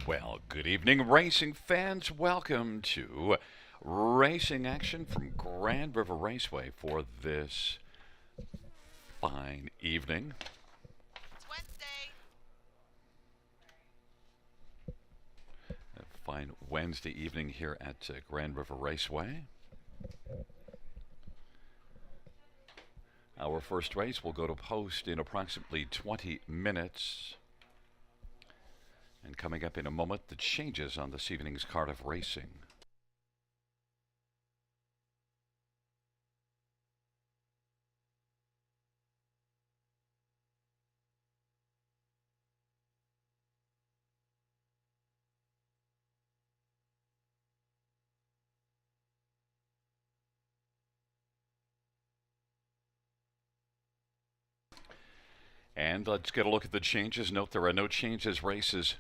Well, good evening, racing fans. Welcome to racing action from Grand River Raceway for this fine evening. It's Wednesday. A fine Wednesday evening here at Grand River Raceway. Our first race will go to post in approximately 20 minutes. And coming up in a moment, the changes on this evening's card of racing. And let's get a look at the changes. Note there are no changes races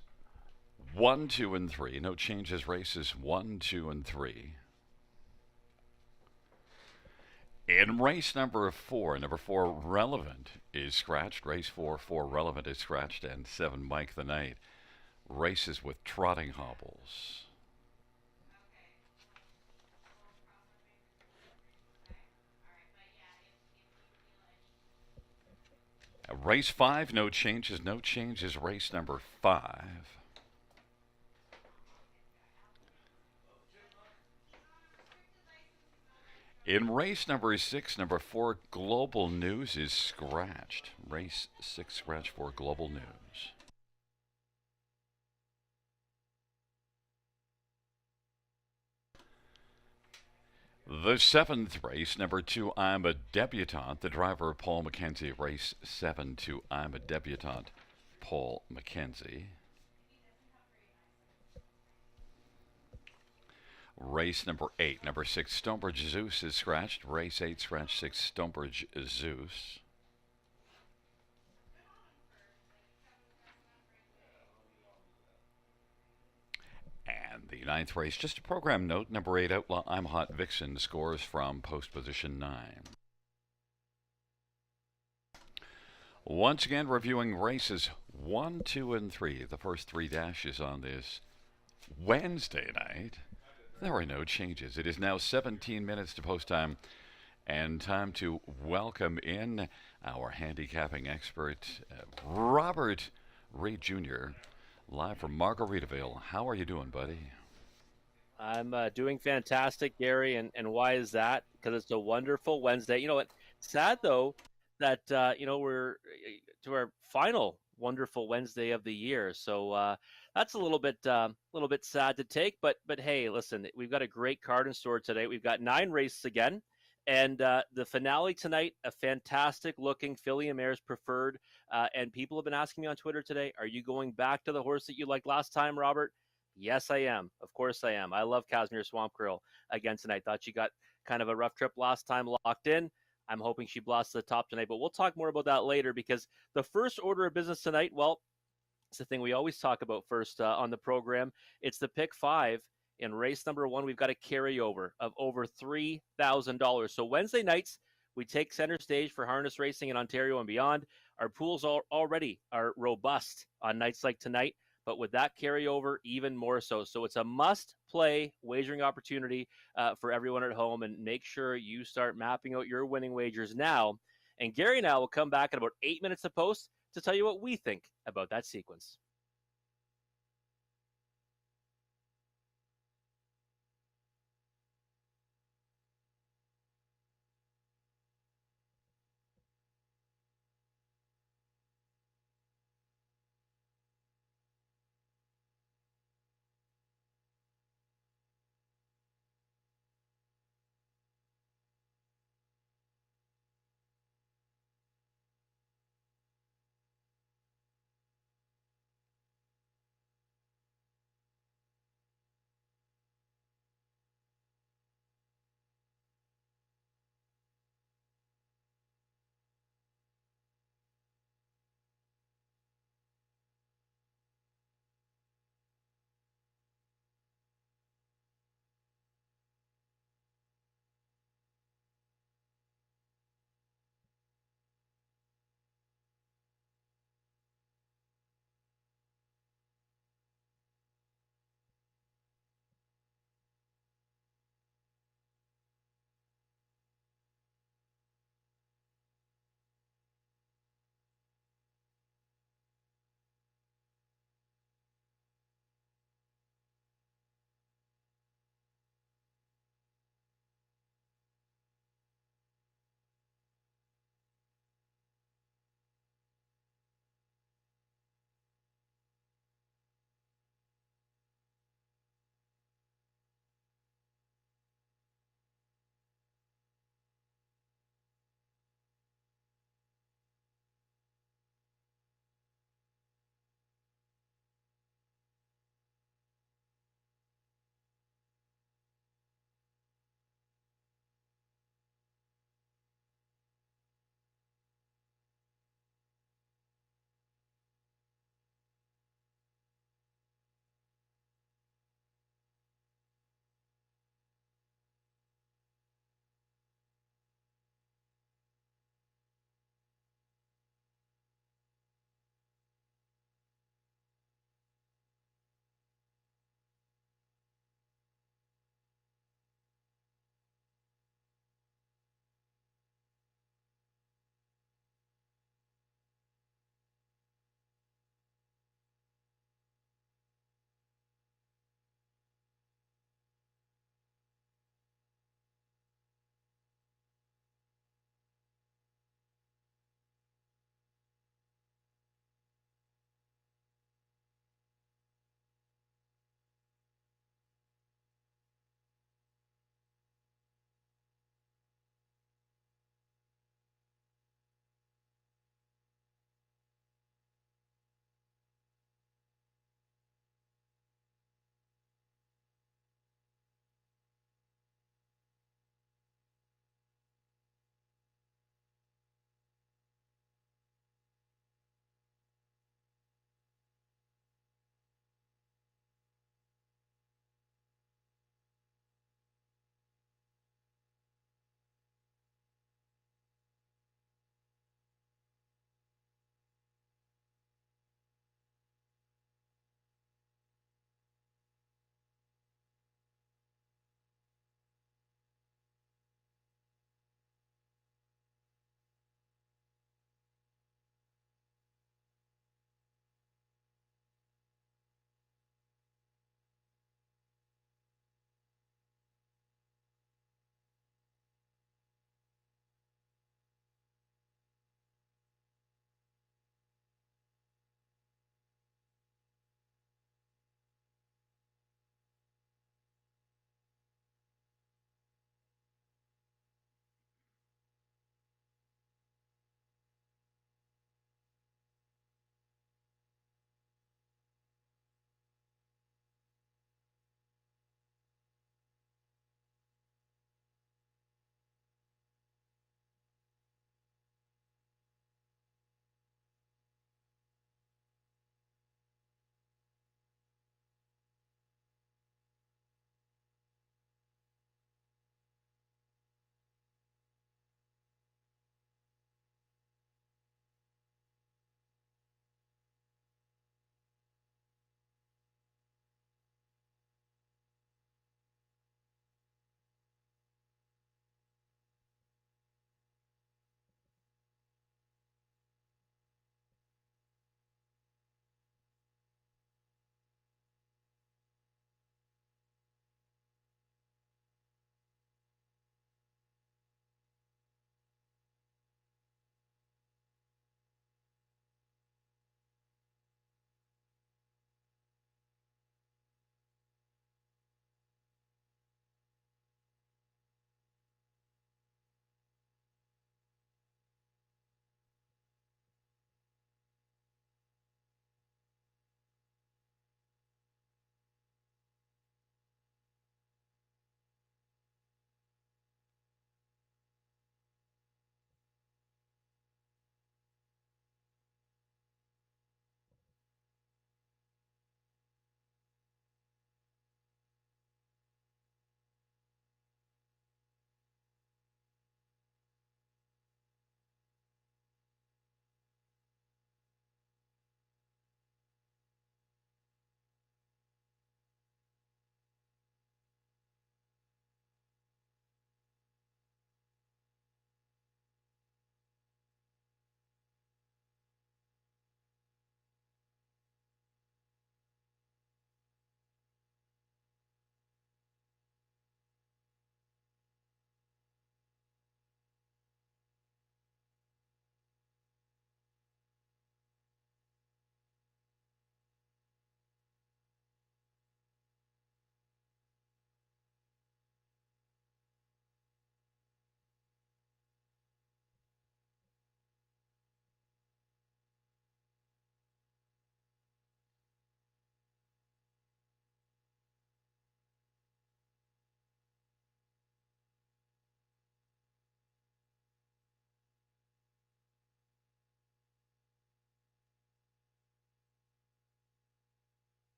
1, 2, and 3. No changes races 1, 2, and 3. In race number 4, number 4 Relevant is scratched. Race 4 Relevant is scratched, and 7 Mike the Knight races with trotting hobbles. Race 5, no changes. No changes race number 5. In race number 6, number 4 Global News is scratched. Race 6 scratched for Global News. The 7th race, number 2 I'm a Debutante. The driver Paul McKenzie, race 7 to I'm a Debutante, Paul McKenzie. Race number 8, number 6 Stonebridge Zeus is scratched. Race 8 scratched 6 Stonebridge Zeus. And the 9th race, just a program note, number 8 Outlaw I'm Hot Vixen scores from post position 9. Once again, reviewing races 1, 2, and 3. The first 3 dashes on this Wednesday night. There are no changes. It is now 17 minutes to post time, and time to welcome in our handicapping expert, Robert Reed Jr., live from Margaritaville. How are you doing, buddy? I'm doing fantastic, Gary. And why is that? Because it's a wonderful Wednesday. You know what? Sad, though, that, we're to our final wonderful Wednesday of the year. So that's a little bit sad to take. But hey, listen, we've got a great card in store today. We've got 9 races again. And the finale tonight, a fantastic looking filly and mares preferred. And people have been asking me on Twitter today, are you going back to the horse that you liked last time, Robert? Yes, I am. Of course I am. I love Casimir Swamp Girl again tonight. Thought she got kind of a rough trip last time locked in. I'm hoping she blasts to the top tonight, but we'll talk more about that later because the first order of business tonight, well, it's the thing we always talk about first on the program. It's the pick 5. In race number 1, we've got a carryover of over $3,000. So Wednesday nights, we take center stage for harness racing in Ontario and beyond. Our pools already are robust on nights like tonight, but with that carryover, even more so. So it's a must-play wagering opportunity for everyone at home, and make sure you start mapping out your winning wagers now. And Gary and I will come back in about 8 minutes to post to tell you what we think about that sequence.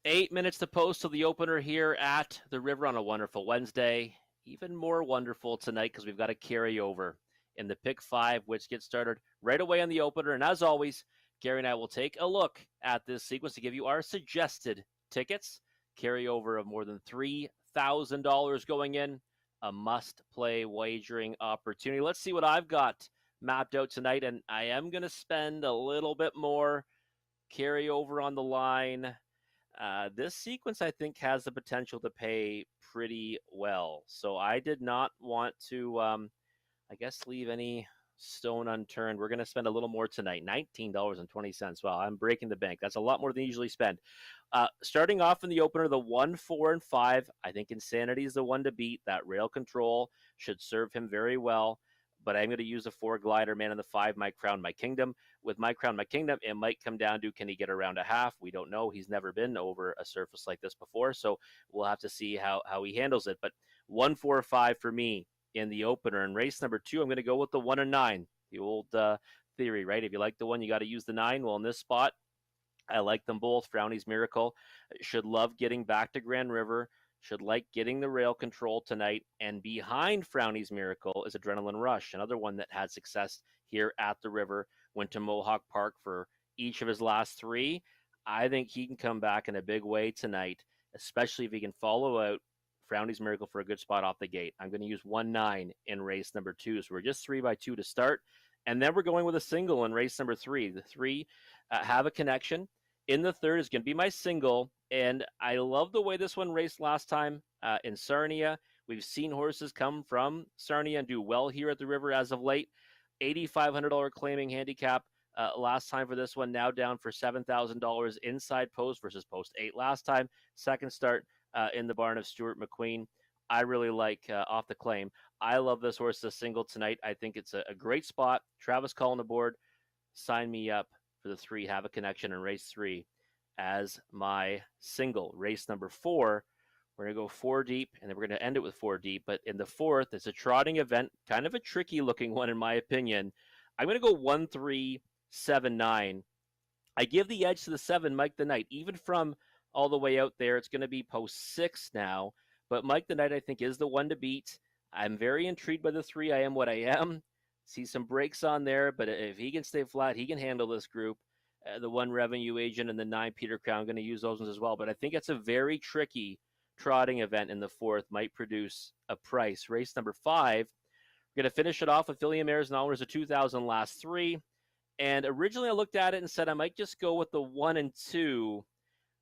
8 minutes to post to the opener here at the River on a wonderful Wednesday. Even more wonderful tonight because we've got a carryover in the Pick 5, which gets started right away on the opener. And as always, Gary and I will take a look at this sequence to give you our suggested tickets. Carryover of more than $3,000 going in. A must-play wagering opportunity. Let's see what I've got mapped out tonight. And I am going to spend a little bit more carryover on the line. This sequence, I think, has the potential to pay pretty well. So I did not want to, I guess, leave any stone unturned. We're going to spend a little more tonight, $19.20. Wow, I'm breaking the bank. That's a lot more than you usually spend. Starting off in the opener, the 1, 4, and 5. I think Insanity is the one to beat. That rail control should serve him very well. But I'm going to use a 4 glider man in the 5, My Crown, My Kingdom. With My Crown, My Kingdom, it might come down to, can he get around a half? We don't know. He's never been over a surface like this before, so we'll have to see how he handles it. But 1, 4, 5 for me in the opener. In race number 2, I'm going to go with the 1 and 9. The old theory, right? If you like the 1, you got to use the 9. Well, in this spot, I like them both. Frowny's Miracle should love getting back to Grand River. Should like getting the rail control tonight. And behind Frowny's Miracle is Adrenaline Rush, another one that had success here at the River. Went to Mohawk Park for each of his last 3. I think he can come back in a big way tonight, especially if he can follow out Frowny's Miracle for a good spot off the gate. I'm going to use 1-9 in race number 2. So we're just 3x2 to start. And then we're going with a single in race number 3. The 3 have a connection. In the 3rd is going to be my single. And I love the way this one raced last time in Sarnia. We've seen horses come from Sarnia and do well here at the River as of late. $8,500 claiming handicap last time for this one, now down for $7,000 inside post versus post 8 last time. Second start in the barn of Stuart McQueen. I really like off the claim. I love this horse as a single tonight. I think it's a great spot. Travis calling the board. Sign me up for the 3, have a connection in race 3 as my single. Race number 4, we're going to go 4 deep, and then we're going to end it with 4 deep. But in the 4th, it's a trotting event, kind of a tricky looking one in my opinion. I'm going to go 1, 3, 7, 9. I give the edge to the 7, Mike the Knight. Even from all the way out there, it's going to be post 6 now. But Mike the Knight, I think, is the one to beat. I'm very intrigued by the 3. I am what I am. See some breaks on there, but if he can stay flat, he can handle this group. The 1 Revenue Agent and the 9 Peter Crown, I'm going to use those ones as well. But I think it's a very tricky trotting event in the 4th, might produce a price. Race number 5, we're going to finish it off with Philly Mares and Hours of 2,000 last 3. And originally I looked at it and said I might just go with the 1 and 2,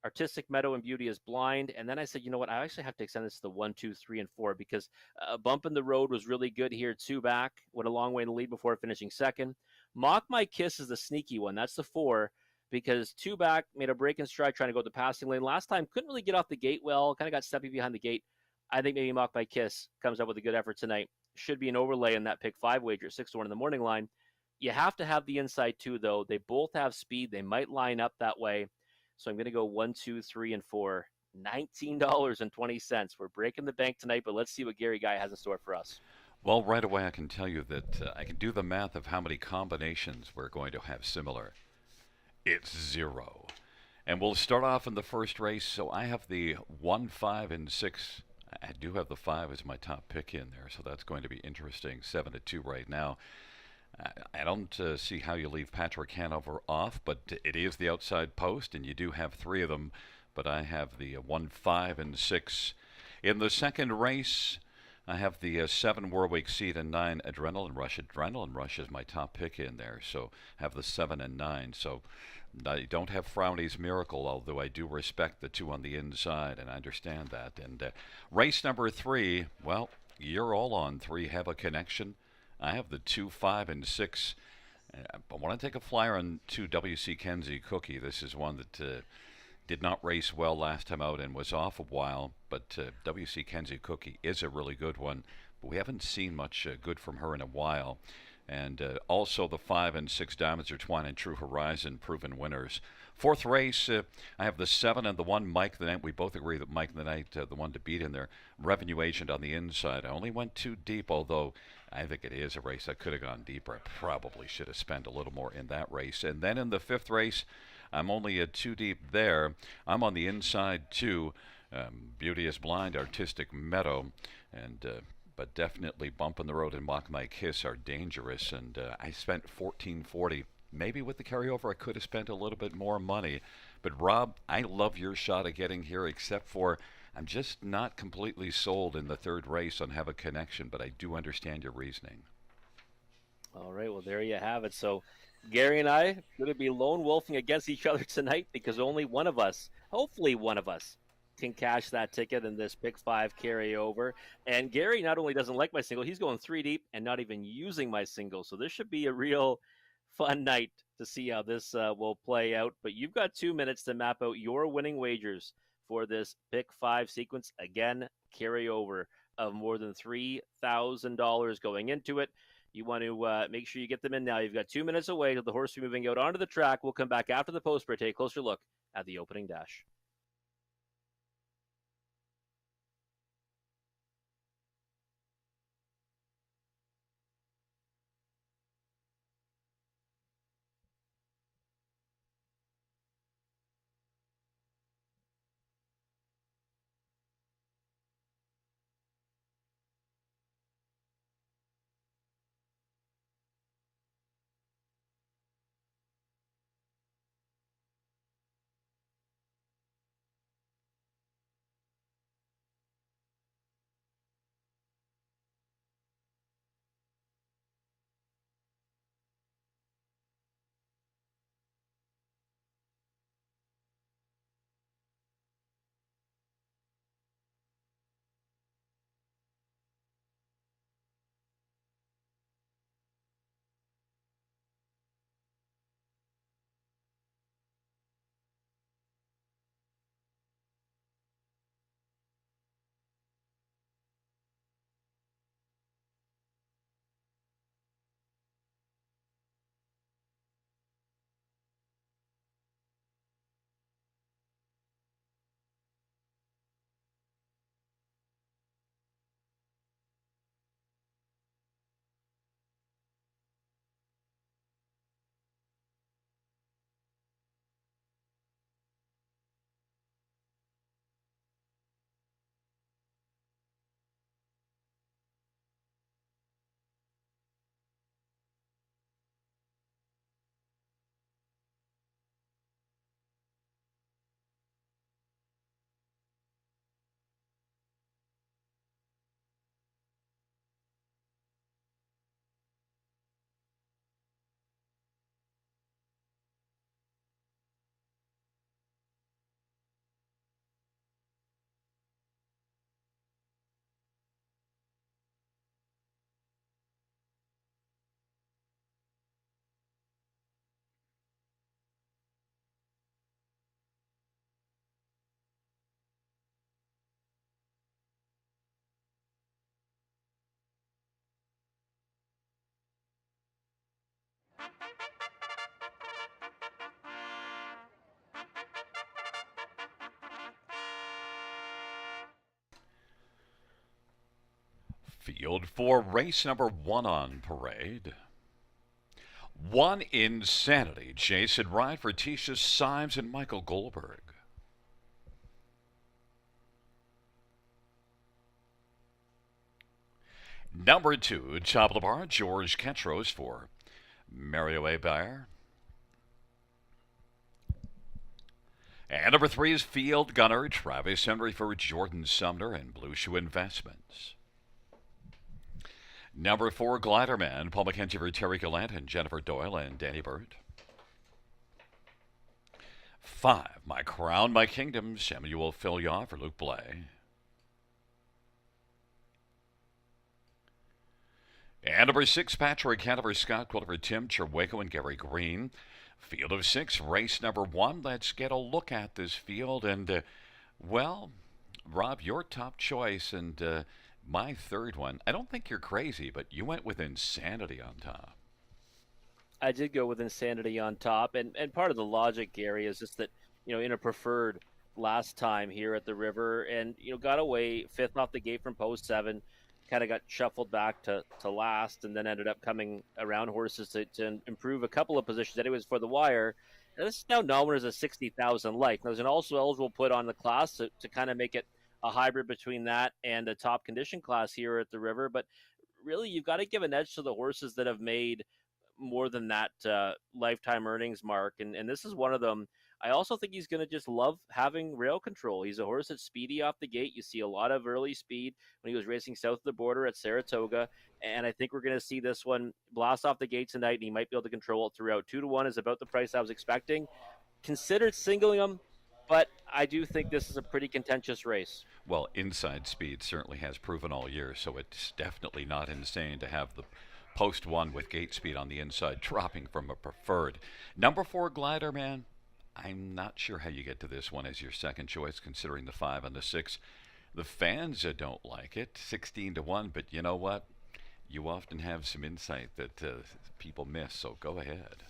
Artistic Meadow and Beauty is Blind. And then I said, you know what, I actually have to extend this to the 1, 2, 3, and 4 because a bump in the road was really good here. 2 back, went a long way in the lead before finishing second. Mock My Kiss is the sneaky one. That's the 4 because 2 back, made a break in stride trying to go the passing lane. Last time, couldn't really get off the gate well, kind of got steppy behind the gate. I think maybe Mock My Kiss comes up with a good effort tonight. Should be an overlay in that pick 5 wager at 6-1 in the morning line. You have to have the inside 2, though. They both have speed. They might line up that way. So I'm going to go 1, 2, 3, and 4. $19.20. We're breaking the bank tonight, but let's see what Gary Guy has in store for us. Well, right away I can tell you that I can do the math of how many combinations we're going to have similar. It's 0. And we'll start off in the first race. So I have the 1, 5, and 6. I do have the 5 as my top pick in there, so that's going to be interesting. 7-2 right now. I don't see how you leave Patrick Hanover off, but it is the outside post, and you do have 3 of them. But I have the 1, 5, and 6. In the second race, I have the 7 Warwick Seat and 9 Adrenaline Rush. Adrenaline Rush is my top pick in there, so have the 7 and 9. So I don't have Frowny's Miracle, although I do respect the 2 on the inside, and I understand that. And race number 3, well, you're all on 3, have a connection. I have the 2, 5, and 6. I want to take a flyer on 2 W.C. Kenzie Cookie. This is one that did not race well last time out and was off a while, but W.C. Kenzie Cookie is a really good one. But we haven't seen much good from her in a while. And also the 5 and 6 Diamonds are Twine and True Horizon, proven winners. Fourth race, I have the 7 and the 1 Mike the Knight. We both agree that Mike the Knight, the one to beat in there. Revenue Agent on the inside. I only went 2 deep, although I think it is a race that could have gone deeper. I probably should have spent a little more in that race. And then in the 5th race, I'm only at 2 deep there. I'm on the inside too. Beauty is Blind, Artistic Meadow, and but definitely Bump in the Road and Mock My Kiss are dangerous. And I spent 1440. Maybe with the carryover, I could have spent a little bit more money. But Rob, I love your shot at getting here, except for I'm just not completely sold in the third race on Have a Connection, but I do understand your reasoning. All right, well, there you have it. So Gary and I going to be lone wolfing against each other tonight because only one of us, hopefully one of us, can cash that ticket in this pick five carryover. And Gary not only doesn't like my single, he's going 3 deep and not even using my single. So this should be a real fun night to see how this will play out. But you've got 2 minutes to map out your winning wagers for this pick five sequence. Again, carryover of more than $3,000 going into it. You want to make sure you get them in now. You've got 2 minutes away till the horse will be moving out onto the track. We'll come back after the post for take a closer look at the opening dash. Field for race number 1 on parade. One Insanity, Jason Ride for Tisha Symes and Michael Goldberg. Number 2, top of the bar, George Ketros for Mario A. Bayer. And number 3 is Field Gunner, Travis Henry for Jordan Sumner and Blue Shoe Investments. Number 4, Gliderman, Paul McKenzie for Terry Gallant and Jennifer Doyle and Danny Bird. 5, My Crown, My Kingdom, Samuel Fillion for Luke Blay. And number 6, Patrick Hanover, Scott Quiller for Tim Cherwaco and Gary Green. Field of 6, race number 1. Let's get a look at this field. And, well, Rob, your top choice and my third one. I don't think you're crazy, but you went with Insanity on top. I did go with Insanity on top, and part of the logic, Gary, is just that in a preferred last time here at the River, and got away fifth off the gate from post 7, kind of got shuffled back to last, and then ended up coming around horses to improve a couple of positions anyways for the wire. And this is now known as a 60,000 life. There's an also eligible put on the class to kind of make it a hybrid between that and the top condition class here at the river. But really, you've got to give an edge to the horses that have made more than that lifetime earnings mark. And this is one of them. I also think he's going to just love having rail control. He's a horse that's speedy off the gate. You see a lot of early speed when he was racing south of the border at Saratoga. And I think we're going to see this one blast off the gate tonight, and he might be able to control it throughout. 2-1 is about the price I was expecting. Considered singling him, but I do think this is a pretty contentious race. Well, inside speed certainly has proven all year, so it's definitely not insane to have the post one with gate speed on the inside dropping from a preferred. Number 4, Glider Man. I'm not sure how you get to this one as your second choice, considering the 5 and the 6. The fans don't like it, 16-1, but you know what? You often have some insight that people miss, so go ahead.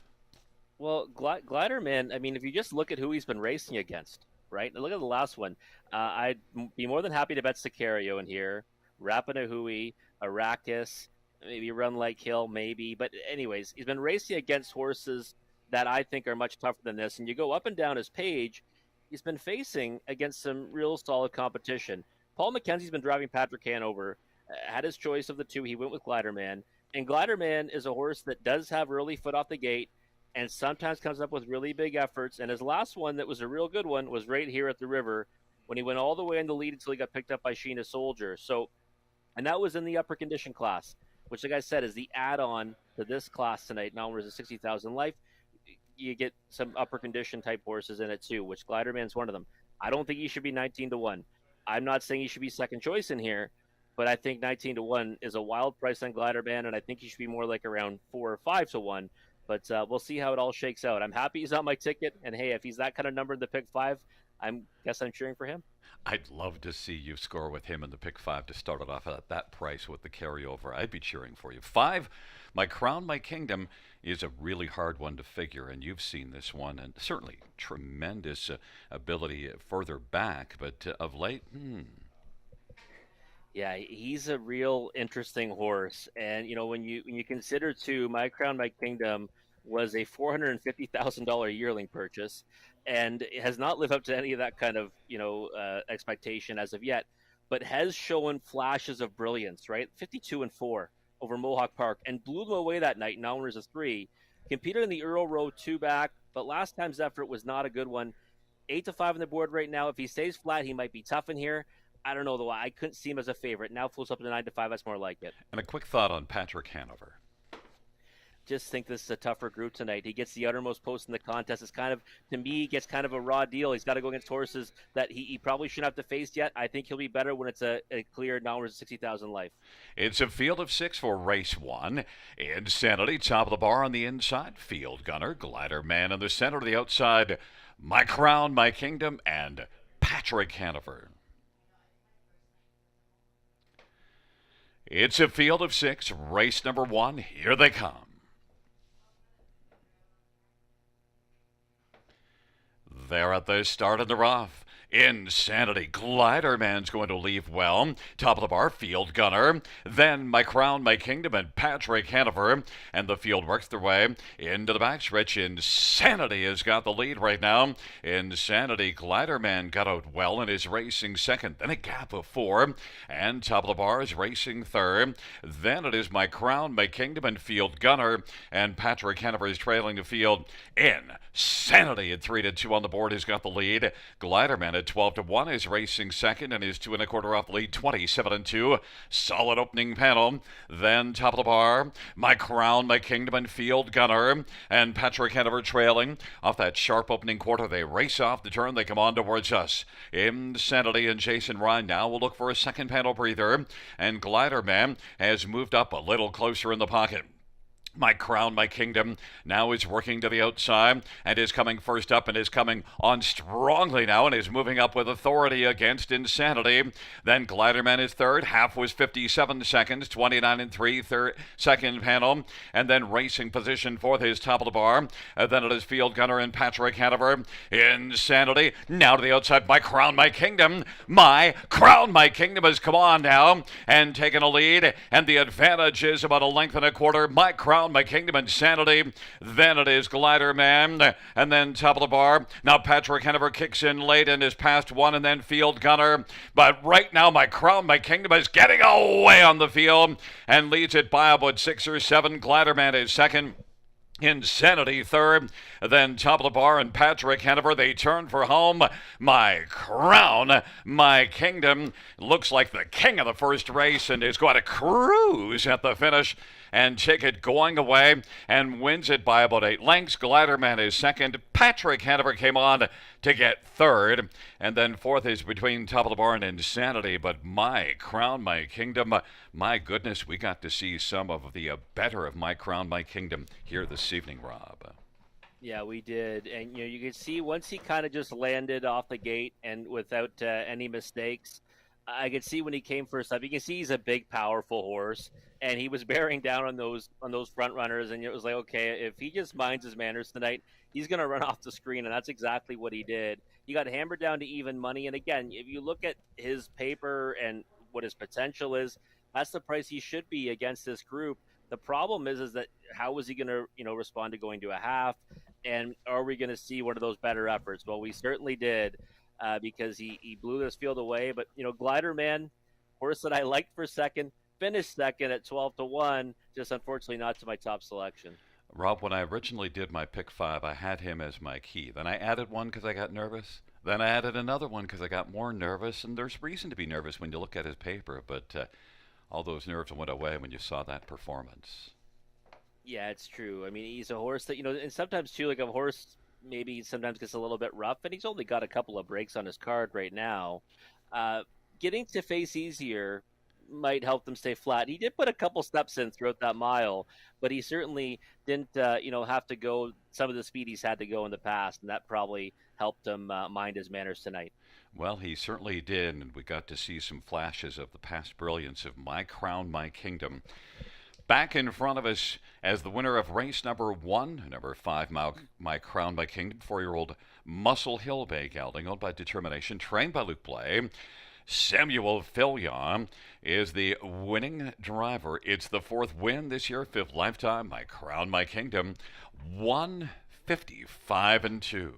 Well, Glider Man, I mean, if you just look at who he's been racing against, right? Look at the last one. I'd be more than happy to bet Sicario in here, Rapanahui, Arrakis, maybe Run Like Hill, maybe. But anyways, he's been racing against horses that I think are much tougher than this. And you go up and down his page, he's been facing against some real solid competition. Paul McKenzie's been driving Patrick Hanover, had his choice of the two. He went with Gliderman. And Gliderman is a horse that does have early foot off the gate and sometimes comes up with really big efforts. And his last one that was a real good one was right here at the river when he went all the way in the lead until he got picked up by Sheena Soldier. So, and that was in the upper condition class, which, like I said, is the add-on to this class tonight. Now there's a 60,000 life. You get some upper condition type horses in it too, which Gliderman's one of them. I don't think he should be 19-1. I'm not saying he should be second choice in here, but I think 19-1 is a wild price on Gliderman, and I think he should be more like around 4 or 5-1. But we'll see how it all shakes out. I'm happy he's on my ticket, and hey, if he's that kind of number in the pick 5, guess I'm cheering for him. I'd love to see you score with him in the pick 5 to start it off at that price with the carryover. I'd be cheering for you. 5, My Crown, My Kingdom is a really hard one to figure, and you've seen this one, and certainly tremendous ability further back, but of late, Yeah, he's a real interesting horse, and when you consider too, My Crown, My Kingdom was a $450,000 yearling purchase, and it has not lived up to any of that kind of expectation as of yet, but has shown flashes of brilliance. Right, 52-4 over Mohawk Park, and blew them away that night. Now there's a 3. Competed in the Earl Row 2 back, but last time's effort was not a good one. 8-5 on the board right now. If he stays flat, he might be tough in here. I don't know, though. I couldn't see him as a favorite. Now floats up to 9-5. That's more like it. And a quick thought on Patrick Hanover. Just think this is a tougher group tonight. He gets the uttermost post in the contest. It's kind of, to me, gets kind of a raw deal. He's got to go against horses that he probably shouldn't have to face yet. I think he'll be better when it's a clear numbers 60,000 life. It's a field of 6 for race 1. Insanity, top of the bar on the inside. Field Gunner, Glider Man in the center, the outside. My Crown, My Kingdom, and Patrick Hanover. It's a field of 6, race number 1. Here they come. They're at the start of the rough. Insanity. Glider Man's going to leave well. Top of the bar, Field Gunner. Then My Crown, My Kingdom, and Patrick Hanover. And the field works their way into the backstretch. Insanity has got the lead right now. Insanity. Glider Man got out well and is racing second. Then a gap of 4. And top of the bar is racing third. Then it is My Crown, My Kingdom, and Field Gunner. And Patrick Hanover is trailing the field. Insanity at 3-2 on the board has got the lead. Glider Man at 12-1 is racing second and is 2 1/4 off the lead, 27-2. Solid opening panel. Then top of the bar, My Crown, My Kingdom, and Field Gunner. And Patrick Hanover trailing. Off that sharp opening quarter, they race off the turn. They come on towards us. Insanity and Jason Ryan now will look for a second panel breather. And Glider Man has moved up a little closer in the pocket. My Crown, My Kingdom now is working to the outside and is coming first up and is coming on strongly now and is moving up with authority against Insanity. Then Gliderman is third. Half was 57 seconds, 29-3, second panel. And then racing position fourth is top of the bar. Then it is Field Gunner and Patrick Hanover. Insanity now to the outside. My Crown, My Kingdom. My Crown, My Kingdom has come on now and taken a lead. And the advantage is about 1 1/4 length. My Crown, Crown, My Kingdom, Insanity. Then it is Glider Man, and then Top of the Bar. Now Patrick Hennifer kicks in late and is past one, and then Field Gunner. But right now, My Crown, My Kingdom is getting away on the field and leads it by about 6 or 7. Glider Man is second. Insanity third, then Top of the Bar and Patrick Hennifer. They turn for home. My Crown, My Kingdom looks like the king of the first race and is going to cruise at the finish and take it going away and wins it by about 8 lengths. Gliderman is second. Patrick Hennifer came on to get third. And then fourth is between Top of the Bar and Insanity. But My Crown, My Kingdom, my goodness, we got to see some of the better of My Crown, My Kingdom here this evening, Rob. Yeah, we did, and you could see once he kind of just landed off the gate and without any mistakes. I could see when he came first up. You can see he's a big, powerful horse, and he was bearing down on those front runners. And it was like, okay, if he just minds his manners tonight, he's going to run off the screen, and that's exactly what he did. He got hammered down to even money, and again, if you look at his paper and what his potential is, that's the price he should be against this group. The problem is that how is he going to respond to going to a half? And are we going to see one of those better efforts? Well, we certainly did because he blew this field away. But, Glider Man, horse that I liked for second, finished second at 12-1, just unfortunately not to my top selection. Rob, when I originally did my pick 5, I had him as my key. Then I added one because I got nervous. Then I added another one because I got more nervous. And there's reason to be nervous when you look at his paper, but all those nerves went away when you saw that performance. Yeah, it's true. I mean, he's a horse that, and sometimes too, like a horse maybe sometimes gets a little bit rough, and he's only got a couple of breaks on his card right now. Uh, Getting to face easier might help them stay flat. He did put a couple steps in throughout that mile, but he certainly didn't, have to go some of the speed he's had to go in the past, and that probably helped him mind his manners tonight. Well, he certainly did, and we got to see some flashes of the past brilliance of My Crown, My Kingdom. Back in front of us as the winner of race number 1, number 5, My Crown, My Kingdom, 4-year-old Muscle Hill Bay gelding, owned by Determination, trained by Luke Blay. Samuel Fillion is the winning driver. It's the 4th win this year, 5th lifetime. My Crown, My Kingdom, 155-2.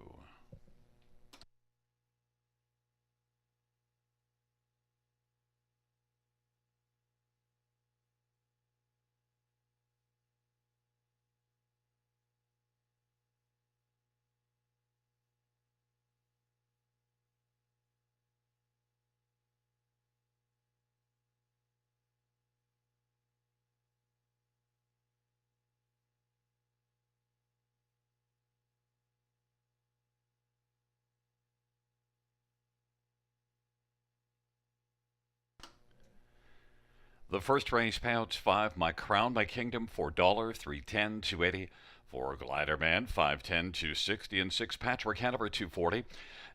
The first race payouts 5, My Crown, My Kingdom, $4, 310, 280. 4 Glider Man, 510, 260, and 6 Patrick Hanover, 240.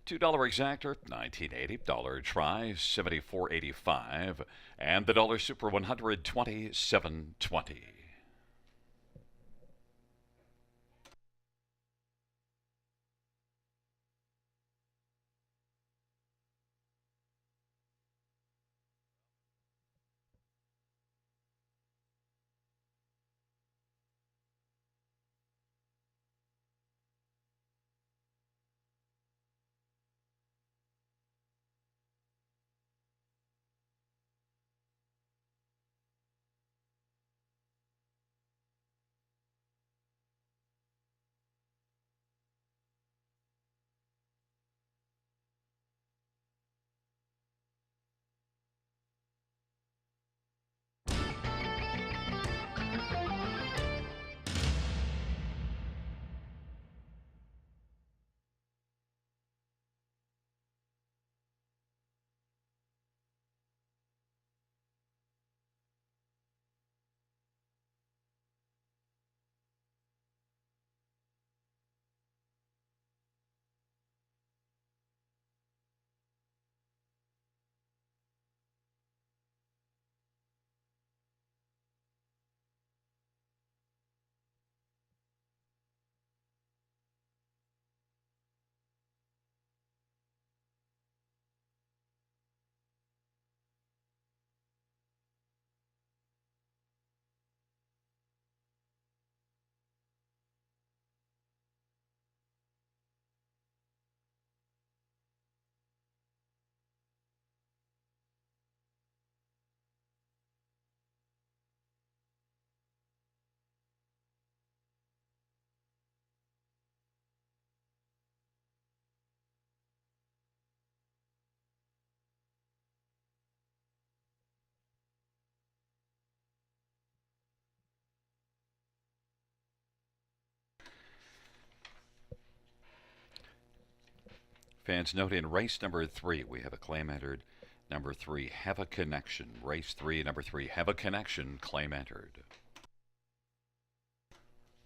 $2 exactor, 1980. Dollar try, 74.85, and the dollar super 100, 27.20. Fans, note in race number 3, we have a claim entered. Number 3, have a connection. Race 3, number 3, have a connection. Claim entered.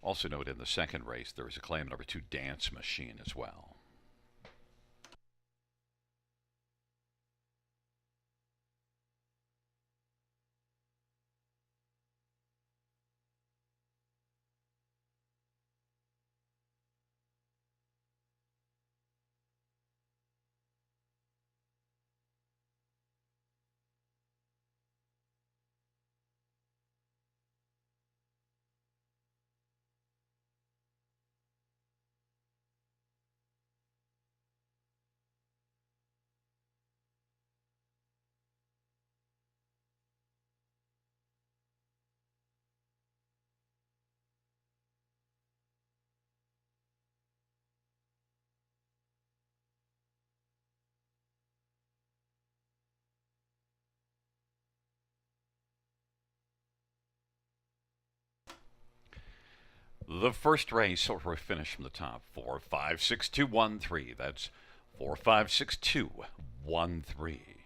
Also note in the second race, there is a claim number 2, dance machine as well. The first race, or we finish from the top. 4, 5, 6, 2, 1, 3. That's 4, 5, 6, 2, 1, 3.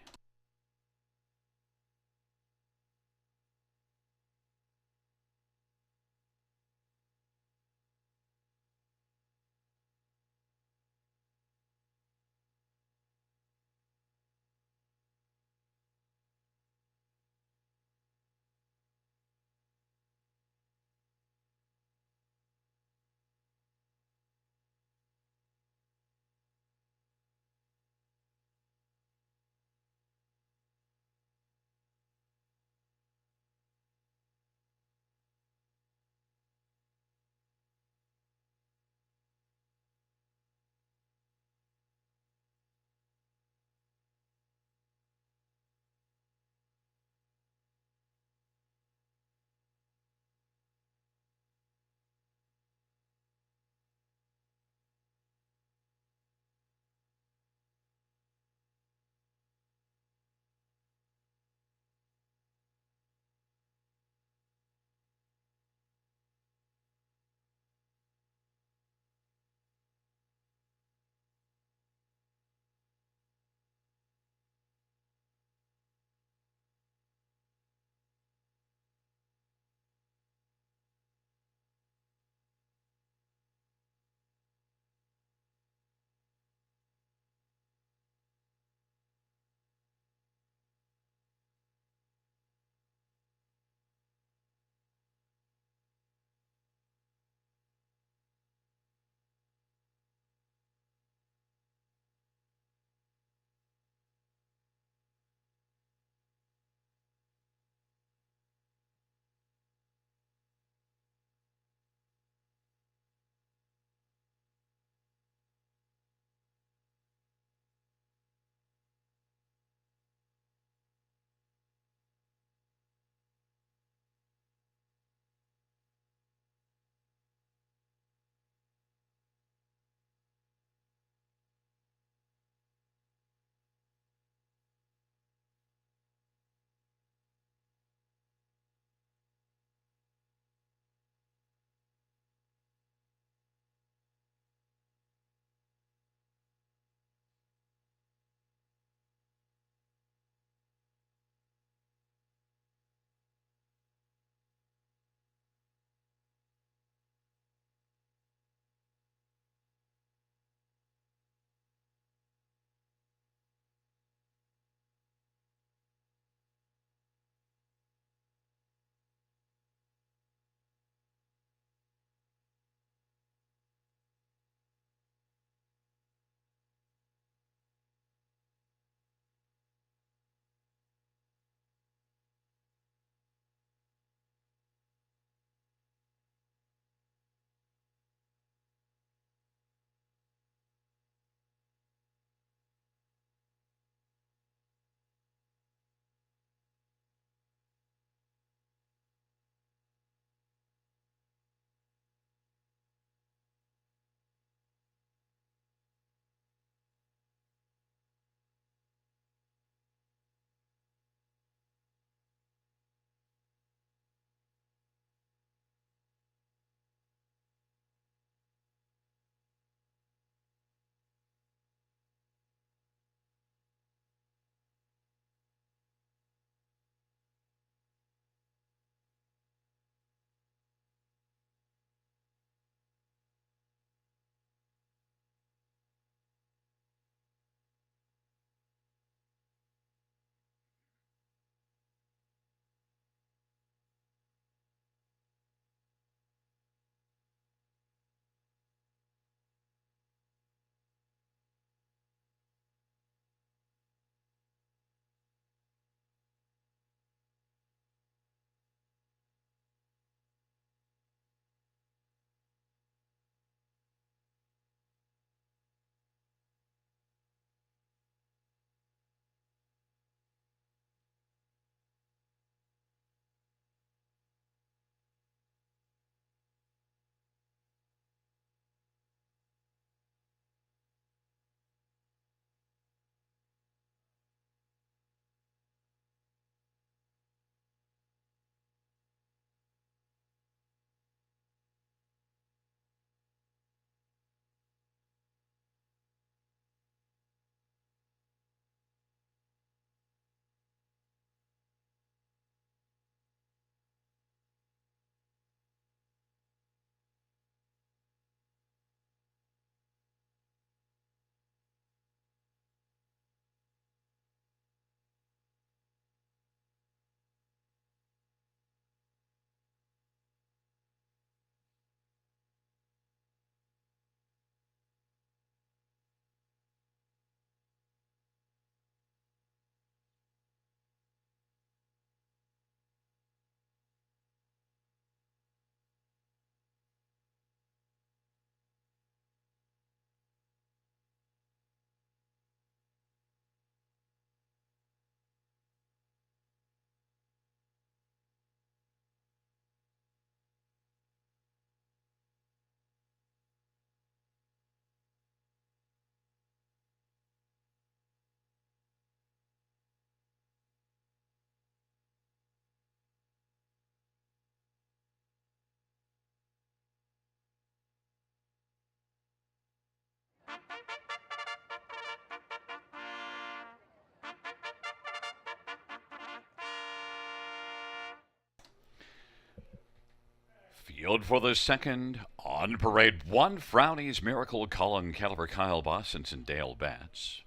Field for the second. On parade, one Frownies Miracle, Colin Caliber, Kyle Bossons, and Dale Batts.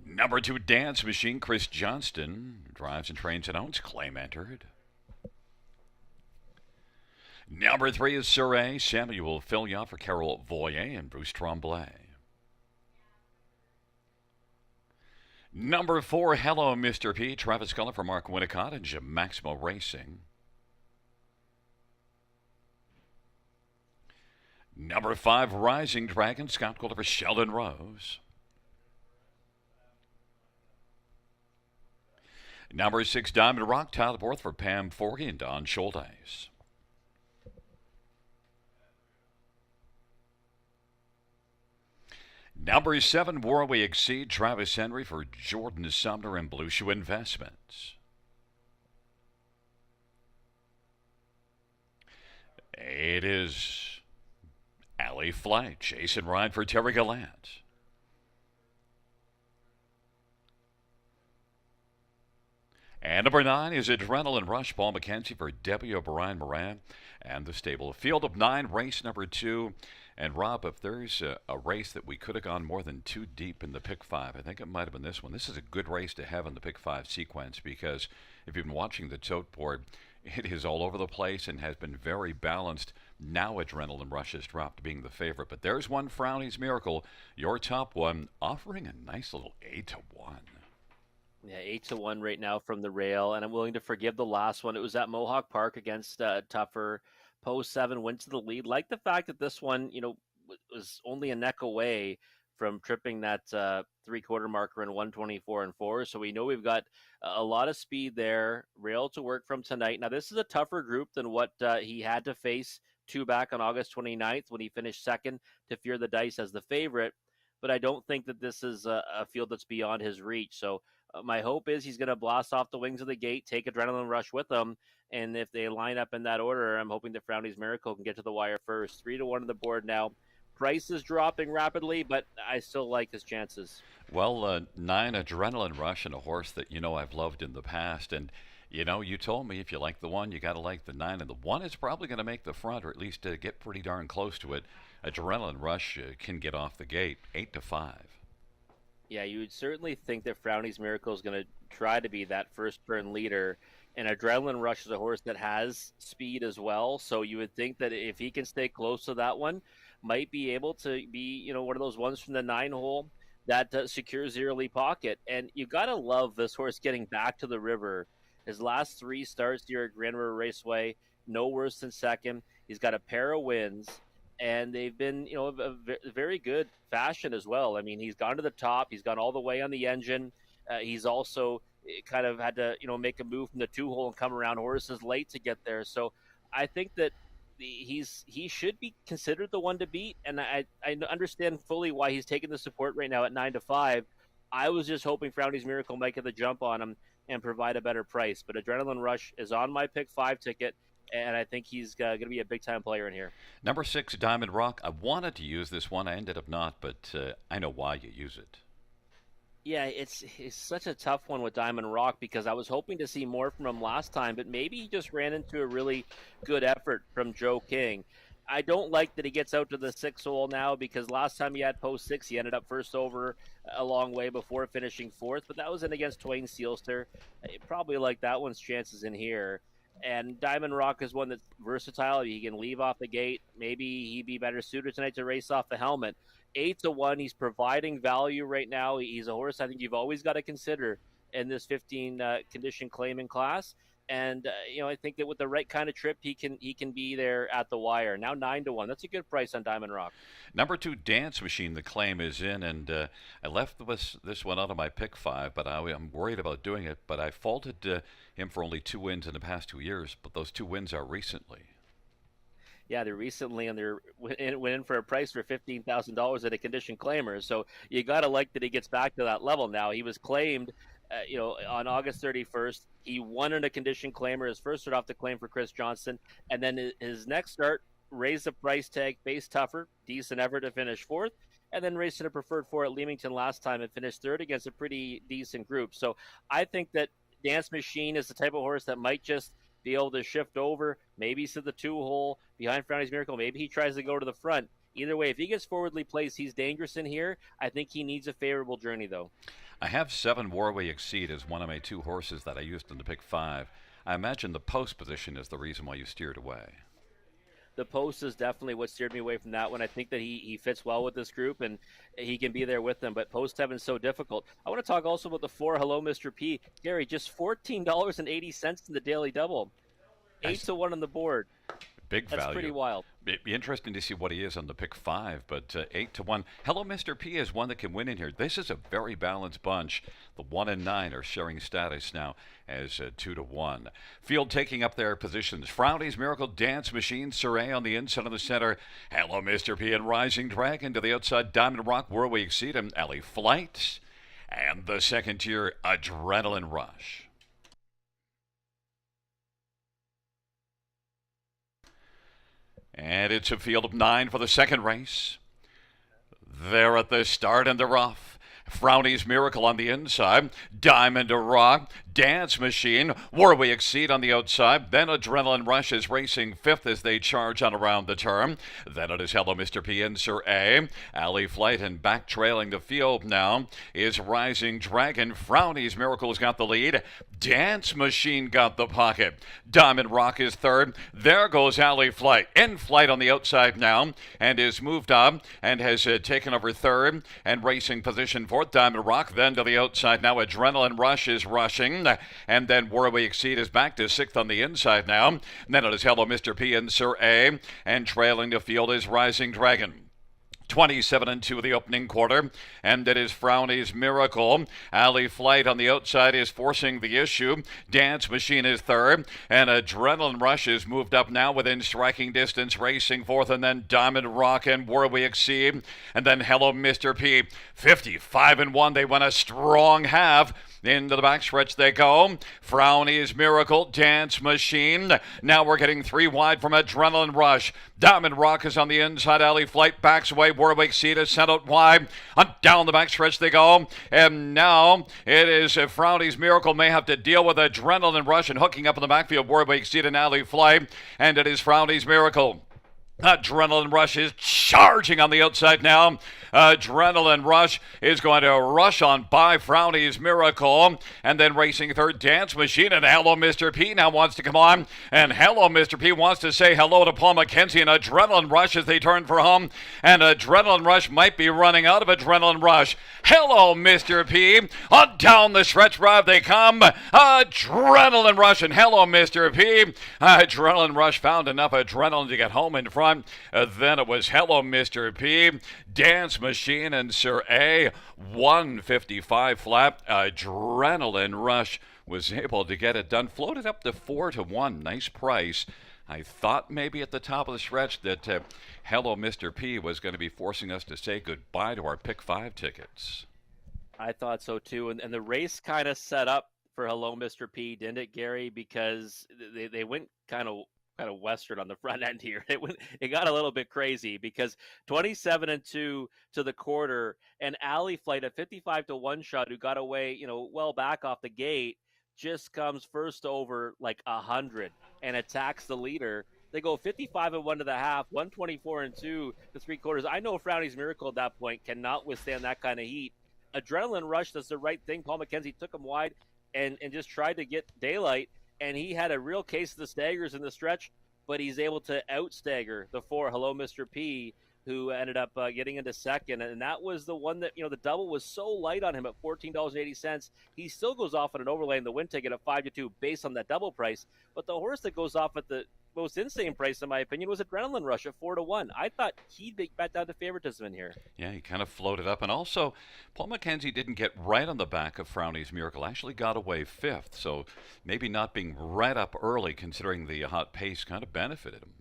Number 2, Dance Machine, Chris Johnston. Drives and trains and owns. Claim entered. Number 3 is Surrey, Samuel Fillion for Carol Voyer and Bruce Tremblay. Number 4, Hello Mr. P, Travis Cullen for Mark Winnicott and Jim Maximo Racing. Number 5, Rising Dragon, Scott Golder for Sheldon Rose. Number 6, Diamond Rock, Tyler Borth for Pam Forgy and Don Schuldeis. Number 7, War We Exceed, Travis Henry for Jordan Sumner and Blue Shoe Investments. It is Alley Flight, Jason Ryan for Terry Gallant. And number 9 is Adrenaline Rush, Paul McKenzie for Debbie O'Brien Moran and the stable. Field of 9, race number 2. And Rob, if there's a race that we could have gone more than 2 deep in the pick 5, I think it might have been this one. This is a good race to have in the pick 5 sequence because if you've been watching the tote board, it is all over the place and has been very balanced. Now Adrenaline Rush has dropped being the favorite. But there's one Frownies Miracle, your top one, offering a nice little 8-1. Yeah, 8-1 right now from the rail, and I'm willing to forgive the last one. It was at Mohawk Park against Tougher. Post 7 went to the lead. Like the fact that this one, was only a neck away from tripping that 3/4 marker in 124 and 4. So we know we've got a lot of speed there. Rail to work from tonight. Now this is a tougher group than what he had to face 2 back on August 29th when he finished second to Fear the Dice as the favorite. But I don't think that this is a field that's beyond his reach. So my hope is he's going to blast off the wings of the gate, take Adrenaline Rush with him. And if they line up in that order, I'm hoping that Frownies Miracle can get to the wire first. 3-1 on the board now. Price is dropping rapidly, but I still like his chances. Well, 9 Adrenaline Rush and a horse that I've loved in the past. And, you told me if you like the 1, you got to like the 9. And the 1 is probably going to make the front or at least get pretty darn close to it. Adrenaline Rush can get off the gate 8-5. Yeah, you would certainly think that Frownies Miracle is going to try to be that first turn leader. And Adrenaline Rush is a horse that has speed as well. So you would think that if he can stay close to that one, might be able to be, one of those ones from the 9 hole that secures the early pocket. And you got to love this horse getting back to the river. His last 3 starts here at Grand River Raceway, no worse than second. He's got a pair of wins. And they've been, a very good fashion as well. I mean, he's gone to the top. He's gone all the way on the engine. He's also kind of had to, make a move from the 2 hole and come around horses late to get there. So I think that he should be considered the one to beat. And I understand fully why he's taking the support right now at 9-5. I was just hoping Frownies Miracle might get the jump on him and provide a better price. But Adrenaline Rush is on my pick 5 ticket. And I think he's going to be a big-time player in here. Number 6, Diamond Rock. I wanted to use this one. I ended up not, but I know why you use it. Yeah, it's such a tough one with Diamond Rock because I was hoping to see more from him last time, but maybe he just ran into a really good effort from Joe King. I don't like that he gets out to the 6 hole now because last time he had post 6, he ended up first over a long way before finishing 4th, but that was in against Twain Sealster. Probably like that one's chances in here. And Diamond Rock is one that's versatile. He can leave off the gate. Maybe he'd be better suited tonight to race off the helmet. 8-1. He's providing value right now. He's a horse I think you've always got to consider in this 15 condition claiming class. And I think that with the right kind of trip, he can be there at the wire. Now 9-1. That's a good price on Diamond Rock. Number 2, Dance Machine. The claim is in, and I left this one out of my pick 5, but I'm worried about doing it. But I faulted him for only 2 wins in the past 2 years, but those 2 wins are recently. Yeah, they're recently, and they're went in for a price for $15,000 at a condition claimer. So you got to like that he gets back to that level now. He was claimed, on August 31st. He won in a condition claimer, his first start off the claim for Chris Johnston. And then his next start, raised the price tag, faced tougher, decent effort to finish 4th. And then raced in a preferred 4 at Leamington last time and finished 3rd against a pretty decent group. So I think that Dance Machine is the type of horse that might just be able to shift over, maybe to the 2-hole behind Frowny's Miracle. Maybe he tries to go to the front. Either way, if he gets forwardly placed, he's dangerous in here. I think he needs a favorable journey, though. I have 7 Warway Exceed as one of my 2 horses that I used in the pick 5. I imagine the post position is the reason why you steered away. The post is definitely what steered me away from that one. I think that he fits well with this group and he can be there with them, but post 7 is so difficult. I want to talk also about the 4 Hello Mr. P. Gary, just $14.80 in the daily double. 8-1 on the board. Big value. That's pretty wild. It'd be interesting to see what he is on the pick 5, but 8-1. Hello, Mr. P is one that can win in here. This is a very balanced bunch. The 1 and 9 are sharing status now as 2-1. Field taking up their positions. Frowdy's Miracle, Dance Machine, Surrey on the inside of the center. Hello, Mr. P and Rising Dragon to the outside. Diamond Rock, where we exceed him. Alley Flight. And the second tier, Adrenaline Rush. And it's a field of 9 for the second race. There at the start and they're off. Frowny's Miracle on the inside. Diamond Rock. Dance Machine. Where we exceed on the outside. Then Adrenaline Rush is racing 5th as they charge on around the turn. Then it is Hello Mr. P and Sir A. Alley Flight and back trailing the field now is Rising Dragon. Frowny's Miracle's got the lead. Dance Machine got the pocket. Diamond Rock is third. There goes Alley Flight. In flight on the outside now and is moved up and has taken over third and racing position fourth. Diamond Rock then to the outside now. Adrenaline Rush is rushing. And then Where We Exceed is back to 6th on the inside now. And then it is Hello Mr. P and Sir A. And trailing the field is Rising Dragon. 27-2 the opening quarter, and it is Frowny's Miracle. Alley Flight on the outside is forcing the issue. Dance Machine is third, and Adrenaline Rush is moved up now within striking distance, racing fourth, and then Diamond Rock and Where We Exceed, and then Hello Mr. P. 55-1, they went a strong half. Into the backstretch they go. Frowny's Miracle, Dance Machine. Now we're getting 3 wide from Adrenaline Rush. Diamond Rock is on the inside. Alley Flight backs away. Warwick Seat is sent out wide. On down the backstretch they go. And now it is Frowny's Miracle may have to deal with Adrenaline Rush and hooking up in the backfield. Warwick Seat and Alley Flight. And it is Frowny's Miracle. Adrenaline Rush is charging on the outside now. Adrenaline Rush is going to rush on by Frowny's Miracle. And then racing third, Dance Machine. And Hello Mr. P now wants to come on. And Hello Mr. P wants to say hello to Paul McKenzie. And Adrenaline Rush as they turn for home. And Adrenaline Rush might be running out of Adrenaline Rush. Hello Mr. P. On down the stretch drive they come. Adrenaline Rush and Hello Mr. P. Adrenaline Rush found enough adrenaline to get home in front. Then it was Hello Mr. P, Dance Machine, and Sir A. 155 flat. Adrenaline Rush was able to get it done. Floated up to 4-1. Nice price. I thought maybe at the top of the stretch that Hello Mr. P was going to be forcing us to say goodbye to our Pick 5 tickets. I thought so too. And the race kind of set up for Hello Mr. P, didn't it, Gary? Because they went kind of western on the front end here. It got a little bit crazy because 27-2 to the quarter, and Alley Flight, a 55-1 shot who got away, well back off the gate, just comes first over like 100 and attacks the leader. They go 55-1 to the half, 124-2 to 3 quarters. I know Frowny's Miracle at that point cannot withstand that kind of heat. Adrenaline Rush does the right thing. Paul McKenzie took him wide and just tried to get daylight. And he had a real case of the staggers in the stretch, but he's able to out-stagger the 4 Hello Mr. P, who ended up getting into second. And that was the one that, the double was so light on him at $14.80. He still goes off on an overlay in the win ticket at 5-2 based on that double price. But the horse that goes off at the most insane price, in my opinion, was Adrenaline Rush at 4-1. I thought he'd be bet down to favoritism in here. Yeah, he kind of floated up. And also, Paul McKenzie didn't get right on the back of Frowny's Miracle. Actually got away 5th. So maybe not being right up early, considering the hot pace, kind of benefited him.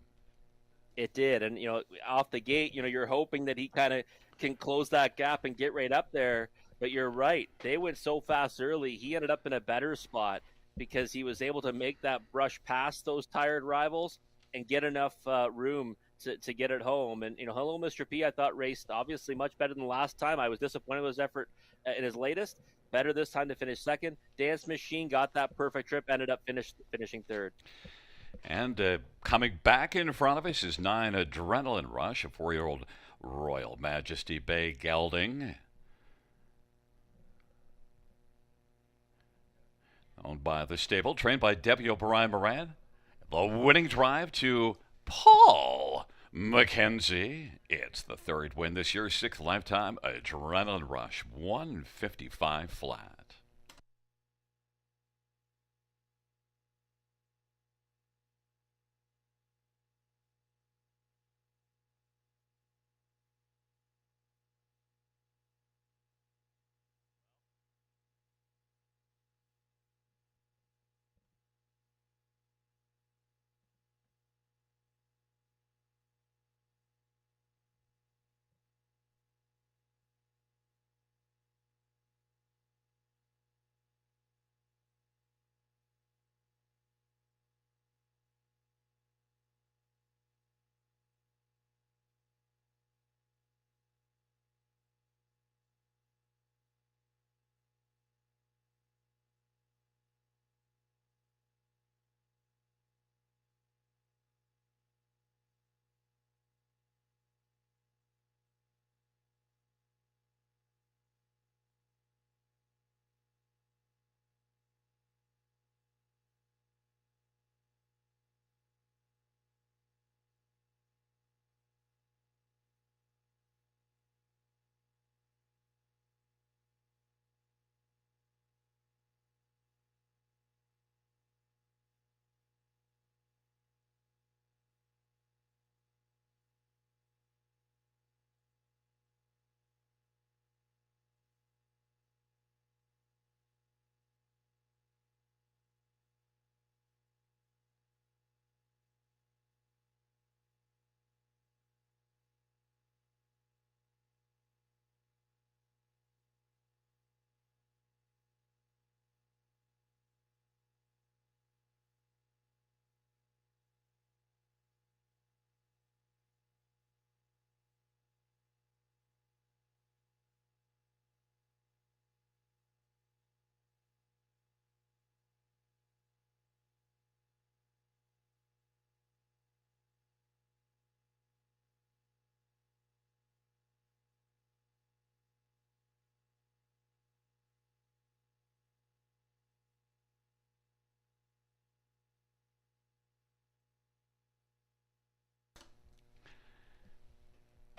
It did. And, off the gate, you're hoping that he kind of can close that gap and get right up there. But you're right. They went so fast early. He ended up in a better spot because he was able to make that brush past those tired rivals and get enough room to get it home. And hello, Mr. P. I thought raced obviously much better than last time. I was disappointed with his effort in his latest. Better this time to finish second. Dance Machine got that perfect trip. Ended up finishing third. And coming back in front of us is 9 Adrenaline Rush, a 4-year-old Royal Majesty Bay gelding, owned by the stable, trained by Debbie O'Brien Moran. The winning drive to Paul McKenzie. It's the third win this year, 6th lifetime. Adrenaline Rush, 155 flat.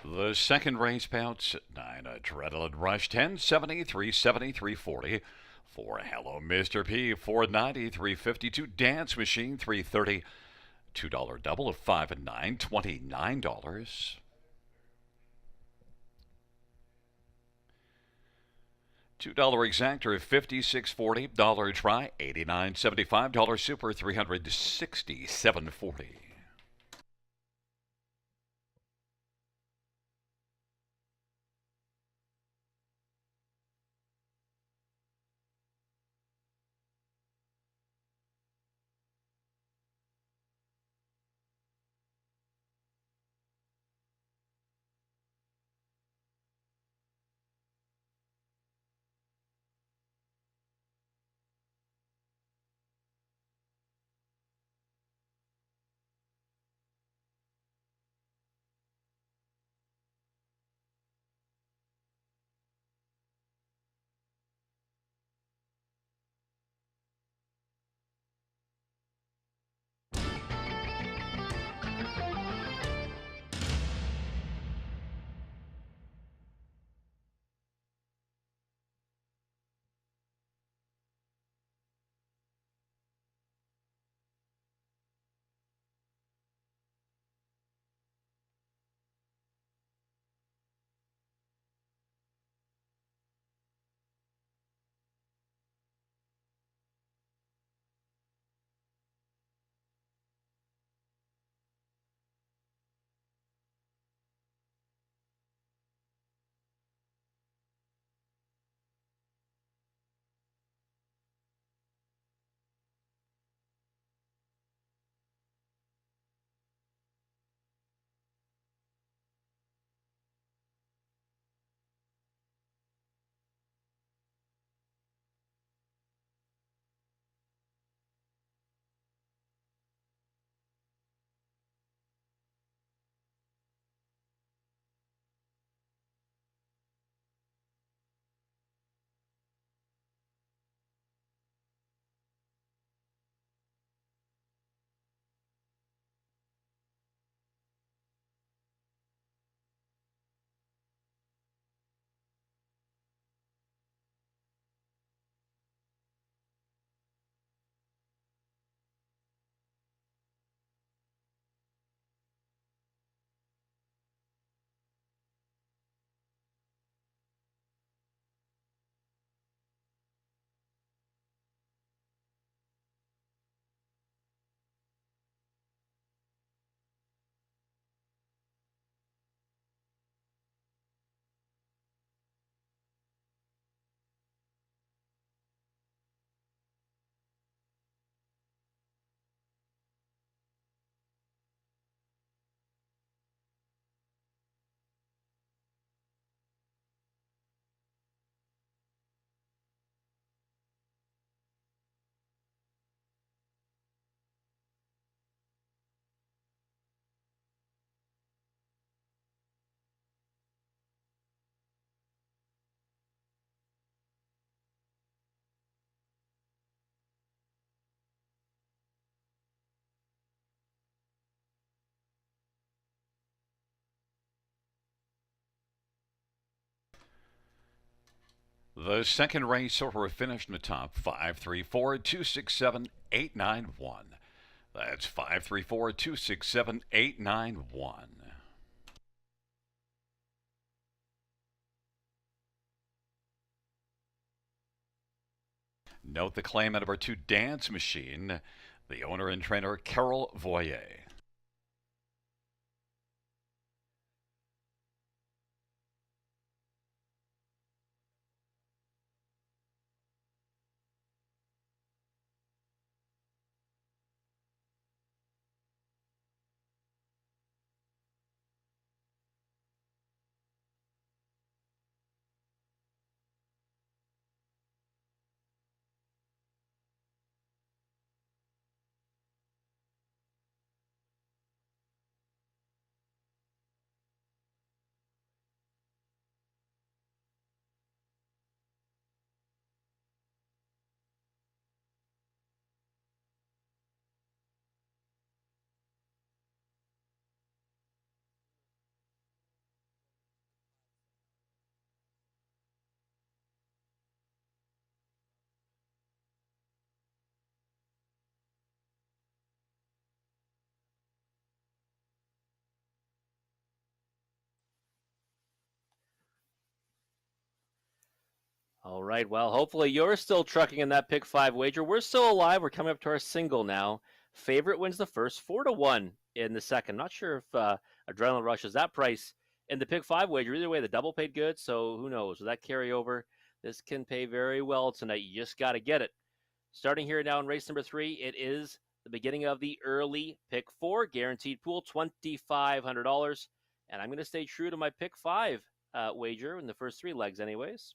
The second race bounce, 9 Adrenaline Rush, 1070, 370, 340. For Hello Mr. P, 490, 352. Dance Machine, 330. $2 double of 5 and 9, $29. $2 exactor, 56.40. Dollar try, 89.75. Dollar super, 367.40. The second race order finished in the top 534 267 891. That's 534 267 891. Note the claim at number 2 Dance Machine, the owner and trainer Carol Voyer. All right. Well, hopefully you're still trucking in that pick 5 wager. We're still alive. We're coming up to our single now. Favorite wins the first, 4-1 in the second. Not sure if Adrenaline Rush is that price in the pick 5 wager. Either way, the double paid good. So who knows? Will that carry over? This can pay very well tonight. You just got to get it. Starting here now in race number 3, it is the beginning of the early pick 4 guaranteed pool, $2,500. And I'm going to stay true to my pick 5 wager in the first 3 legs, anyways.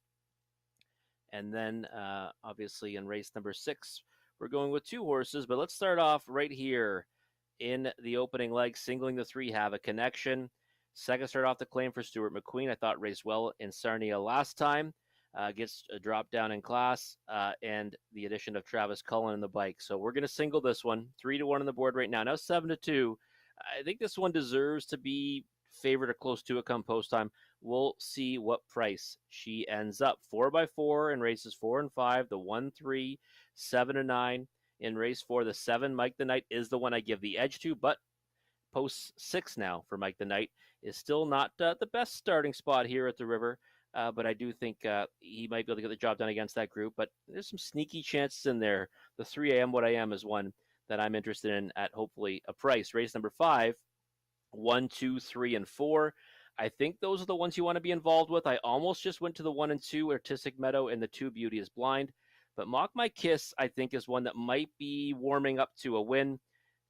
And then, obviously, in race number 6, we're going with 2 horses. But let's start off right here in the opening leg. Singling the 3, Have a Connection. Second, start off the claim for Stuart McQueen. I thought raced well in Sarnia last time. Gets a drop down in class. And the addition of Travis Cullen in the bike. So we're going to single this one. 3-1 on the board right now. Now 7-2. I think this one deserves to be favored or close to it come post time. We'll see what price she ends up. 4x4 in races 4 and 5, the 1, 3, 7 and 9 in race 4. The 7, Mike the Knight, is the one I give the edge to, but post 6 now for Mike the Knight is still not the best starting spot here at the River. But I do think he might be able to get the job done against that group. But there's some sneaky chances in there. The 3 AM What I Am is one that I'm interested in at hopefully a price. Race number 5, 1, 2, 3, and 4. I think those are the ones you want to be involved with. I almost just went to the 1 and 2, Artistic Meadow, and the 2, Beauty is Blind. But Mock My Kiss, I think, is one that might be warming up to a win.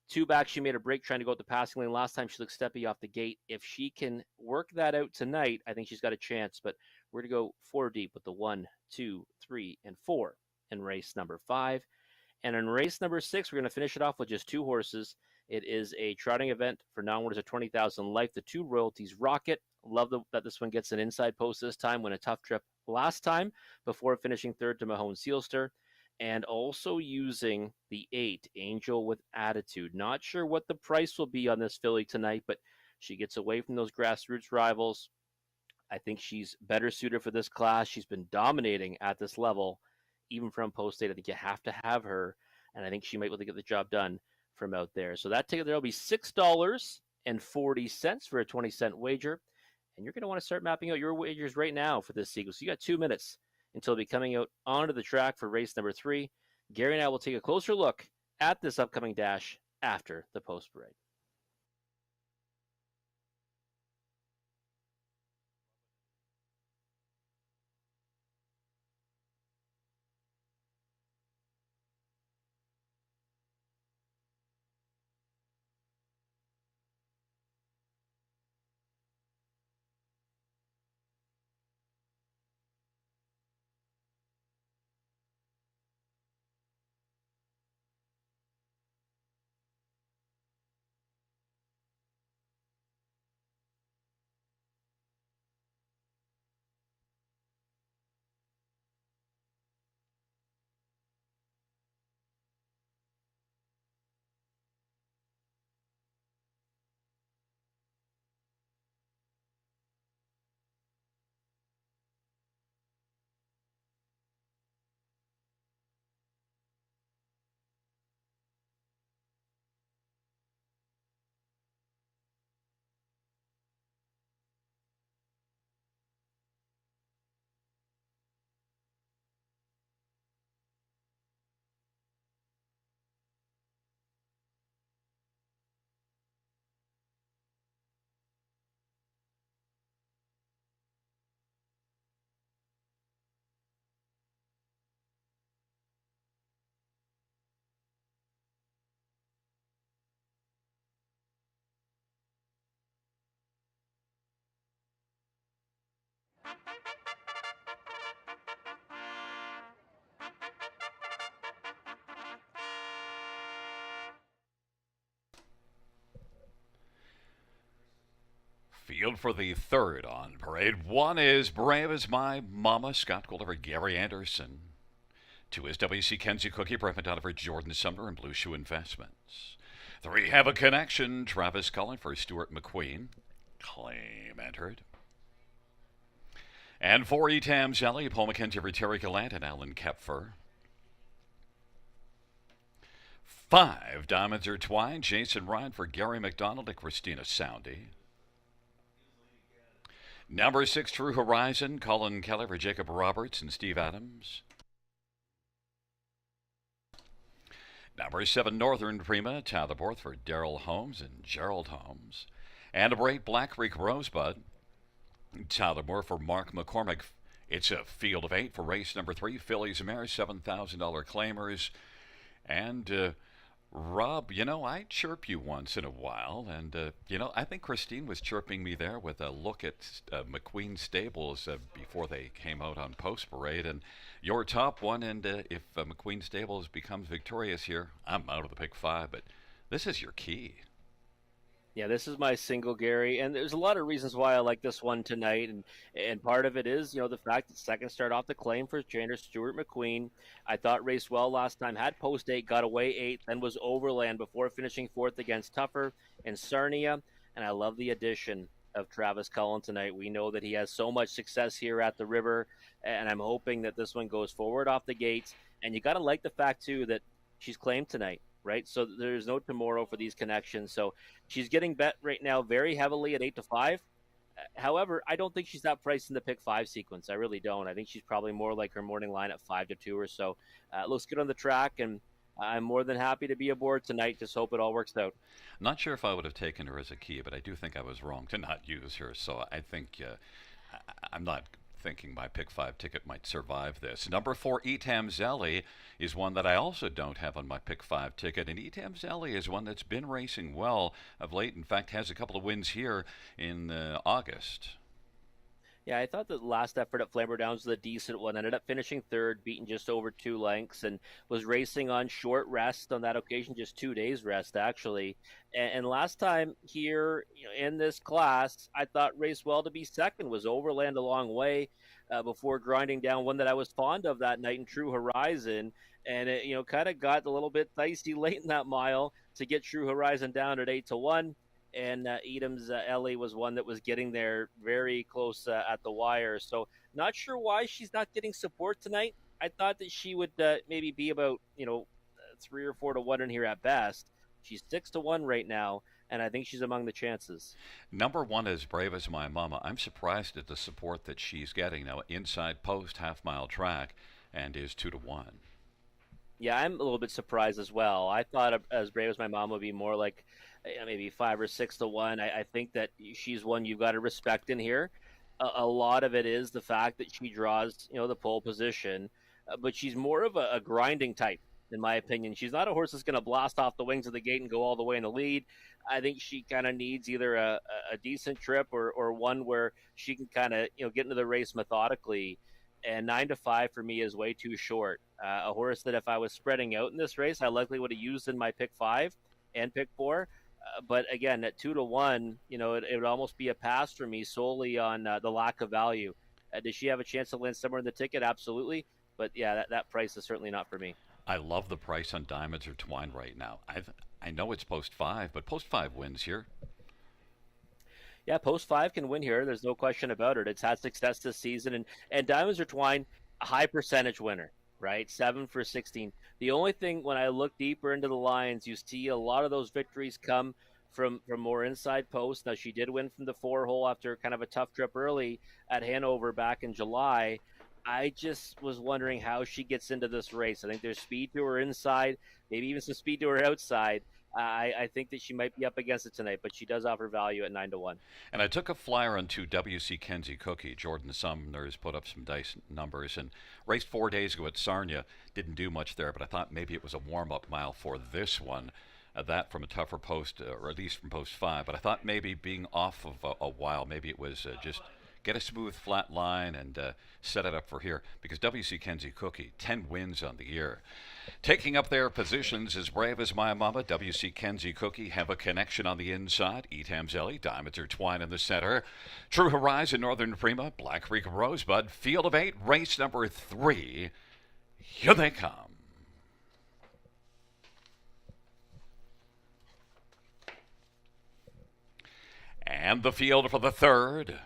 2 back, she made a break trying to go at the passing lane. Last time she looked steppy off the gate. If she can work that out tonight, I think she's got a chance. But we're going to go 4 deep with the 1, 2, 3, and 4 in race number 5. And in race number 6, we're going to finish it off with just 2 horses. It is a trotting event for non-winners of 20,000 life. The 2 Royalties Rocket. Love that this one gets an inside post this time. Win a tough trip last time before finishing 3rd to Mahone Sealster. And also using the 8 Angel with Attitude. Not sure what the price will be on this filly tonight, but she gets away from those grassroots rivals. I think she's better suited for this class. She's been dominating at this level, even from post 8. I think you have to have her, and I think she might be able to get the job done from out there. So that ticket there will be $6.40 for a 20-cent wager. And you're going to want to start mapping out your wagers right now for this sequence. So you got 2 minutes until it'll be coming out onto the track for race number 3. Gary and I will take a closer look at this upcoming dash after the post parade. Field for the third on parade. One is Brave as My Mama, Scott Golder, Gary Anderson. Two is WC Kenzie Cookie, Brett McDonough, Jordan Sumner, and Blue Shoe Investments. Three have a connection. Travis Cullen for Stuart McQueen. Claim entered. And four Etam Zelly, Paul McKenzie for Terry Gallant, and Alan Kepfer. Five Diamonds Are Twined, Jason Ryan for Gary McDonald and Christina Soundy. Number 6, True Horizon, Colin Kelly for Jacob Roberts and Steve Adams. Number 7, Northern Prima, Tatherborth for Daryl Holmes and Gerald Holmes. And number 8, Black Creek Rosebud, Tathermore for Mark McCormick. It's a field of 8 for race number 3, Phillies Mare, $7,000 claimers. And Rob, I chirp you once in a while, and I think Christine was chirping me there with a look at McQueen Stables before they came out on post parade, and your top one. And if McQueen Stables becomes victorious here, I'm out of the pick 5, but this is your key. Yeah, this is my single, Gary, and there's a lot of reasons why I like this one tonight, and part of it is, the fact that second start off the claim for trainer Stuart McQueen. I thought raced well last time, had post 8, got away 8, then was overland before finishing 4th against Tougher and Sarnia, and I love the addition of Travis Cullen tonight. We know that he has so much success here at the River, and I'm hoping that this one goes forward off the gates, and you got to like the fact, too, that she's claimed tonight. Right, so there's no tomorrow for these connections. So she's getting bet right now very heavily at 8-5. However, I don't think she's that priced in the pick 5 sequence. I really don't. I think she's probably more like her morning line at 5-2 or so. Looks good on the track, and I'm more than happy to be aboard tonight. Just hope it all works out. Not sure if I would have taken her as a key, but I do think I was wrong to not use her. So I think I'm not thinking my pick 5 ticket might survive this. Number 4, Etam Zelly, is one that I also don't have on my pick 5 ticket. And Etam Zelly is one that's been racing well of late. In fact, has a couple of wins here in August. Yeah, I thought the last effort at Flambeau Downs was a decent one. Ended up finishing 3rd, beaten just over 2 lengths, and was racing on short rest on that occasion, just 2 days rest, actually. And last time here in this class, I thought raced well to be second, was overland a long way before grinding down one that I was fond of that night in True Horizon. And it, kind of got a little bit dicey late in that mile to get True Horizon down at 8-1. And Etam's Ellie was one that was getting there very close at the wire. So not sure why she's not getting support tonight. I thought that she would maybe be about 3 or 4 to 1 in here at best. She's 6-1 right now, and I think she's among the chances. Number 1 is Brave as My Mama. I'm surprised at the support that she's getting now. Inside post, half-mile track, and is 2-1. Yeah, I'm a little bit surprised as well. I thought As Brave as My Mom would be more like maybe 5 or 6-1. I think that she's one you've got to respect in here. A lot of it is the fact that she draws, the pole position, but she's more of a grinding type, in my opinion. She's not a horse that's going to blast off the wings of the gate and go all the way in the lead. I think she kind of needs either a decent trip or one where she can kind of, get into the race methodically. And 9-5 for me is way too short. A horse that if I was spreading out in this race, I likely would have used in my pick 5 and pick 4. But again, at 2-1, it would almost be a pass for me solely on the lack of value. Does she have a chance to land somewhere in the ticket? Absolutely. But yeah, that price is certainly not for me. I love the price on Diamonds Are Twined right now. I know it's post 5, but post 5 wins here. Yeah, post 5 can win here. There's no question about it. It's had success this season, and Diamonds Are Twined, a high percentage winner, right? 7 for 16. The only thing when I look deeper into the lines, you see a lot of those victories come from more inside posts. Now, she did win from the 4-hole after kind of a tough trip early at Hanover back in July. I just was wondering how she gets into this race. I think there's speed to her inside, maybe even some speed to her outside. I think that she might be up against it tonight, but she does offer value at 9-1. And I took a flyer on 2 WC Kenzie Cookie. Jordan Sumner's put up some dice numbers and raced 4 days ago at Sarnia. Didn't do much there, but I thought maybe it was a warm-up mile for this one. That from a tougher post, or at least from post 5. But I thought maybe being off of a while, maybe it was just get a smooth flat line and set it up for here because WC Kenzie Cookie, 10 wins on the year. Taking up their positions as Brave as My Mama, WC Kenzie Cookie have a connection on the inside. Etamzelli, Diamonds Are Twine in the center. True Horizon, Northern Prima, Black Creek Rosebud, Field of 8, race number 3. Here they come. And the field for the third.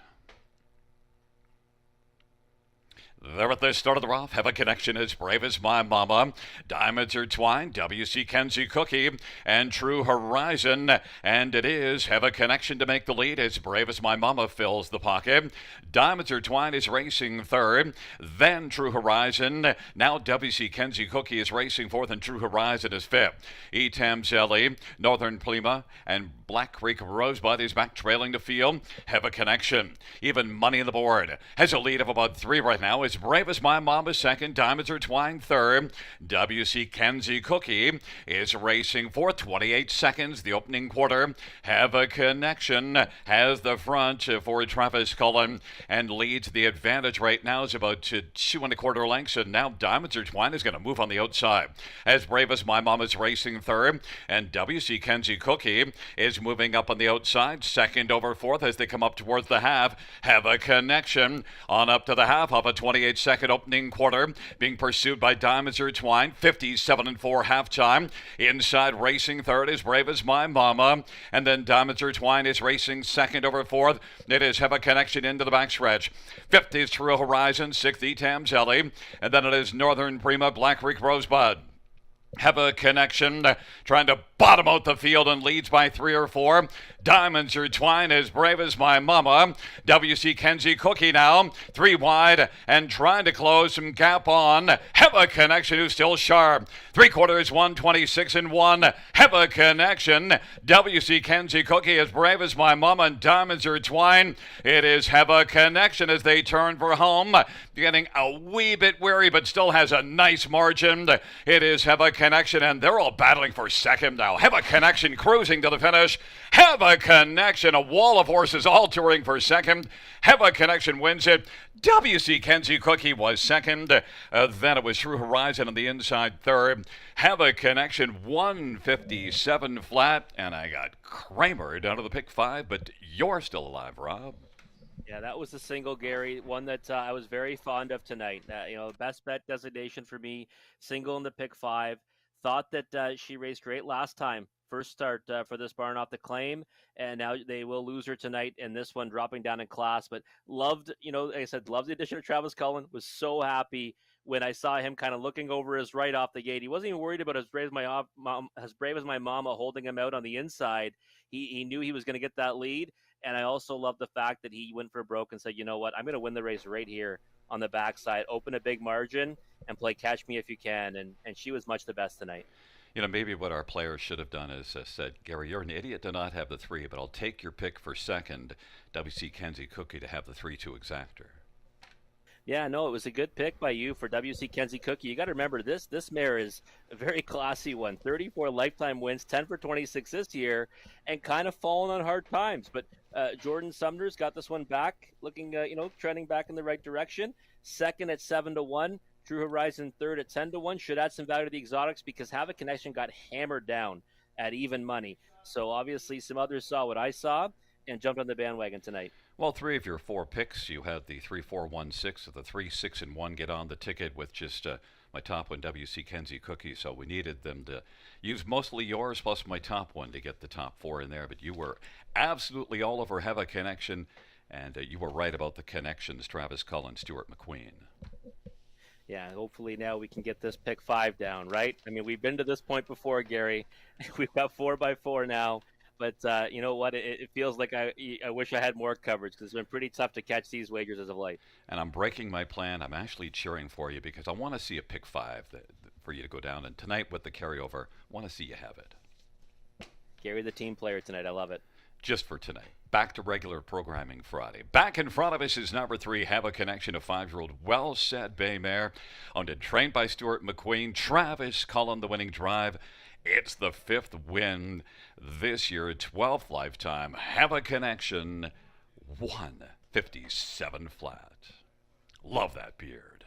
They're at the start of the rough. Have a connection as Brave as My Mama. Diamonds Are Twine, WC Kenzie Cookie, and True Horizon. And it is Have a Connection to make the lead as Brave as My Mama fills the pocket. Diamonds Are Twine is racing third. Then True Horizon. Now WC Kenzie Cookie is racing fourth, and True Horizon is fifth. Etamzelli, Northern Plima, and Black Creek Rosebud is back trailing the field. Have a Connection. Even money on the board. Has a lead of about 3 right now. As Brave as My Mama second. Diamonds Are Twine third. WC Kenzie Cookie is racing for 28 seconds. The opening quarter. Have a Connection has the front for Travis Cullen and leads. The advantage right now is about 2 1/4 lengths. And now Diamonds Are Twine is going to move on the outside. As Brave as My Mama is racing third. And WC Kenzie Cookie is moving up on the outside. Second over fourth as they come up towards the half. Have a Connection on up to the half of a 28-second opening quarter. Being pursued by Diamonds Are Twine. 57-4 halftime. Inside racing third is Brave as My Mama. And then Diamonds Are Twine is racing second over fourth. It is Have a Connection into the backstretch. Fifth is True Horizon. Sixth Etamzelli. And then it is Northern Prima, Black Creek Rosebud. Have a Connection trying to bottom out the field and leads by 3 or 4. Diamonds Are Twine as Brave as My Mama. WC Kenzie Cookie now 3 wide and trying to close some gap on. Have a Connection who's still sharp. 3/4 126-1. Have a Connection. WC Kenzie Cookie as Brave as My Mama and Diamonds Are Twine. It is Have a Connection as they turn for home. Getting a wee bit weary but still has a nice margin. It is Have a Connection and they're all battling for second now. Have a Connection cruising to the finish. Have a Connection, a wall of horses all touring for second. Have a Connection wins it. WC Kenzie Cookie was second. Then it was True Horizon on the inside third. Have a Connection 157 flat. And I got Kramer down to the pick 5, but you're still alive, Rob. Yeah, that was a single, Gary. One that I was very fond of tonight. Best bet designation for me. Single in the pick 5. Thought that she raced great last time. First start for this barn off the claim, and now they will lose her tonight in this one, dropping down in class. But loved, like I said, loved the addition of Travis Cullen. Was so happy when I saw him kind of looking over his right off the gate. He wasn't even worried about as brave as my mama holding him out on the inside. He knew he was going to get that lead. And I also love the fact that he went for broke and said, you know what, I'm going to win the race right here on the backside, open a big margin, and play catch me if you can. And she was much the best tonight. Maybe what our players should have done is said, Gary, you're an idiot to not have the 3, but I'll take your pick for second, WC Kenzie Cookie, to have the 3-2 exactor. Yeah, no, it was a good pick by you for WC Kenzie Cookie. You got to remember this mare is a very classy one. 34 lifetime wins, 10 for 26 this year, and kind of fallen on hard times. But Jordan Sumner's got this one back, looking, trending back in the right direction. Second at 7-1. True Horizon third at 10-1. Should add some value to the exotics because Have a Connection got hammered down at even money. So obviously some others saw what I saw and jumped on the bandwagon tonight. Well, 3 of your 4 picks, you had the 3-4-1-6 of the 3-6-1 get on the ticket with just my top one, WC Kenzie Cookie. So we needed them to use mostly yours plus my top one to get the top 4 in there. But you were absolutely all over Have a Connection, and you were right about the connections, Travis Cullen, Stuart McQueen. Yeah, hopefully now we can get this pick 5 down, right? I mean, we've been to this point before, Gary. We've got 4x4 now. But you know what? It feels like I wish I had more coverage because it's been pretty tough to catch these wagers as of late. And I'm breaking my plan. I'm actually cheering for you because I want to see a pick 5 for you to go down. And tonight with the carryover, I want to see you have it. Gary, the team player tonight. I love it. Just for tonight. Back to regular programming Friday. Back in front of us is number 3, Have a Connection, a 5-year-old well-set bay mare. Owned and trained by Stuart McQueen. Travis Cullen, the winning drive. It's the 5th win this year, 12th lifetime. Have a Connection, 1 57 flat. Love that beard.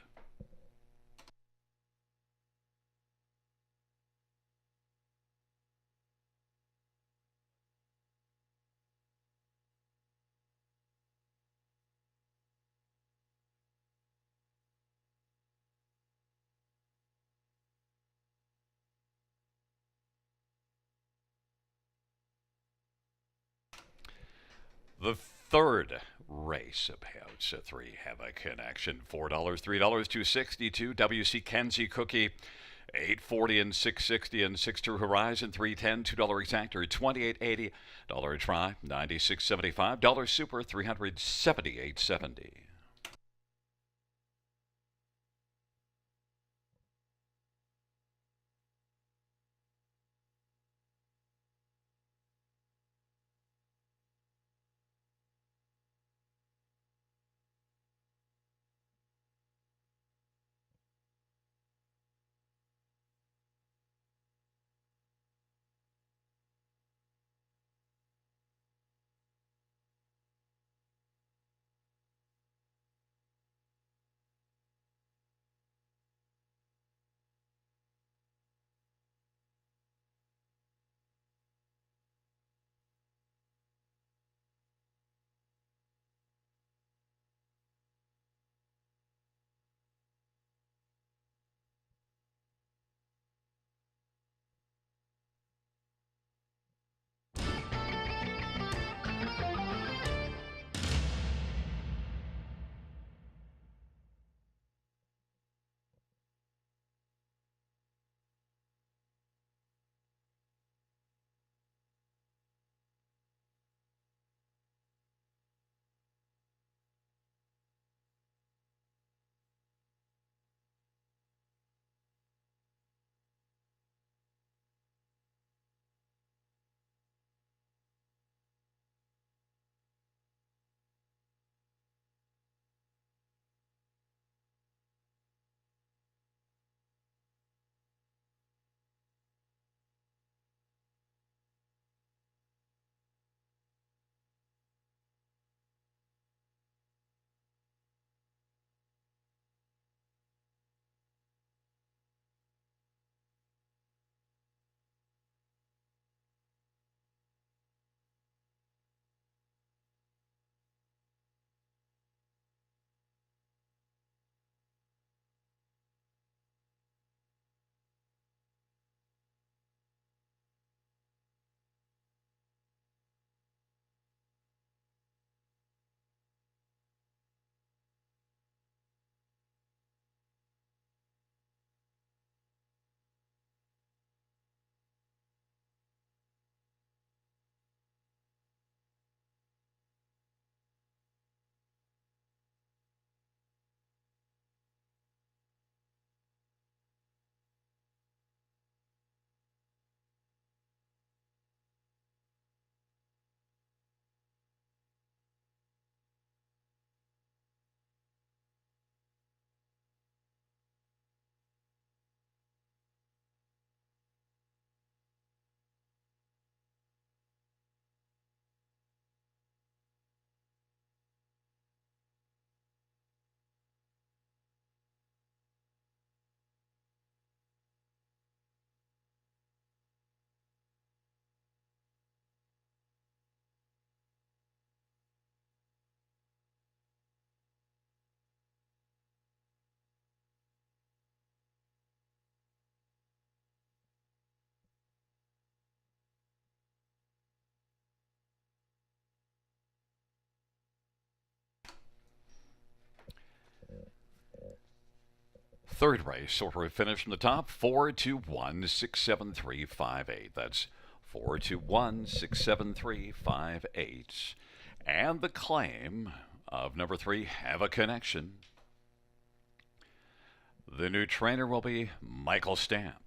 The third race of payouts at 3 have a connection. $4, $3, 262. WC Kenzie Cookie. 840 and 660 and 62 Horizon 310 $2 exactor 28.80 dollar try 96.75 dollar super 378.70. Third race, order of finish from the top 421 67358. That's 421 67358. And the claim of number 3, have a connection. The new trainer will be Michael Stamp.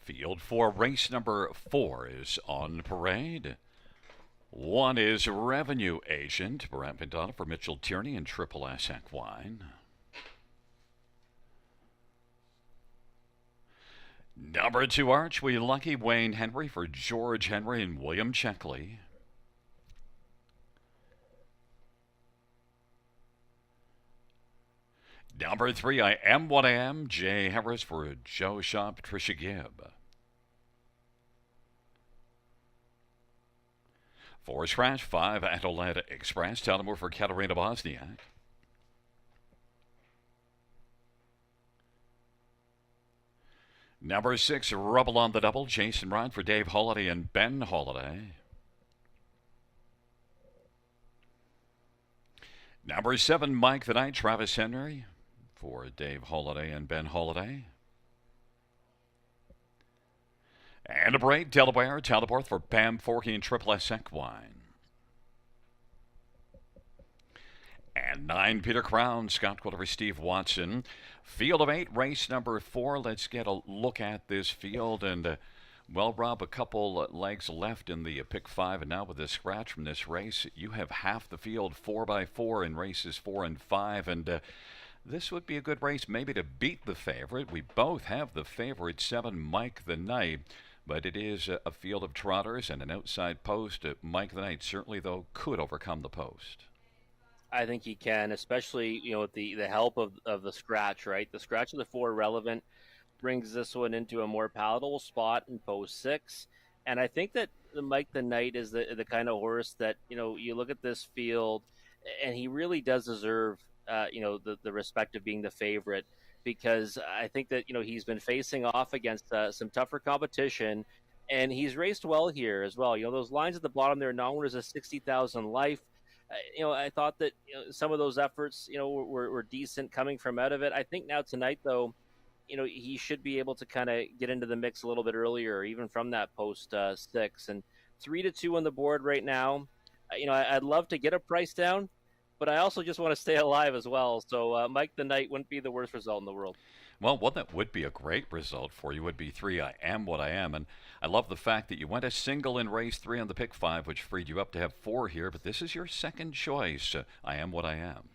Field 4, race number 4 is on parade. 1 is Revenue Agent, Brent McDonough for Mitchell Tierney and Triple S Equine. Number 2, Archway Lucky Wayne Henry for George Henry and William Checkley. Number 3, I Am What I Am, Jay Harris for Joe Shaw, Patricia Gibb. 4, Scratch 5, Adelaide Express, Tullamore for Katerina Bosniak. Number 6, Rubble on the Double, Jason Ryan for Dave Holiday and Ben Holiday. Number 7, Mike the Knight, Travis Henry for Dave Holiday and Ben Holiday. And a break, Delaware, Teleporth for Pam Forkey and Triple S Equine. And 9, Peter Crown, Scott Quiller for Steve Watson. Field of 8, race number 4. Let's get a look at this field. And, well, Rob, a couple legs left in the pick 5. And now with the scratch from this race, you have half the field 4x4 in races 4 and 5. And this would be a good race maybe to beat the favorite. We both have the favorite 7, Mike the Knight. But it is a field of trotters and an outside post. Mike the Knight certainly, though, could overcome the post. I think he can, especially with the help of the scratch, right? The scratch of the 4 relevant brings this one into a more palatable spot in post 6. And I think that Mike the Knight is the kind of horse that, you look at this field and he really does deserve, the respect of being the favorite. Because I think that, he's been facing off against some tougher competition, and he's raced well here as well. Those lines at the bottom there, non-winners of 60,000 life. I thought that some of those efforts, were decent coming from out of it. I think now tonight, though, he should be able to kind of get into the mix a little bit earlier, even from that post 6. And 3-2 on the board right now. I'd love to get a price down, but I also just want to stay alive as well. So Mike the Knight wouldn't be the worst result in the world. Well, one that would be a great result for you would be 3, I Am What I Am. And I love the fact that you went a single in race 3 on the pick 5, which freed you up to have 4 here. But this is your second choice, I Am What I Am.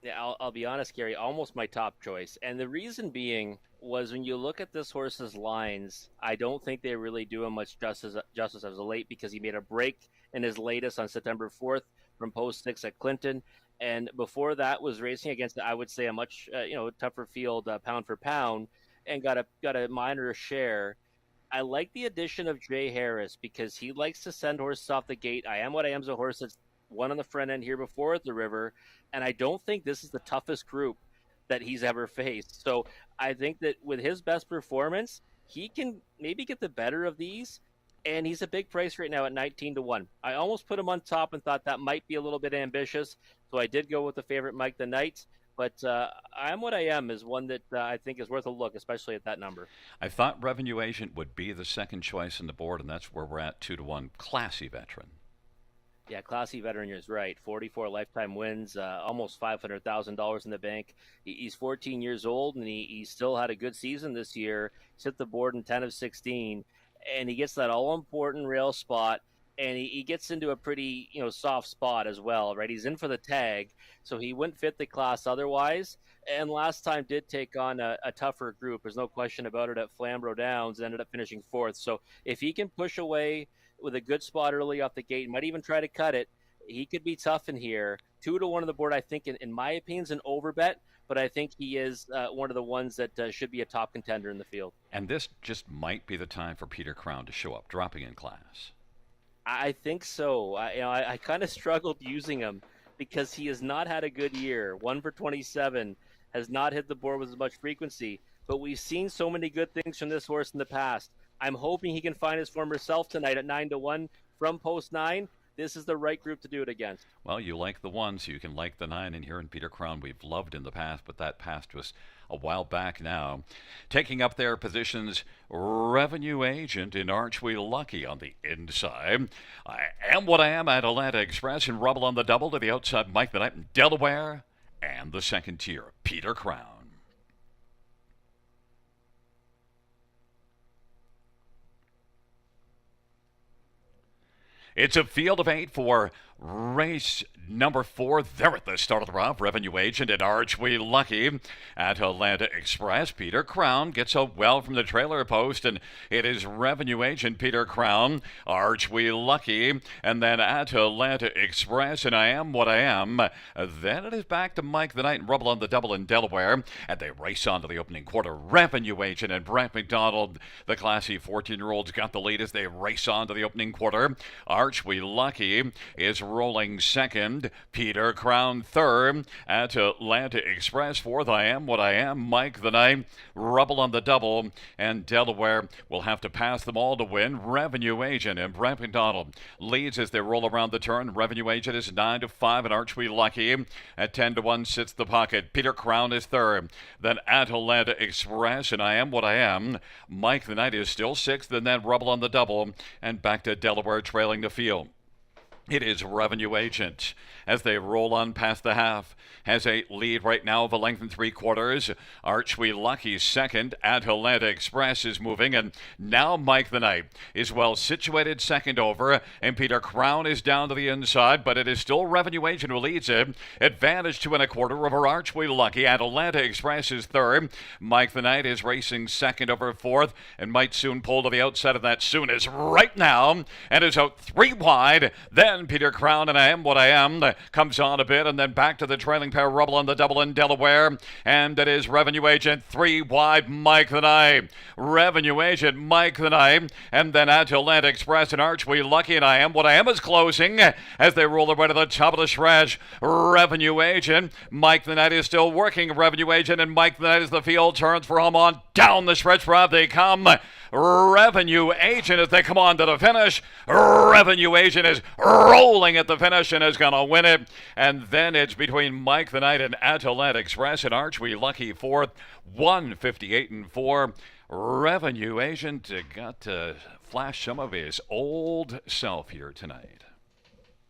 Yeah, I'll be honest, Gary, almost my top choice. And the reason being was when you look at this horse's lines, I don't think they really do him much justice as a late, because he made a break in his latest on September 4th from post 6 at Clinton. And before that was racing against, I would say, a much tougher field pound for pound, and got a minor share. I like the addition of Jay Harris because he likes to send horses off the gate. I Am What I Am is a horse that's won on the front end here before at the River, and I don't think this is the toughest group that he's ever faced. So I think that with his best performance, he can maybe get the better of these. And he's a big price right now at 19-1. I almost put him on top and thought that might be a little bit ambitious, so I did go with the favorite Mike the Knight. But I Am What I Am is one that I think is worth a look, especially at that number. I thought Revenue Agent would be the second choice on the board, and that's where we're at, 2-1. Classy veteran. Yeah, classy veteran, you're right. 44 lifetime wins, almost $500,000 in the bank. He's 14 years old, and he still had a good season this year. He's hit the board in 10 of 16. And he gets that all-important rail spot, and he gets into a pretty, soft spot as well, right? He's in for the tag, so he wouldn't fit the class otherwise. And last time did take on a tougher group. There's no question about it at Flamborough Downs, ended up finishing 4th. So if he can push away with a good spot early off the gate, might even try to cut it, he could be tough in here. 2-1 on the board, I think, in my opinion, is an overbet, but I think he is one of the ones that should be a top contender in the field. And this just might be the time for Peter Crown to show up, dropping in class. I think so. I kind of struggled using him because he has not had a good year. 1 for 27, has not hit the board with as much frequency. But we've seen so many good things from this horse in the past. I'm hoping he can find his former self tonight at 9-1 from post 9. this is the right group to do it against. Well, you like the 1, so you can like the 9. And here in Peter Crown, we've loved in the past, but that passed was a while back now. Taking up their positions, Revenue Agent in Archway Lucky on the inside. I Am What I Am at Atlanta Express and Rubble on the double to the outside. Mike the Knight in Delaware. And the second tier, Peter Crown. It's a field of 8 for race number 4. They're at the start of the round. Revenue Agent and Archway Lucky at Atlanta Express. Peter Crown gets a well from the trailer post, and it is Revenue Agent Peter Crown, Archway Lucky, and then at Atlanta Express, and I Am What I Am. Then it is back to Mike the Knight and Rubble on the double in Delaware, and they race on to the opening quarter. Revenue Agent and Brent McDonald, the classy 14-year-olds, got the lead as they race on to the opening quarter. Archway Lucky is rolling second. Peter Crown third. At Atlanta Express fourth. I Am What I Am. Mike the Knight. Rubble on the double. And Delaware will have to pass them all to win. Revenue Agent and Brent McDonald leads as they roll around the turn. Revenue Agent is 9-5 and Archway Lucky at 10-1 sits the pocket. Peter Crown is third. Then at Atlanta Express and I Am What I Am. Mike the Knight is still sixth, and then Rubble on the double, and back to Delaware trailing the field. It is Revenue Agent as they roll on past the half. Has a lead right now of a length and 3/4. Archway Lucky second. At Atlanta Express is moving, and now Mike the Knight is well situated second over, and Peter Crown is down to the inside, but it is still Revenue Agent who leads it. Advantage 2 1/4 over Archway Lucky. At Atlanta Express is third. Mike the Knight is racing second over fourth, and might soon pull to the outside of that. Soon is right now, and is out 3 wide. Then Peter Crown and I Am What I Am comes on a bit, and then back to the trailing pair. Rubble on the double in Delaware, and it is Revenue Agent 3 wide. Mike the Knight. Revenue Agent Mike the Knight, and then at Atlanta Express and Archway Lucky and I Am What I Am is closing as they roll their way to the top of the stretch. Revenue Agent Mike the Knight is still working. Revenue Agent and Mike the Knight as the field turns for home on down the stretch. Rob they come. Revenue Agent as they come on to the finish. Revenue Agent is rolling at the finish and is going to win it. And then it's between Mike the Knight and Atlanta Express and Archway Lucky fourth. 158-4. Revenue Agent got to flash some of his old self here tonight.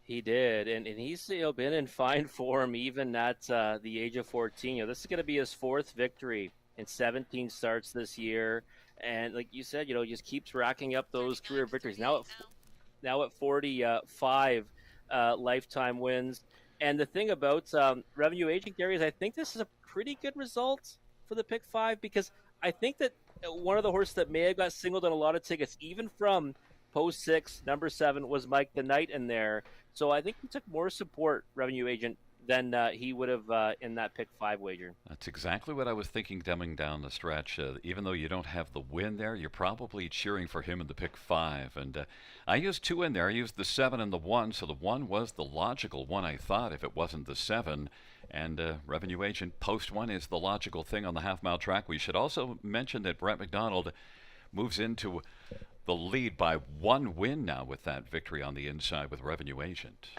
He did, and he's been in fine form even at the age of 14. This is going to be his fourth victory in 17 starts this year. And like you said, just keeps racking up those career victories. Now at 45 lifetime wins. And the thing about Revenue Agent, Gary, is I think this is a pretty good result for the pick 5, because I think that one of the horses that may have got singled on a lot of tickets, even from post 6, number 7, was Mike the Knight in there. So I think he took more support, Revenue Agent, than he would have in that pick 5 wager. That's exactly what I was thinking dumbing down the stretch. Even though you don't have the win there, you're probably cheering for him in the pick 5. And I used 2 in there. I used the 7 and the 1, so the 1 was the logical one, I thought, if it wasn't the 7. And Revenue Agent post 1 is the logical thing on the half-mile track. We should also mention that Brent McDonald moves into the lead by 1 win now with that victory on the inside with Revenue Agent.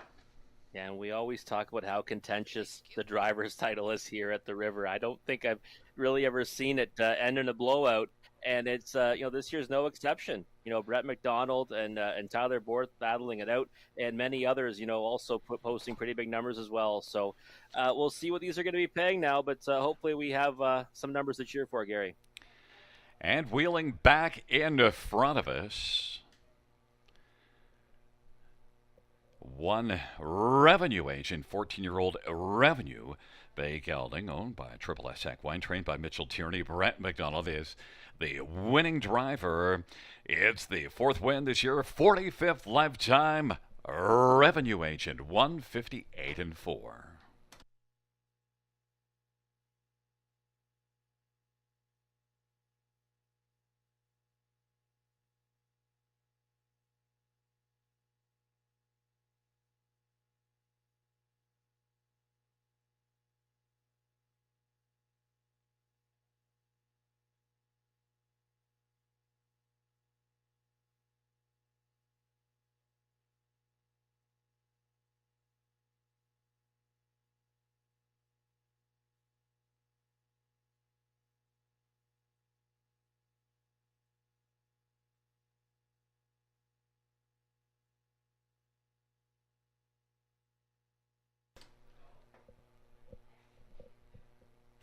Yeah, and we always talk about how contentious the driver's title is here at the River. I don't think I've really ever seen it end in a blowout, and it's this year's no exception. Brett McDonald and Tyler Borth battling it out, and many others also posting pretty big numbers as well. So we'll see what these are going to be paying now, but hopefully we have some numbers to cheer for, Gary. And wheeling back in front of us, one Revenue Agent, 14-year-old Revenue Bay Gelding, owned by Triple S Equine, trained by Mitchell Tierney. Brent McDonald is the winning driver. It's the 4th win this year, 45th lifetime. Revenue Agent, 158-4.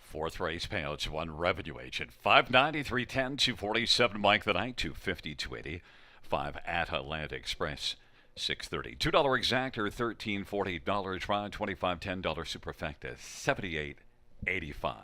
Fourth race payouts, one revenue agent. 590, 310, 247 Mike the Night, 250, 280. 5 at Atlantic Express, 630. $2 exactor, $13.40. Try, $25, $10 superfecta, 78.85.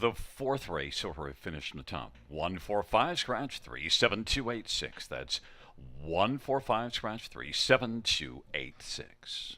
The fourth race over finished in the top. 145 scratch 37286. That's 145 scratch 37286.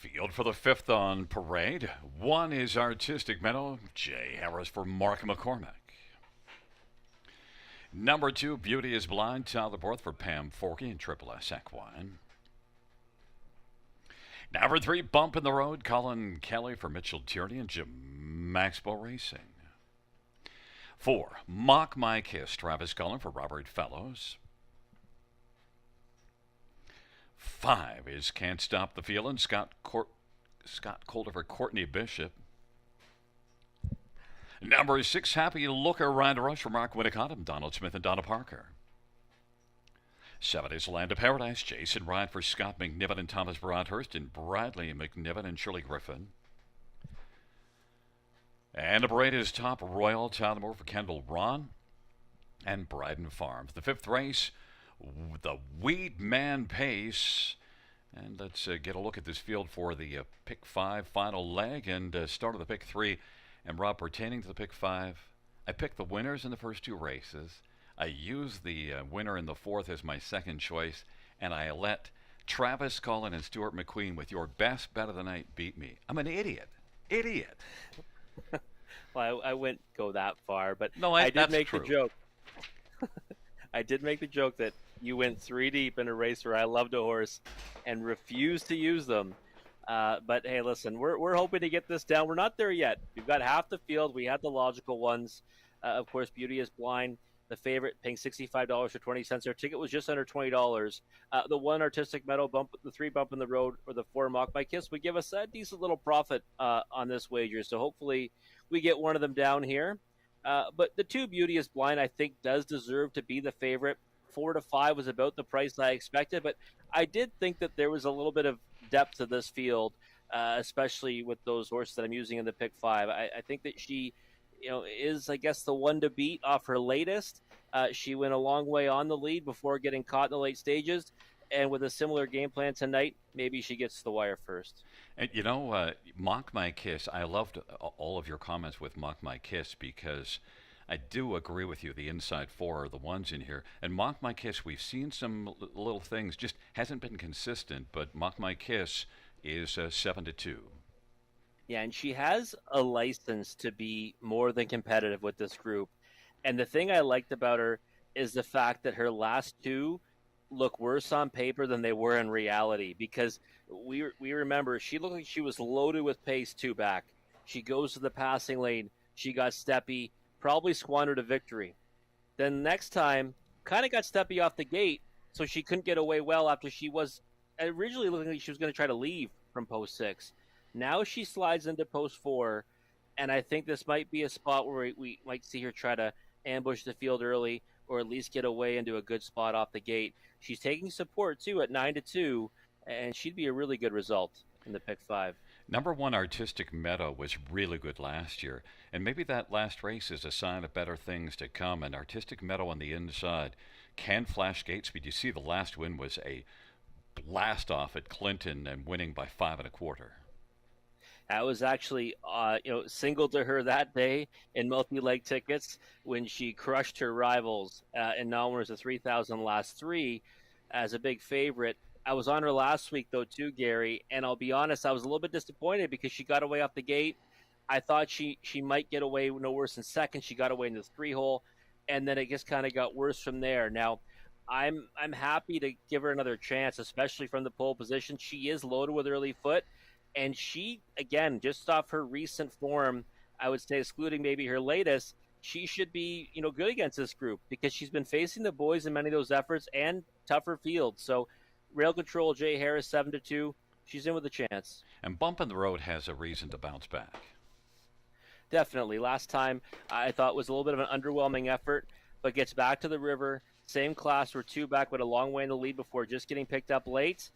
Field for the fifth on parade. One is Artistic Meadow. Jay Harris for Mark McCormick. Number two, Beauty is Blind. Tyler Borth for Pam Forkey and Triple S Equine. Number three, Bump in the Road. Colin Kelly for Mitchell Tierney and Jim Maxwell Racing. 4, Mock My Kiss. Travis Cullen for Robert Fellows. 5 is Can't Stop the Feeling. Scott Calder for Courtney Bishop. Number 6, Happy Looker Ryan Rush for Mark Winnicott, Donald Smith and Donna Parker. 7 is Land of Paradise. Jason Ryan for Scott McNiven and Thomas Broadhurst and Bradley McNiven and Shirley Griffin. And the parade is Top Royal. Tyler Moore for Kendall Ron and Bryden Farms. The fifth race, the Weed Man Pace. And let's get a look at this field for the Pick 5 final leg and start of the Pick 3. And Rob, pertaining to the Pick 5, I picked the winners in the first two races. I used the winner in the fourth as my second choice, and I let Travis Cullen and Stuart McQueen with your best bet of the night beat me. I'm an idiot. Idiot. Well, I wouldn't go that far, but no, I did make true. the joke. I did make the joke that you went 3 deep in a race where I loved a horse and refused to use them. But hey, listen, we're hoping to get this down. We're not there yet. We've got half the field. We had the logical ones. Of course, Beauty is Blind, the favorite, paying $65 for 20 cents. Our ticket was just under $20. The 1 Artistic Meadow bump, the 3 Bump in the Road, or the 4 Mock My Kiss would give us a decent little profit on this wager. So hopefully we get one of them down here. But the 2 Beauty is Blind, I think, does deserve to be the favorite. 4 to 5 was about the price I expected, but I did think that there was a little bit of depth to this field, especially with those horses that I'm using in the Pick 5. I think that she, is, I guess, the one to beat off her latest. She went a long way on the lead before getting caught in the late stages, and with a similar game plan tonight, maybe she gets to the wire first. And Mock My Kiss, I loved all of your comments with Mock My Kiss because I do agree with you. The inside 4 are the ones in here. And Mock My Kiss, we've seen some little things, just hasn't been consistent, but Mock My Kiss is 7 to 2. Yeah, and she has a license to be more than competitive with this group. And the thing I liked about her is the fact that her last 2 look worse on paper than they were in reality, because we remember she looked like she was loaded with pace 2 back. She goes to the passing lane. She got steppy, probably squandered a victory. Then next time, kind of got steppy off the gate, so she couldn't get away well after she was originally looking like she was going to try to leave from post 6. Now she slides into post 4, and I think this might be a spot where we might see her try to ambush the field early, or at least get away into a good spot off the gate. She's taking support, too, at 9 to 2, and she'd be a really good result in the Pick 5. Number 1, Artistic Meadow, was really good last year, and maybe that last race is a sign of better things to come. And Artistic Meadow on the inside can flash gate speed. You see the last win was a blast off at Clinton and winning by 5 1/4. I was actually, single to her that day in multi-leg tickets when she crushed her rivals in non-winners of 3,000 last 3 as a big favorite. I was on her last week, though, too, Gary, and I'll be honest, I was a little bit disappointed because she got away off the gate. I thought she might get away no worse than second. She got away in the 3-hole, and then it just kind of got worse from there. Now, I'm happy to give her another chance, especially from the pole position. She is loaded with early foot. And she, again, just off her recent form, I would say excluding maybe her latest, she should be, good against this group because she's been facing the boys in many of those efforts and tougher fields. So Rail Control, Jay Harris, 7 to 2. She's in with a chance. And Bump in the Road has a reason to bounce back. Definitely. Last time I thought was a little bit of an underwhelming effort, but gets back to the river. Same class, we're 2 back, but a long way in the lead before just getting picked up late.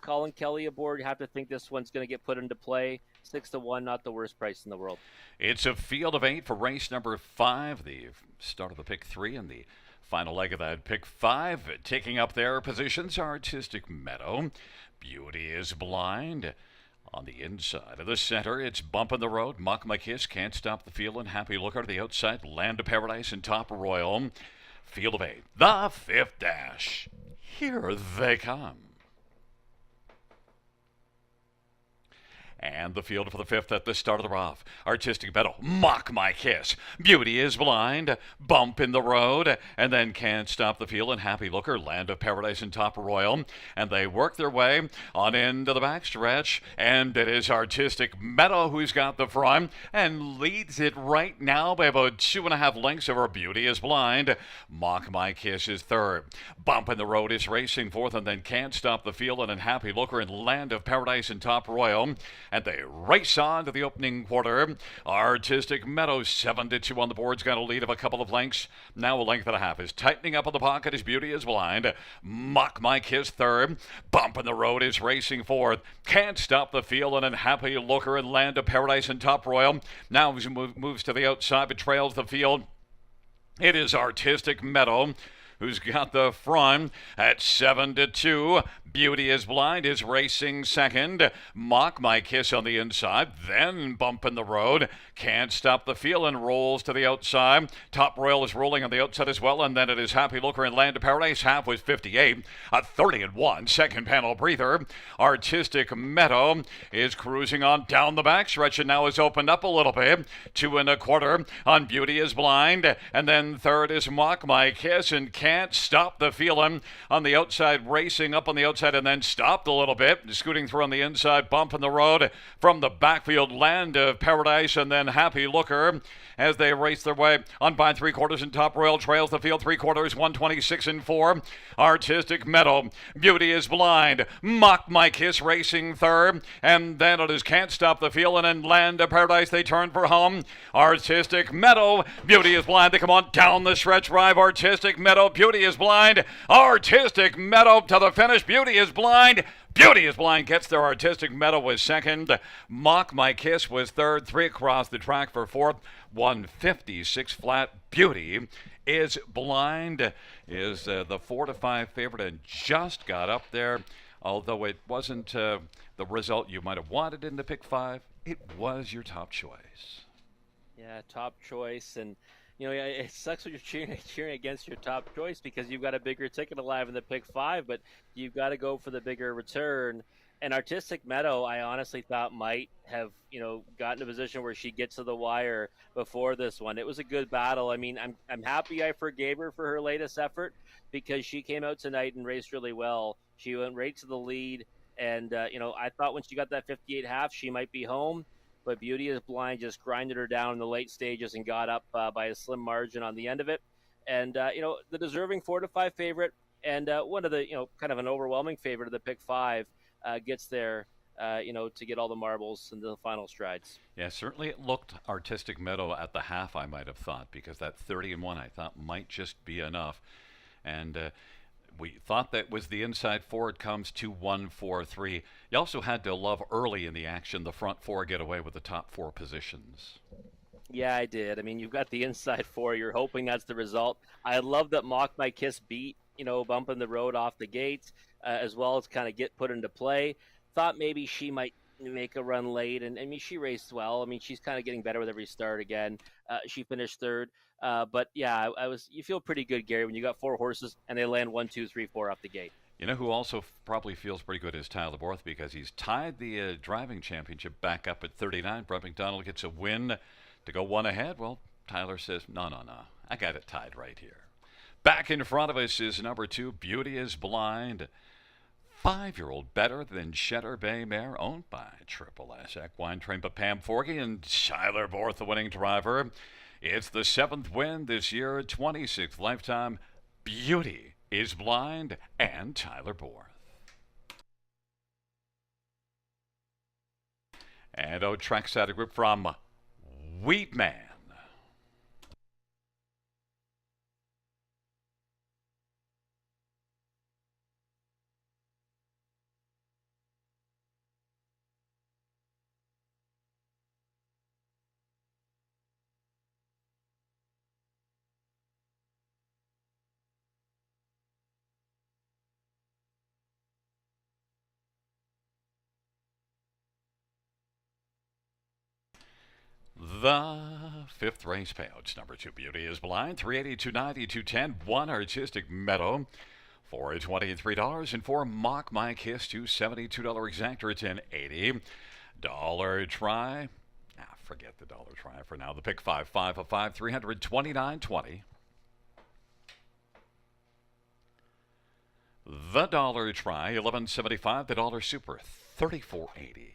Colin Kelly aboard. You have to think this one's going to get put into play. 6 to 1, not the worst price in the world. It's a field of 8 for race number 5, the start of the Pick 3 and the final leg of that Pick 5. Taking up their positions, Artistic Meadow. Beauty is Blind. On the inside of the center, it's bumping the road. Muck My Kiss, Can't Stop the Feelin', Happy Looker to the outside. Land of Paradise and Top Royal. Field of 8, the fifth dash. Here they come. And the field for the fifth at the start of the rough. Artistic Meadow, Mock My Kiss. Beauty is Blind, Bump in the Road, and then Can't Stop the Feel and Happy Looker, Land of Paradise and Top Royal. And they work their way on into the backstretch. And it is Artistic Meadow who's got the front and leads it right now by about 2.5 lengths over Beauty is Blind. Mock My Kiss is third. Bump in the Road is racing fourth, and then Can't Stop the Feelin' and Happy Looker and Land of Paradise and Top Royal. And they race on to the opening quarter. Artistic Meadow 7-2 on the board's got a lead of a couple of lengths. Now a length and a half is tightening up in the pocket as Beauty is Blind. Mock My Kiss third. Bump in the Road is racing fourth. Can't Stop the Feelin' and Happy Looker and Land of Paradise and Top Royal. Now moves to the outside but trails the field. It is Artistic Meadow who's got the front at 7-2. Beauty is Blind is racing second. Mock My Kiss on the inside. Then Bump in the Road. Can't Stop the Feelin' rolls to the outside. Top Royal is rolling on the outside as well. And then it is Happy Looker and Land of Paradise. Half was 58. A 30-1 second panel breather. Artistic Meadow is cruising on down the backstretch and now has opened up a little bit. 2 1/4 on Beauty is Blind. And then third is Mock My Kiss and Can't Stop the Feelin' on the outside, racing up on the outside and then stopped a little bit, scooting through on the inside, Bump in the Road from the backfield, Land of Paradise and then Happy Looker as they race their way on by 3/4 and Top Royal trails the field 3/4, 126-4. Artistic Meadow, Beauty is Blind, Mock My Kiss racing third, and then it is Can't Stop the Feelin' and Land of Paradise. They turn for home. Artistic Meadow, Beauty is Blind. They come on down the stretch drive. Artistic Meadow, Beauty is Blind. Artistic Meadow to the finish. Beauty is Blind. Beauty is Blind gets there. Artistic Meadow was second. Mock My Kiss was third. 3 across the track for fourth. 156 flat. Beauty is Blind is the 4-5 favorite and just got up there. Although it wasn't the result you might have wanted in the pick 5, it was your top choice. Yeah, top choice. And you know, it sucks when you're cheering against your top choice because you've got a bigger ticket alive in the pick 5, but you've got to go for the bigger return. And Artistic Meadow, I honestly thought might have, gotten a position where she gets to the wire before this one. It was a good battle. I mean, I'm happy I forgave her for her latest effort because she came out tonight and raced really well. She went right to the lead, and I thought when she got that 58.5, she might be home. But Beauty is Blind just grinded her down in the late stages and got up by a slim margin on the end of it. And, the deserving 4-5 favorite and one of the, kind of an overwhelming favorite of the pick 5 gets there, to get all the marbles into the final strides. Yeah, certainly it looked Artistic Meadow at the half, I might have thought, because that 30-1 I thought might just be enough. And we thought that was the inside four. It comes to 1-4-3. You also had to love early in the action the front four get away with the top 4 positions. Yeah, I did. I mean, you've got the inside 4. You're hoping that's the result. I love that Mock My Kiss beat, Bump in the Road off the gates, as well as kind of get put into play. Thought maybe she might make a run late, and I mean, she raced well. I mean, she's kind of getting better with every start again. She finished third. But yeah, you feel pretty good, Gary, when you got 4 horses and they land 1, 2, 3, 4 off the gate. You know who also probably feels pretty good is Tyler Borth because he's tied the driving championship back up at 39. Brett McDonald gets a win to go one ahead. Well, Tyler says, no, I got it tied right here. Back in front of us is number 2, Beauty is Blind. 5-year-old better than Cheddar Bay Mare, owned by Triple S Equine trained by Pam Forgy and Tyler Borth, the winning driver. It's the 7th win this year, 26th lifetime. Beauty is Blind and Tyler Borth. And trackside group from Wheatman. The fifth race payouts. Number 2, Beauty is Blind, 380, 290, 210. 1, Artistic Meadow, for $23. And 4, Mock My Kiss, $272 exactor at $10.80. Dollar Try. Forget the dollar try for now. The pick 5 of 5, $329.20. The dollar try, $11.75. The dollar super, $34.80.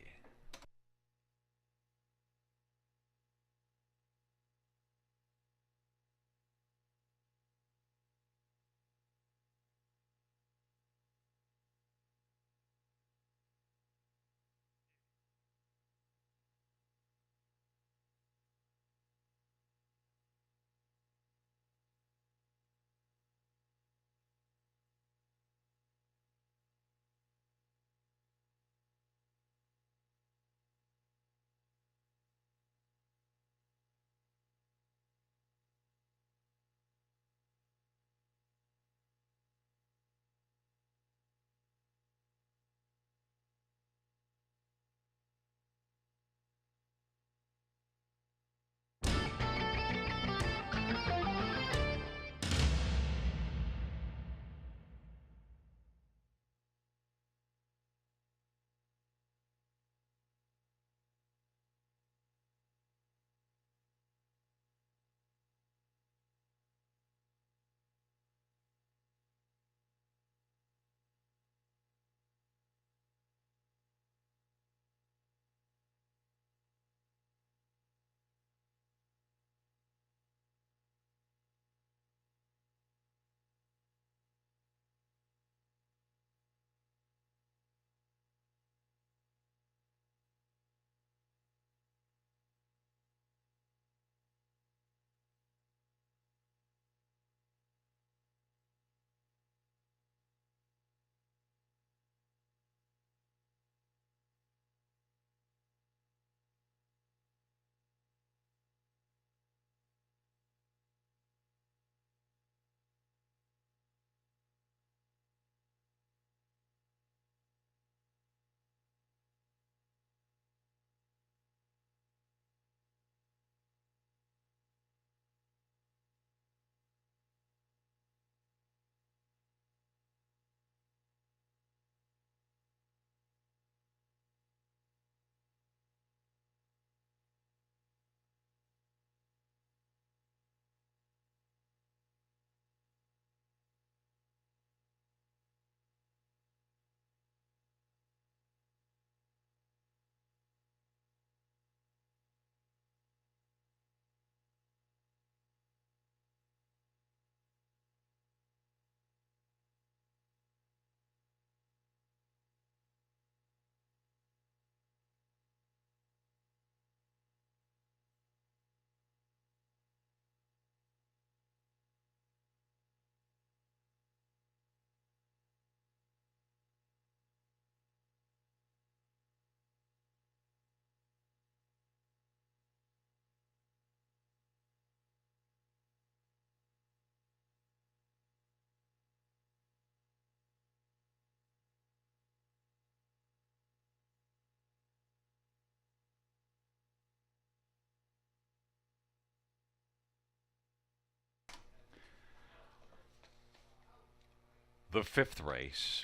The fifth race.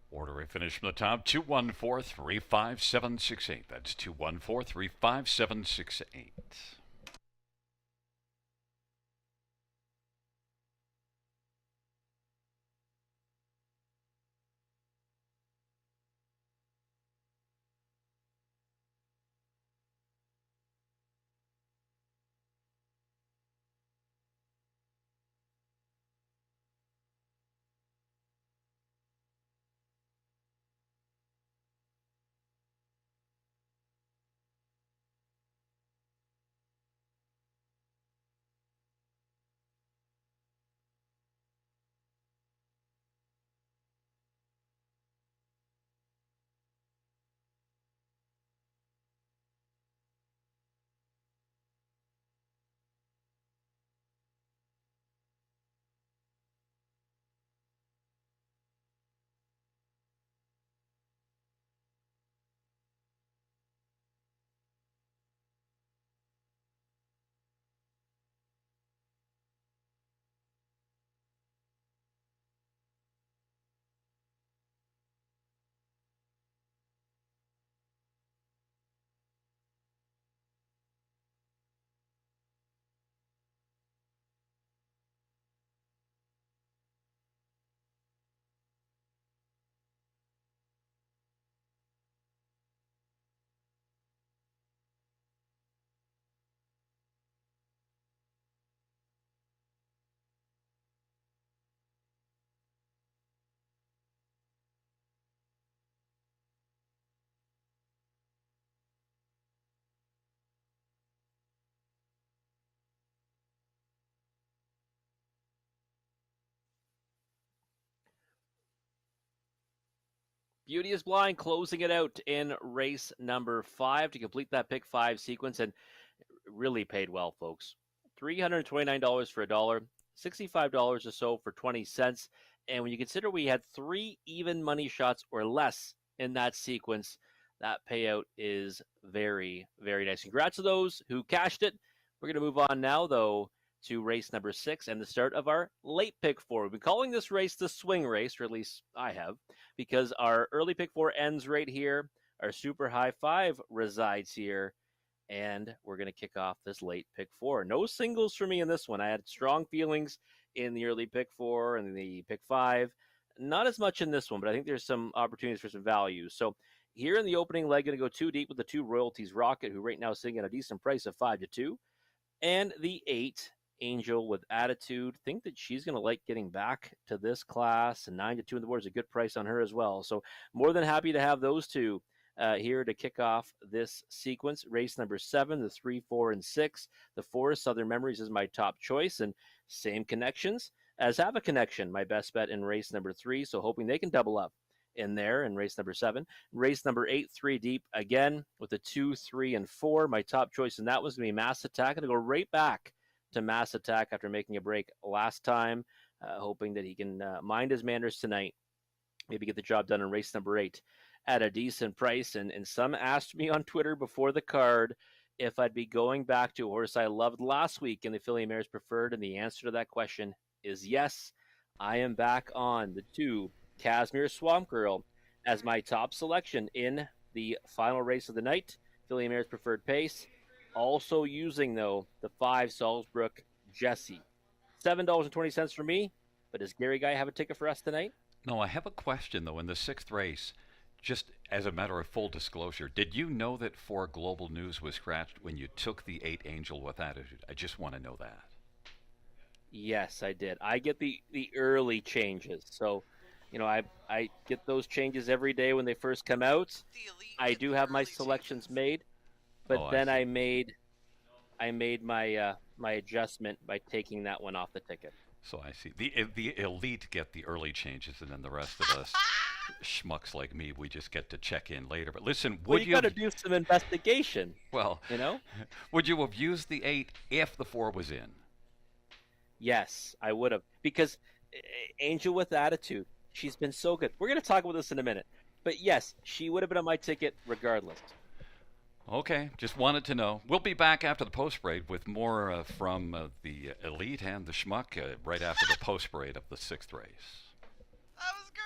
Order a finish from the top, 214-35768. That's 214-35768. Beauty is Blind closing it out in race number 5 to complete that pick 5 sequence, and really paid well, folks. $329 for $1, $65 or so for 20 cents. And when you consider we had 3 even money shots or less in that sequence, that payout is very, very nice. Congrats to those who cashed it. We're going to move on now, though, to race number 6 and the start of our late pick 4. We've been calling this race the swing race, or at least I have, because our early pick 4 ends right here. Our super high 5 resides here. And we're going to kick off this late pick 4. No singles for me in this one. I had strong feelings in the early pick 4 and the pick 5. Not as much in this one, but I think there's some opportunities for some value. So here in the opening leg, going to go 2 deep with the 2 Royalties Rocket, who right now is sitting at a decent price of 5-2. And the 8 Angel with Attitude. Think that she's going to like getting back to this class. And 9-2 in the board is a good price on her as well. So more than happy to have those two here to kick off this sequence. Race number 7, the 3, 4, and 6. The 4, Southern Memories, is my top choice, and same connections as Have a Connection, my best bet in race number 3. So hoping they can double up in there in race number 7. Race number 8, 3 deep again with the 2, 3, and 4. My top choice in that was going to be Mass Attack. I'm going to go right back to Mass Attack after making a break last time, hoping that he can mind his manners tonight. Maybe get the job done in race number 8 at a decent price. And some asked me on Twitter before the card if I'd be going back to a horse I loved last week in the Filly Mares Preferred. And the answer to that question is yes. I am back on the 2 Casimir Swamp Girl as my top selection in the final race of the night. Filly Mares Preferred Pace. Also using, though, the 5 Salzbrook Jesse. $7.20 for me. But does Gary Guy have a ticket for us tonight? No, I have a question, though. In the 6th race, just as a matter of full disclosure, did you know that 4 Global News was scratched when you took the 8 Angel with Attitude? I just want to know that. Yes, I did. I get the early changes. So, I get those changes every day when they first come out. The elite I get do the have my early selections changes. made, but Oh, I then see. I made my adjustment by taking that one off the ticket. So I see. The elite get the early changes, and then the rest of us schmucks like me, we just get to check in later. But listen, Well, would you you got to have, do some investigation, well, you know? would you have used the 8 if the 4 was in? Yes, I would have, because Angel with Attitude, she's been so good. We're going to talk about this in a minute. But yes, she would have been on my ticket regardless. Okay, just wanted to know. We'll be back after the post break with more from the elite and the schmuck right after the post break of the 6th race. That was great.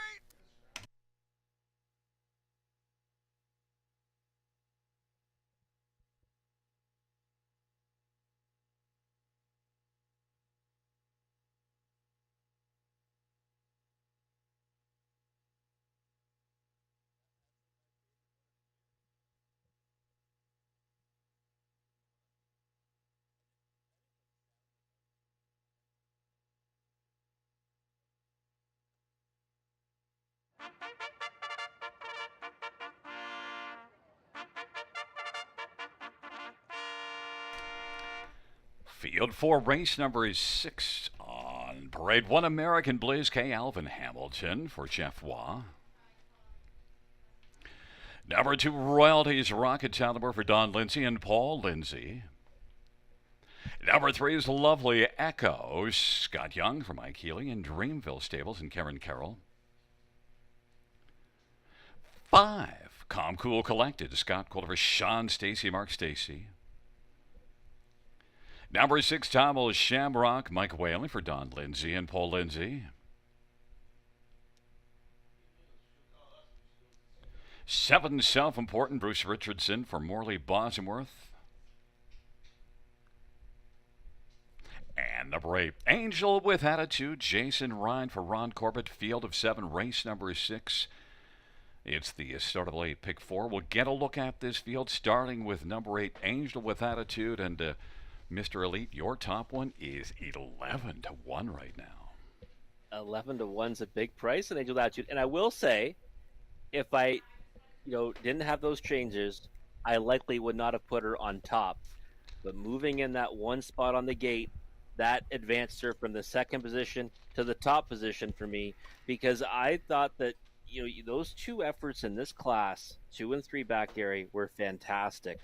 Field 4, race number 6 on parade 1, American Blaze K. Alvin Hamilton for Jeff Waugh. Number 2, Royalties Rocket Caliber for Don Lindsay and Paul Lindsay. Number 3 is Lovely Echo, Scott Young for Mike Healy and Dreamville Stables and Karen Carroll. 5, Calm Cool Collected, Scott Colder for Sean Stacy, Mark Stacy. Number 6, Tamil Shamrock, Mike Whaley for Don Lindsay and Paul Lindsay. 7, Self-Important, Bruce Richardson for Morley Bosworth. And number 8, Angel with Attitude, Jason Ryan for Ron Corbett, Field of 7, race number 6. It's the start of the late pick 4. We'll get a look at this field, starting with number 8, Angel with Attitude, and Mr. Elite, your top one is 11-1 right now. 11-1's a big price in Angel with Attitude. And I will say, if I didn't have those changes, I likely would not have put her on top. But moving in that one spot on the gate, that advanced her from the second position to the top position for me, because I thought that those two efforts in this class, 2 and 3 back, Gary, were fantastic.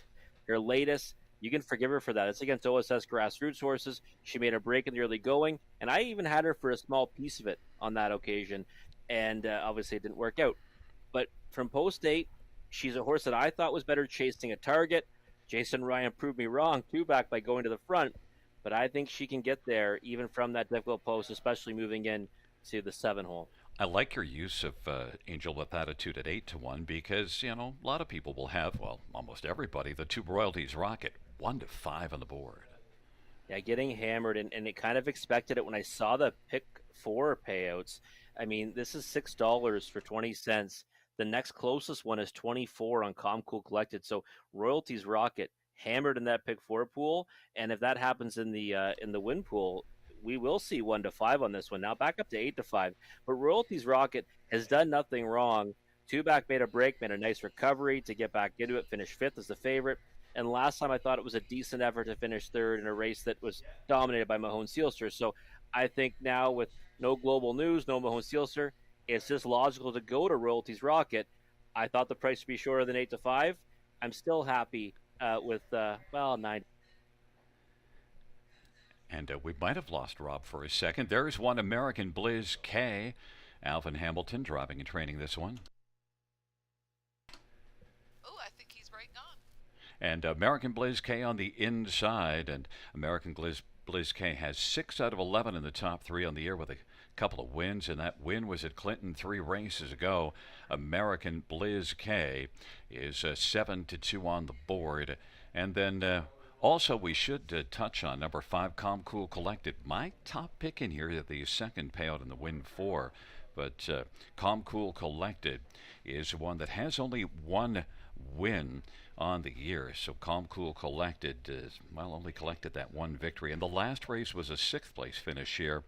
Her latest, you can forgive her for that. It's against OSS grassroots horses. She made a break in the early going, and I even had her for a small piece of it on that occasion, and obviously it didn't work out. But from post 8, she's a horse that I thought was better chasing a target. Jason Ryan proved me wrong, 2 back, by going to the front, but I think she can get there even from that difficult post, especially moving in to the 7 hole. I like your use of Angel with Attitude at 8-1 because, a lot of people will have, well, almost everybody, the 2 Royalties Rocket, 1-5 on the board. Yeah, getting hammered, and it kind of expected it when I saw the pick 4 payouts. I mean, this is $6 for 20 cents. The next closest one is 24 on Comcool Collected. So Royalties Rocket hammered in that pick 4 pool, and if that happens in the win pool, we will see 1-5 on this one. Now back up to 8-5. But Royalties Rocket has done nothing wrong. 2 back made a break, made a nice recovery to get back into it, finished 5th as the favorite. And last time I thought it was a decent effort to finish 3rd in a race that was dominated by Mahone Sealster. So I think now with no global news, no Mahone Sealster, it's just logical to go to Royalties Rocket. I thought the price would be shorter than 8-5. I'm still happy with 9. And we might have lost Rob for a second. There's one American Blizz K. Alvin Hamilton driving and training this one. Oh, I think he's right on. And American Blizz K on the inside. And American Blizz K has 6 out of 11 in the top 3 on the year with a couple of wins. And that win was at Clinton 3 races ago. American Blizz K is 7-2 on the board. And then also, we should touch on number 5, Calm Cool Collected. My top pick in here, the second payout in the win 4. But Calm Cool Collected is one that has only one win on the year. So Calm Cool Collected, only collected that one victory. And the last race was a 6th place finish here.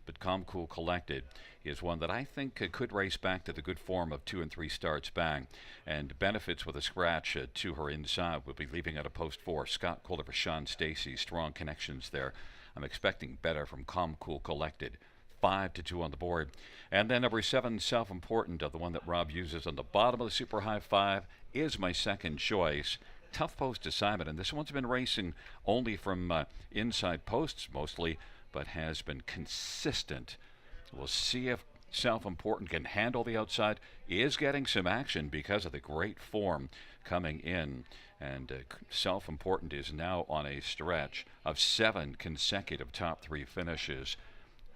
But Calm Cool Collected is one that I think could race back to the good form of 2 and 3 starts back and benefits with a scratch to her inside. We'll be leaving at a post 4. Scott Kohler for Sean Stacy. Strong connections there. I'm expecting better from Calm Cool Collected. 5-2 on the board. And then number 7, Self-Important, the one that Rob uses on the bottom of the Super High 5, is my second choice. Tough post assignment, and this one's been racing only from inside posts mostly, but has been consistent. We'll see if Self-Important can handle the outside. Is getting some action because of the great form coming in. And Self-Important is now on a stretch of 7 consecutive top 3 finishes.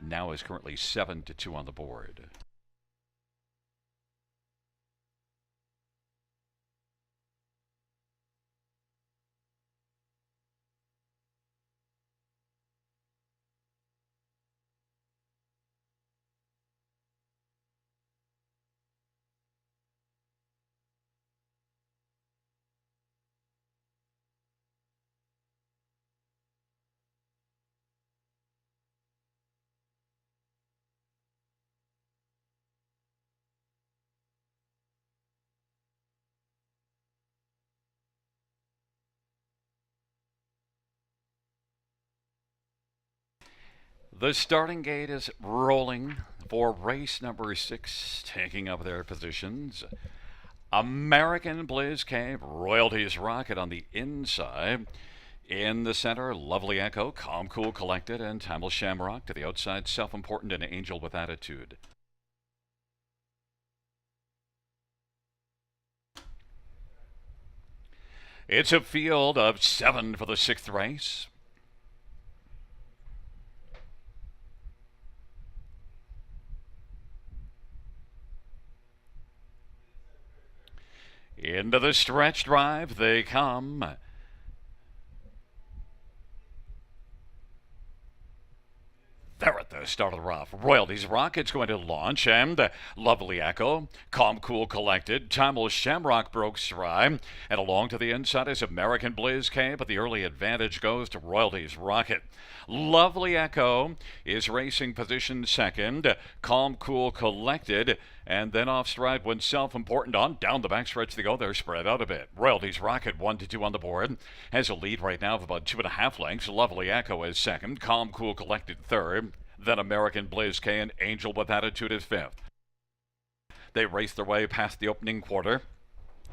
Now is currently 7-2 on the board. The starting gate is rolling for race number 6, taking up their positions. American Blizz K, Royalties Rocket on the inside. In the center, Lovely Echo, Calm Cool Collected, and Tamil Shamrock. To the outside, Self-Important and Angel with Attitude. It's a field of 7 for the 6th race. Into the stretch drive they come. They're at the start of the rough. Royalties Rocket's going to launch, and Lovely Echo, Calm Cool Collected, Tamil Shamrock broke stride, and along to the inside is American Blizz K, but the early advantage goes to Royalties Rocket. Lovely Echo is racing position 2nd, Calm Cool Collected, and then off stride when Self-Important on. Down the backstretch they go. They're spread out a bit. Royalties Rocket 1-2 on the board. Has a lead right now of about 2.5 lengths. Lovely Echo is 2nd. Calm Cool Collected 3rd. Then American Blizz K and Angel with Attitude is 5th. They race their way past the opening quarter.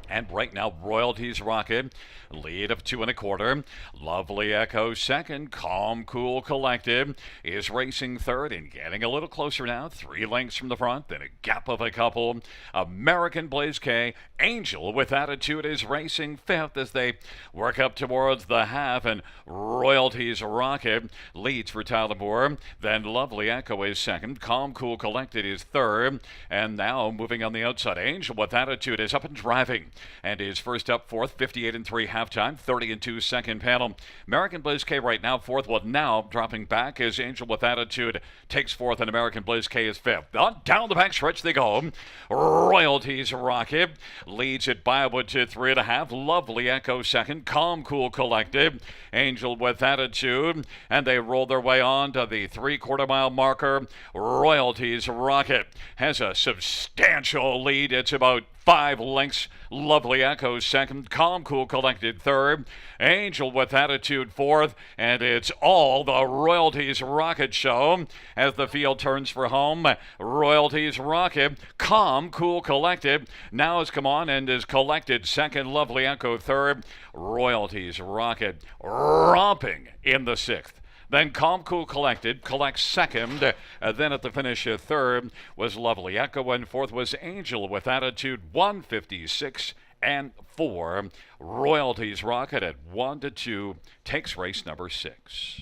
And right now, Royalties Rocket, lead of 2.25. Lovely Echo second. Calm, Cool, Collected is racing third and getting a little closer now. 3 lengths from the front, then a gap of a couple. American Blaze K, Angel with Attitude is racing fifth as they work up towards the half. And Royalties Rocket leads for Tyler Moore. Then Lovely Echo is second. Calm, Cool, Collected is third. And now moving on the outside, Angel with Attitude is up and driving and is first up fourth, 58-3 halftime, 30-2 second panel. American Blaze K right now fourth, well now dropping back as Angel with Attitude takes fourth and American Blaze K is fifth. On down the back stretch they go. Royalties Rocket leads at Biowood to 3.5. Lovely Echo second. Calm Cool Collected. Angel with Attitude. And they roll their way on to the 3/4 mile marker. Royalties Rocket has a substantial lead. It's about 5 lengths. Lovely Echo second. Calm Cool Collected third. Angel with Attitude fourth. And it's all the Royalties Rocket show as the field turns for home. Royalties Rocket. Calm Cool Collected now has come on and is collected second. Lovely Echo third. Royalties Rocket romping in the sixth. Then Calm Cool Collected collects second. Then at the finish, third was Lovely Echo, and fourth was Angel with Attitude, 156 and 4. Royalties Rocket at 1-2 takes race number 6.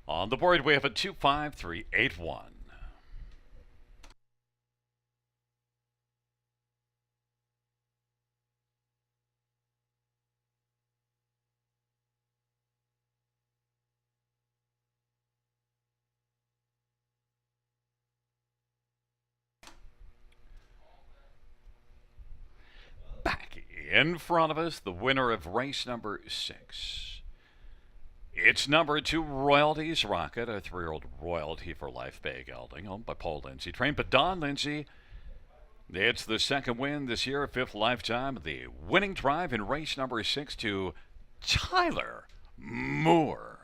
On the board, we have a 25381. Back in front of us, the winner of race number 6. It's number 2, Royalties Rocket, a 3-year-old royalty for life bay gelding, owned by Paul Lindsay, trained by Don Lindsay. It's the second win this year, 5th lifetime. The winning drive in race number 6 to Tyler Moore.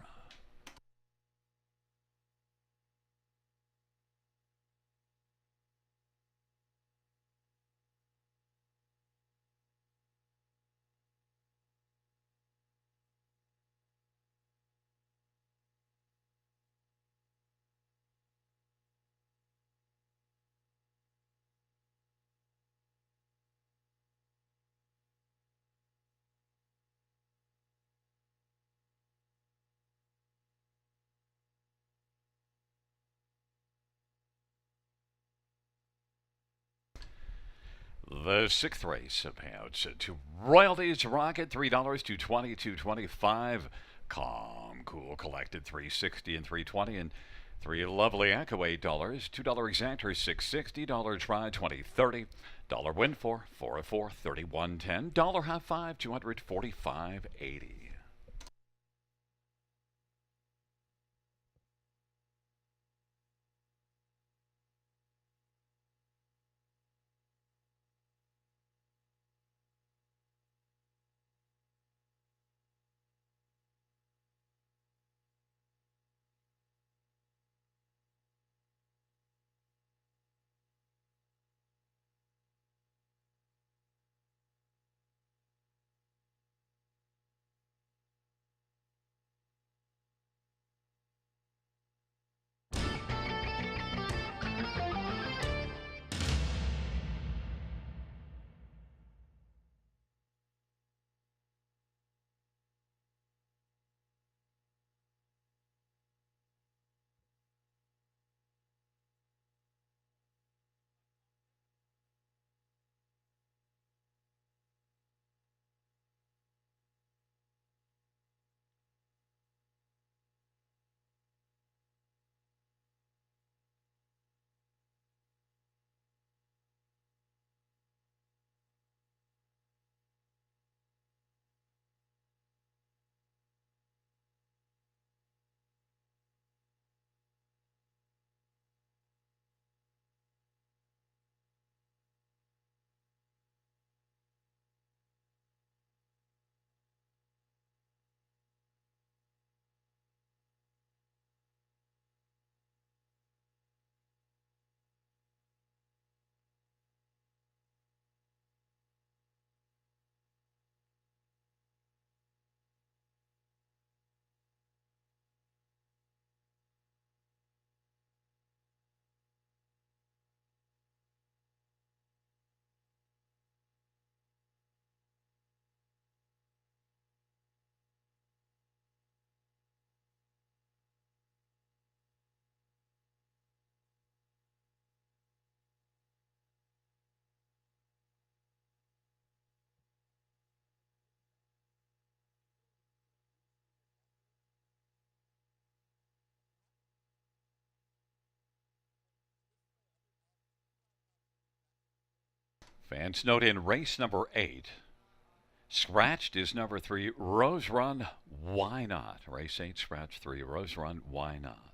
The 6th race of payouts to Royalties Rocket, $3, $220, $225. Calm Cool Collected, $360 and $320, and 3 Lovely Echo, $8, $2 Exactor, $660, $1 Try, $20, $30, $1 Win for, $404, $31.10, $1 Half 5, $245.80. Fans note in race number 8, scratched is number 3, Rose Run, Why Not? Race 8, scratch 3, Rose Run, Why Not?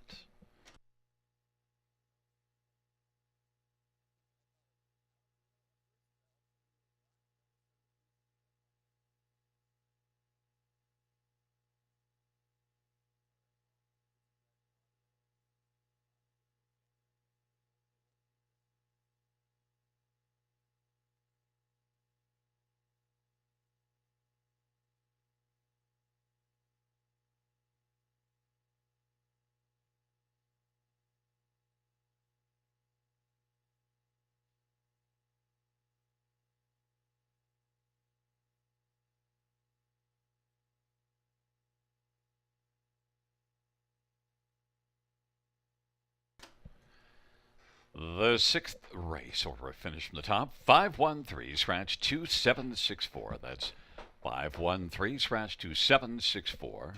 The 6th race order finish from the top, 513, scratch 2764. That's 513, scratch 2764.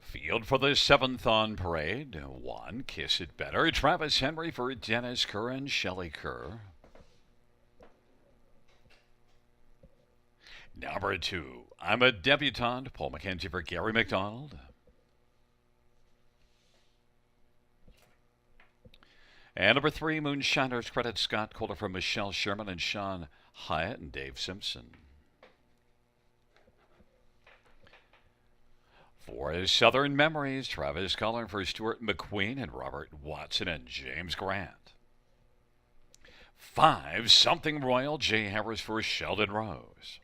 Field for the seventh on parade. One, Kiss It Better. Travis Henry for Dennis Kerr and Shelley Kerr. Number 2, I'm a Debutante. Paul McKenzie for Gary McDonald. And number 3, Moonshiners credit Scott Kohler for Michelle Sherman and Sean Hyatt and Dave Simpson. For Southern Memories, Travis Cullen for Stuart McQueen and Robert Watson and James Grant. 5, Something Royal, Jay Harris for Sheldon Rose.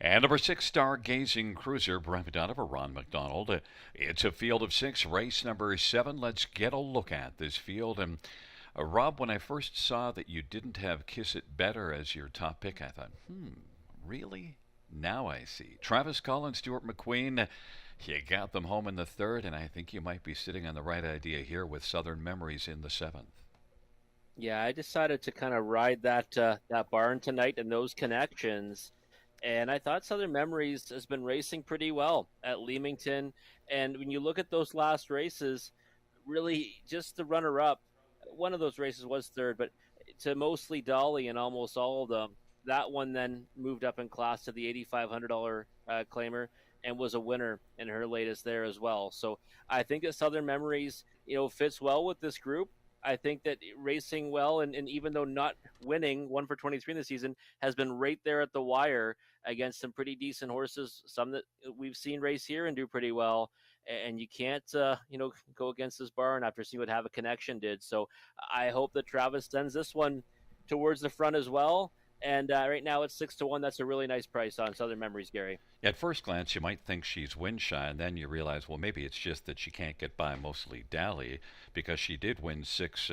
And number 6, Stargazing Cruiser, Brent Madonna for Ron McDonald. It's a field of 6, race number 7. Let's get a look at this field. And Rob, when I first saw that you didn't have Kiss It Better as your top pick, I thought, really? Now I see. Travis Cullen, Stuart McQueen, you got them home in the 3rd, and I think you might be sitting on the right idea here with Southern Memories in the 7th. Yeah, I decided to kind of ride that barn tonight and those connections. And I thought Southern Memories has been racing pretty well at Leamington. And when you look at those last races, really just the runner-up, one of those races was 3rd, but to mostly Dolly in almost all of them, that one then moved up in class to the $8,500 claimer and was a winner in her latest there as well. So I think that Southern Memories, fits well with this group. I think that racing well, and even though not winning 1 for 23 in the season, has been right there at the wire against some pretty decent horses, some that we've seen race here and do pretty well. And you can't, go against this barn after seeing what Have a Connection did. So I hope that Travis sends this one towards the front as well. And right now it's 6-1. That's a really nice price on Southern Memories, Gary. At first glance, you might think she's wind shy, and then you realize, well, maybe it's just that she can't get by mostly Dally, because she did win 6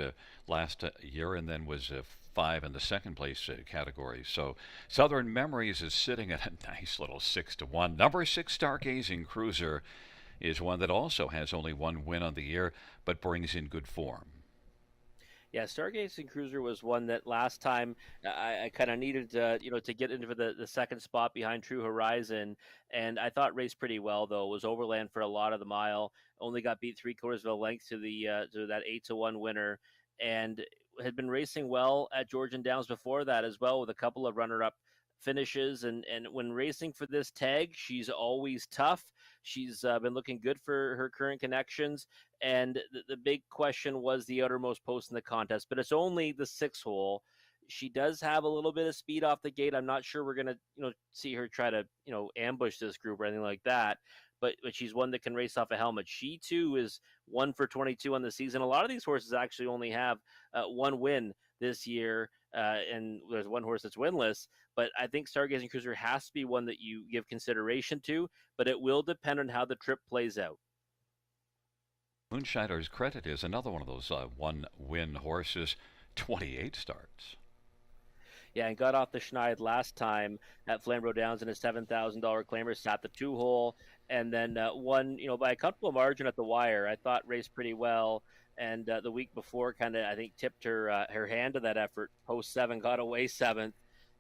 last year and then was 5 in the second place category. So Southern Memories is sitting at a nice little 6-1. Number 6, Stargazing Cruiser, is one that also has only 1 win on the year, but brings in good form. Yeah, Stargazing Cruiser was one that last time I kind of needed to get into the second spot behind True Horizon, and I thought raced pretty well though. It was overland for a lot of the mile, only got beat 3/4 of a length to that 8-1 winner, and had been racing well at Georgian Downs before that as well with a couple of runner-up finishes. And when racing for this tag, she's always tough. She's been looking good for her current connections. And the big question was the outermost post in the contest, but it's only the 6th hole. She does have a little bit of speed off the gate. I'm not sure we're going to, see her try to, ambush this group or anything like that. But she's one that can race off a helmet. She too is 1 for 22 on the season. A lot of these horses actually only have 1 win this year, and there's one horse that's winless. But I think Stargazing Cruiser has to be one that you give consideration to, but it will depend on how the trip plays out. Moonshiner's Credit is another one of those 1-win horses, 28 starts. Yeah, and got off the schneid last time at Flamborough Downs in a $7,000 claimer, sat the 2-hole, and then won, by a comfortable margin at the wire. I thought raced pretty well, and the week before kind of, I think, tipped her hand to that effort. Post 7, got away 7th,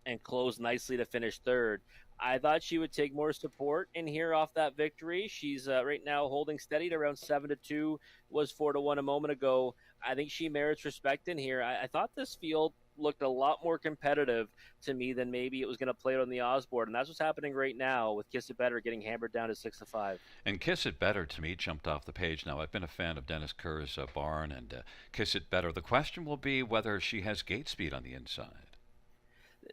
and closed nicely to finish 3rd. I thought she would take more support in here off that victory. She's right now holding steady to around 7-2, was 4-1 a moment ago. I think she merits respect in here. I thought this field looked a lot more competitive to me than maybe it was going to play it on the odds board, and that's what's happening right now with Kiss It Better getting hammered down to 6-5. And Kiss It Better to me jumped off the page. Now I've been a fan of Dennis Kerr's barn and Kiss It Better. The question will be whether she has gate speed on the inside.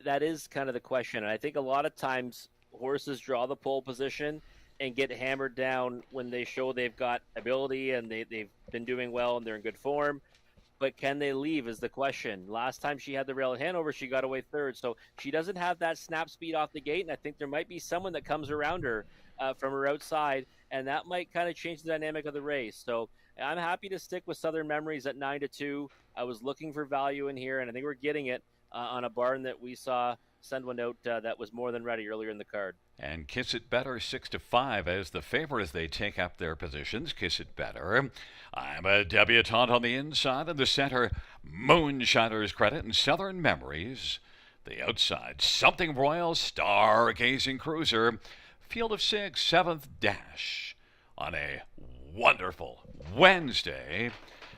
That is kind of the question, and I think a lot of times horses draw the pole position and get hammered down when they show they've got ability and they've been doing well and they're in good form. But can they leave is the question. Last time she had the rail at Hanover, she got away 3rd. So she doesn't have that snap speed off the gate, and I think there might be someone that comes around her from her outside, and that might kind of change the dynamic of the race. So I'm happy to stick with Southern Memories at 9-2. I was looking for value in here, and I think we're getting it on a barn that we saw send one out that was more than ready earlier in the card. And Kiss It Better 6-5 as the favorite as they take up their positions. Kiss It Better. I'm a Debutante on the inside. In the center, Moonshiner's Credit and Southern Memories. The outside, Something Royal, Stargazing Cruiser. Field of 6, 7th Dash. On a wonderful Wednesday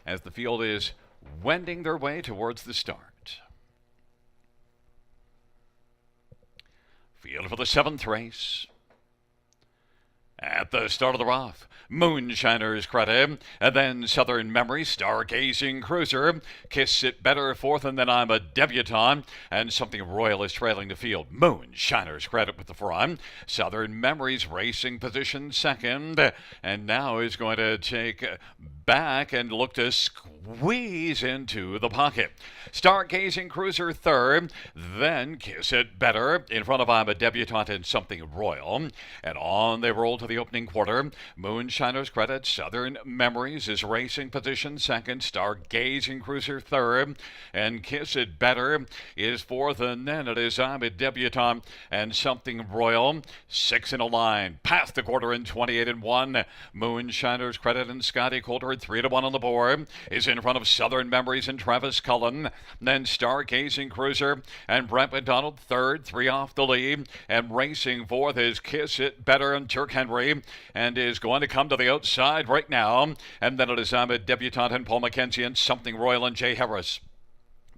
as the field is wending their way towards the start. Field for the 7th race. At the start of the rough, Moonshiner's Credit, and then Southern Memory, Stargazing Cruiser, Kiss It Better 4th, and then I'm a Debutante, and Something Royal is trailing the field. Moonshiner's Credit with the front, Southern Memories racing position 2nd, and now is going to take back and look to squeeze into the pocket. Stargazing Cruiser 3rd, then Kiss It Better in front of I'm a Debutante and Something Royal, and on they roll to the opening quarter. Moonshiner's Credit, Southern Memories is racing position 2nd, Stargazing Cruiser 3rd, and Kiss It Better is 4th, and then it is I'm a Debutante and Something Royal, 6 in a line, past the quarter in 28-1. Moonshiner's Credit and Scotty Coulter 3-1 on the board is in front of Southern Memories and Travis Cullen, then Stargazing Cruiser and Brent McDonald 3rd, 3 off the lead, and racing 4th is Kiss It Better and Turk Henry, and is going to come to the outside right now. And then it is Ahmed Debutante and Paul McKenzie and Something Royal and Jay Harris.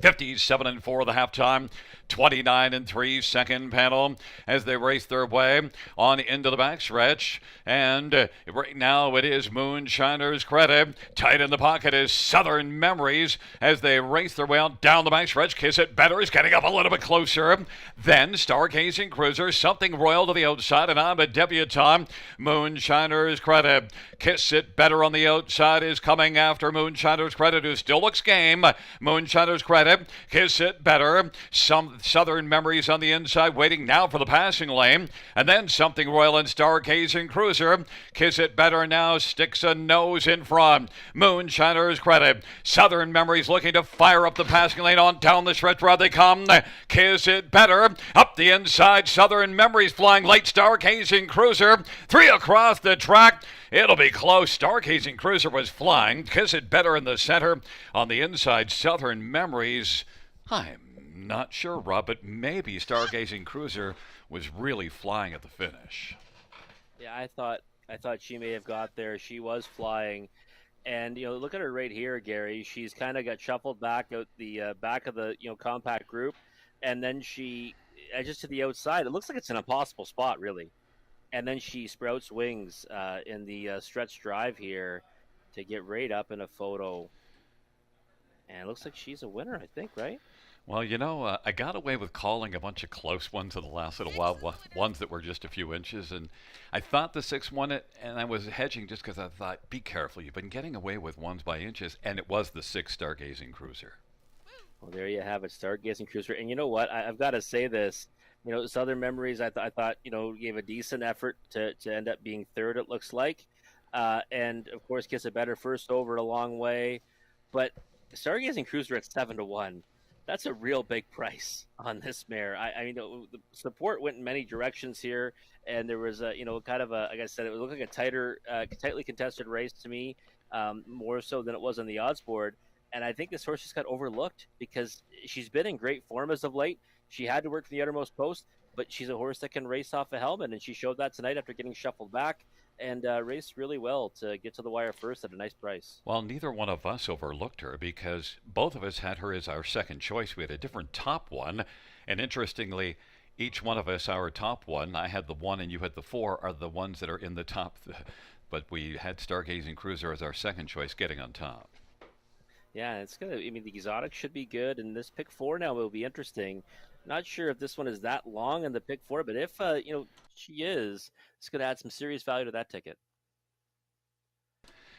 57-4 the halftime, 29-3 second panel as they race their way on into the backstretch. And right now it is Moonshiner's Credit. Tight in the pocket is Southern Memories as they race their way on down the backstretch. Kiss It Better is getting up a little bit closer. Then Stargazing Cruiser, Something Royal to the outside, and I'm a Debutante. Moonshiner's Credit. Kiss It Better on the outside is coming after Moonshiner's Credit, who still looks game. Moonshiner's Credit. Kiss It Better. Some Southern Memories on the inside waiting now for the passing lane. And then Something Royal and Stargazing Cruiser. Kiss It Better now sticks a nose in front. Moonshiner's Credit. Southern Memories looking to fire up the passing lane on down the stretch where they come. Kiss It Better. Up the inside. Southern Memories flying late. Stargazing Cruiser. 3 across the track. It'll be close. Stargazing Cruiser was flying. Kiss It Better in the center. On the inside, Southern Memories. I'm not sure, Rob, but maybe Stargazing Cruiser was really flying at the finish. Yeah, I thought she may have got there. She was flying. And, look at her right here, Gary. She's kind of got shuffled back out the back of the, compact group. And then she edges to the outside. It looks like it's an impossible spot, really. And then she sprouts wings in the stretch drive here to get right up in a photo. And it looks like she's a winner, I think, right? Well, I got away with calling a bunch of close ones in the last little while, ones that were just a few inches. And I thought the 6 won it, and I was hedging just because I thought, be careful. You've been getting away with ones by inches, and it was the 6 Stargazing Cruiser. Well, there you have it, Stargazing Cruiser. And you know what? I've got to say this. Southern Memories, I thought, gave a decent effort to end up being 3rd, it looks like. And, of course, Kiss It Better first over a long way. But Stargazing Cruiser at 7-1, that's a real big price on this mare. I mean, the support went in many directions here, and there was kind of like I said, it looked like a tightly contested race to me, more so than it was on the odds board. And I think this horse just got overlooked because she's been in great form as of late. She had to work from the uttermost post, but she's a horse that can race off a helmet, and she showed that tonight after getting shuffled back and raced really well to get to the wire first at a nice price. Well, neither one of us overlooked her because both of us had her as our second choice. We had a different top one, and interestingly, each one of us, our top one, I had the 1 and you had the 4, are the ones that are in the top. But we had Stargazing Cruiser as our second choice getting on top. Yeah, it's gonna. I mean, the exotic should be good, and this pick 4 now will be interesting. Not sure if this one is that long in the pick 4, but if she is, it's gonna add some serious value to that ticket.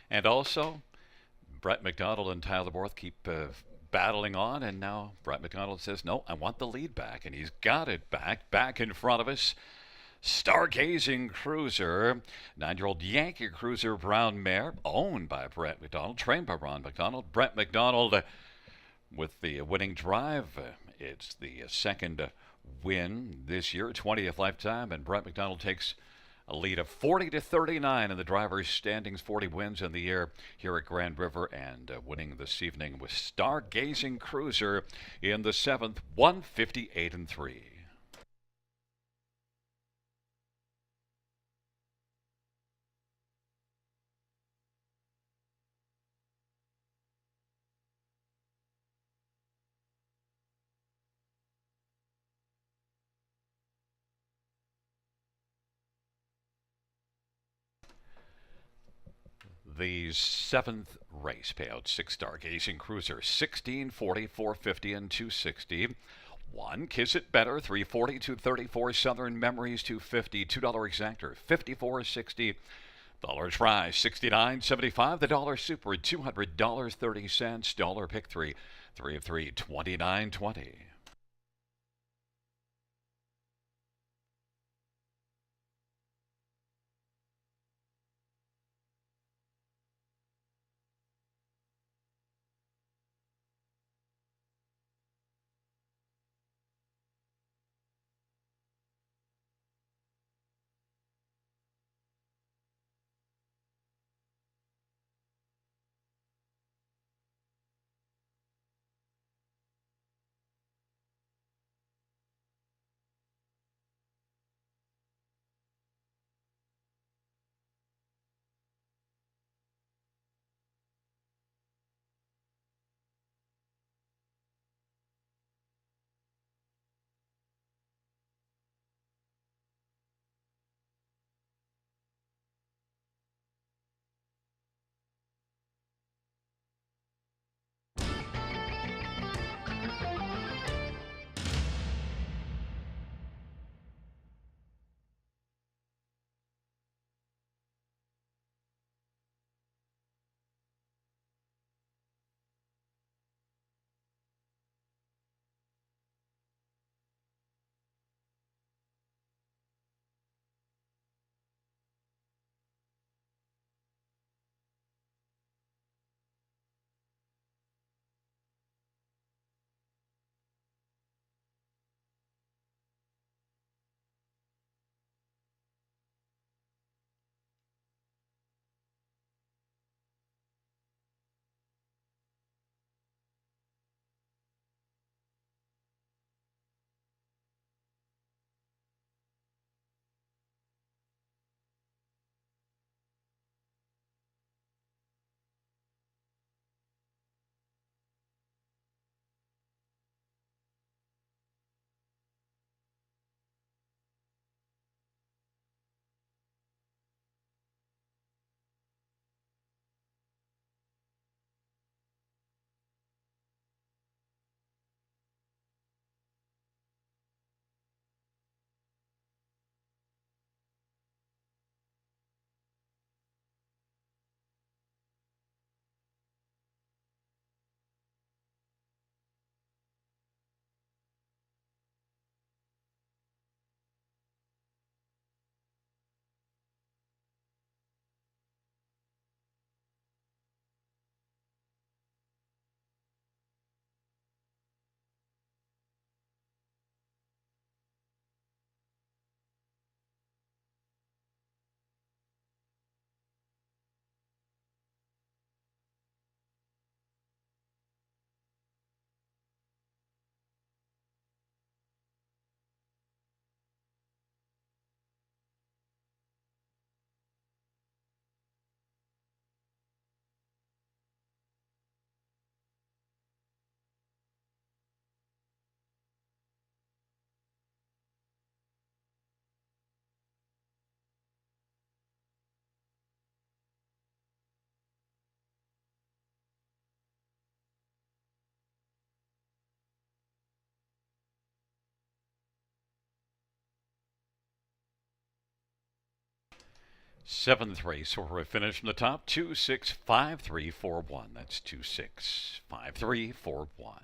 And also, Brett McDonald and Tyler Borth keep battling on, and now Brett McDonald says, no, I want the lead back, and he's got it back in front of us. Stargazing Cruiser, 9-year-old Yankee Cruiser brown mare, owned by Brett McDonald, trained by Ron McDonald. Brett McDonald with the winning drive. It's the second win this year, 20th lifetime, and Brett McDonald takes a lead of 40-39 in the drivers' standings. 40 wins in the year here at Grand River, and winning this evening with Stargazing Cruiser in the 7th, 158-3. The 7th race payout, 6 Stargazing Cruiser, 1640, 450, and 260. 1 Kiss It Better, 340, 234. Southern Memories, 250. $2 exactor, 54.60. Dollar Try, 69.75. The Dollar Super, $200.30. Dollar Pick 3, 3 of 3, 29.20. Seventh race for a finish from the top, 265341. That's 265341.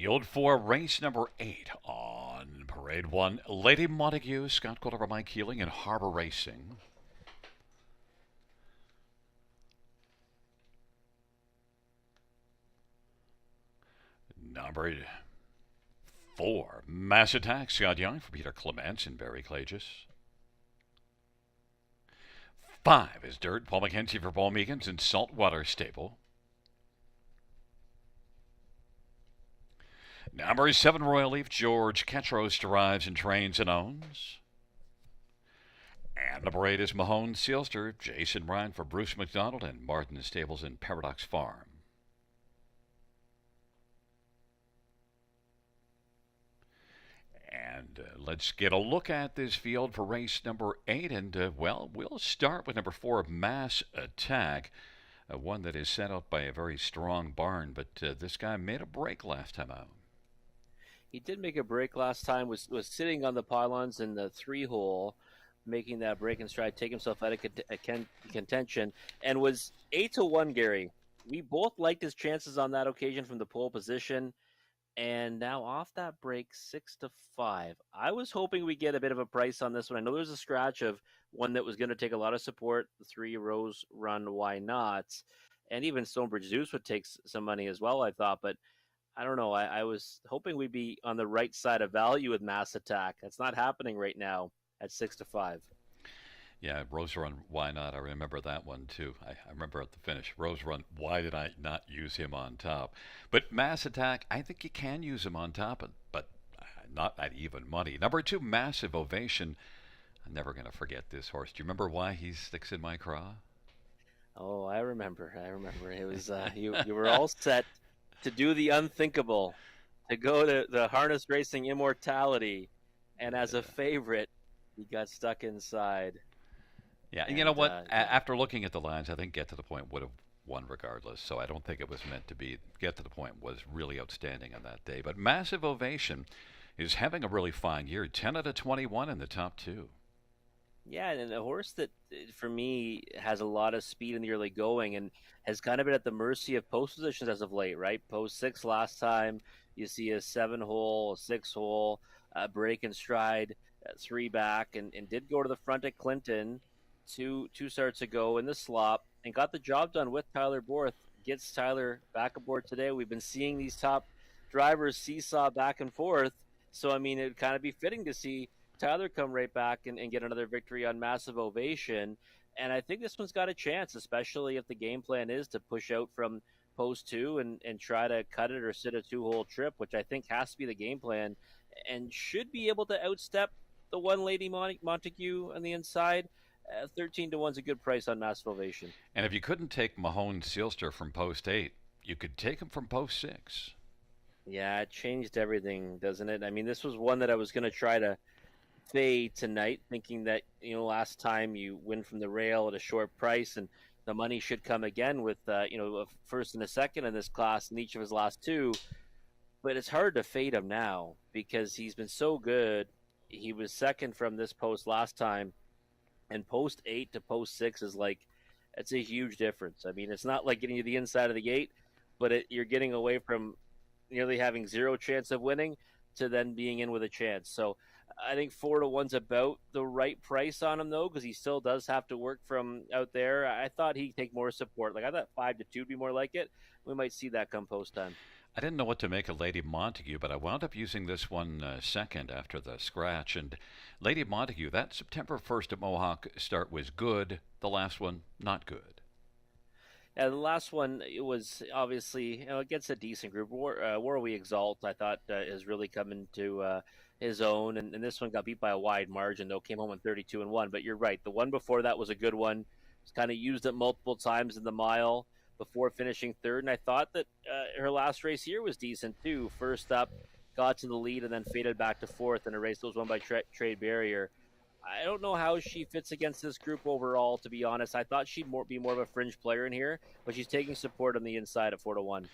Field 4, race number 8 on Parade 1. Lady Montague, Scott Quilter, Mike Keeling, and Harbor Racing. Number 4, Mass Attack, Scott Young for Peter Clements and Barry Clagis. 5 is Dirt, Paul McKenzie for Paul Meekins and Saltwater Stable. Number 7, Royal Leaf, George Ketros derives and trains and owns. And number 8 is Mahone Sealster, Jason Ryan for Bruce McDonald and Martin Stables and Paradox Farm. And let's get a look at this field for race number 8. And, well, we'll start with number 4, Mass Attack, one that is set up by a very strong barn. But this guy made a break last time out. He did make a break last time, was sitting on the pylons in the 3-hole, making that break and stride, take himself out of contention, and was 8-1, Gary. We both liked his chances on that occasion from the pole position. And now off that break, 6-5. I was hoping we get a bit of a price on this one. I know there's a scratch of one that was going to take a lot of support. The 3 Rose Run, Why Not? And even Stonebridge Zeus would take some money as well, I thought. But I don't know. I was hoping we'd be on the right side of value with Mass Attack. That's not happening right now at 6-5. Yeah, Rose Run, Why Not? I remember that one too. I remember at the finish. Rose Run, why did I not use him on top? But Mass Attack, I think you can use him on top, but not at even money. Number 2, Massive Ovation. I'm never going to forget this horse. Do you remember why he sticks in my craw? Oh, I remember. It was you were all set to do the unthinkable, to go to the harness racing immortality, and as a favorite, he got stuck inside. Yeah, and you know what? After looking at the lines, I think Get to the Point would have won regardless. So I don't think it was meant to be. Get to the Point was really outstanding on that day. But Massive Ovation is having a really fine year. 10 out of 21 in the top 2. Yeah, and a horse that, for me, has a lot of speed in the early going and has kind of been at the mercy of post positions as of late, right? Post 6 last time, you see a 7-hole, a 6-hole, break and stride, 3 back, and did go to the front at Clinton two starts ago in the slop and got the job done with Tyler Borth. Gets Tyler back aboard today. We've been seeing these top drivers seesaw back and forth. So, I mean, it'd kind of be fitting to see Tyler come right back and get another victory on Massive Ovation. And I think this one's got a chance, especially if the game plan is to push out from post 2 and try to cut it or sit a 2-hole trip, which I think has to be the game plan, and should be able to outstep the one Lady Montague on the inside. 13-1's a good price on Massive Ovation. And if you couldn't take Mahone Sealster from post 8, you could take him from post 6. Yeah, it changed everything, doesn't it? I mean, this was one that I was going to try to fade tonight, thinking that, last time you win from the rail at a short price and the money should come again with, a first and a second in this class in each of his last 2. But it's hard to fade him now because he's been so good. He was second from this post last time. And post 8 to post 6 is it's a huge difference. I mean, it's not like getting to the inside of the gate, but you're getting away from nearly having 0 chance of winning to then being in with a chance. So I think 4-1's about the right price on him, though, because he still does have to work from out there. I thought he'd take more support. I thought 5-2 would be more like it. We might see that come post time. I didn't know what to make of Lady Montague, but I wound up using this one second after the scratch. And Lady Montague, that September 1st at Mohawk start was good. The last one, not good. Yeah, the last one, it was obviously, against a decent group. War We Exalt, I thought, is really coming to his own. And this one got beat by a wide margin, though, came home on 32-1. But you're right. The one before that was a good one. It's kind of used it multiple times in the mile before finishing 3rd. And I thought that her last race here was decent, too. First up, got to the lead, and then faded back to 4th in a race that was won by Trade Barrier. I don't know how she fits against this group overall, to be honest. I thought she'd be more of a fringe player in here, but she's taking support on the inside at 4-1.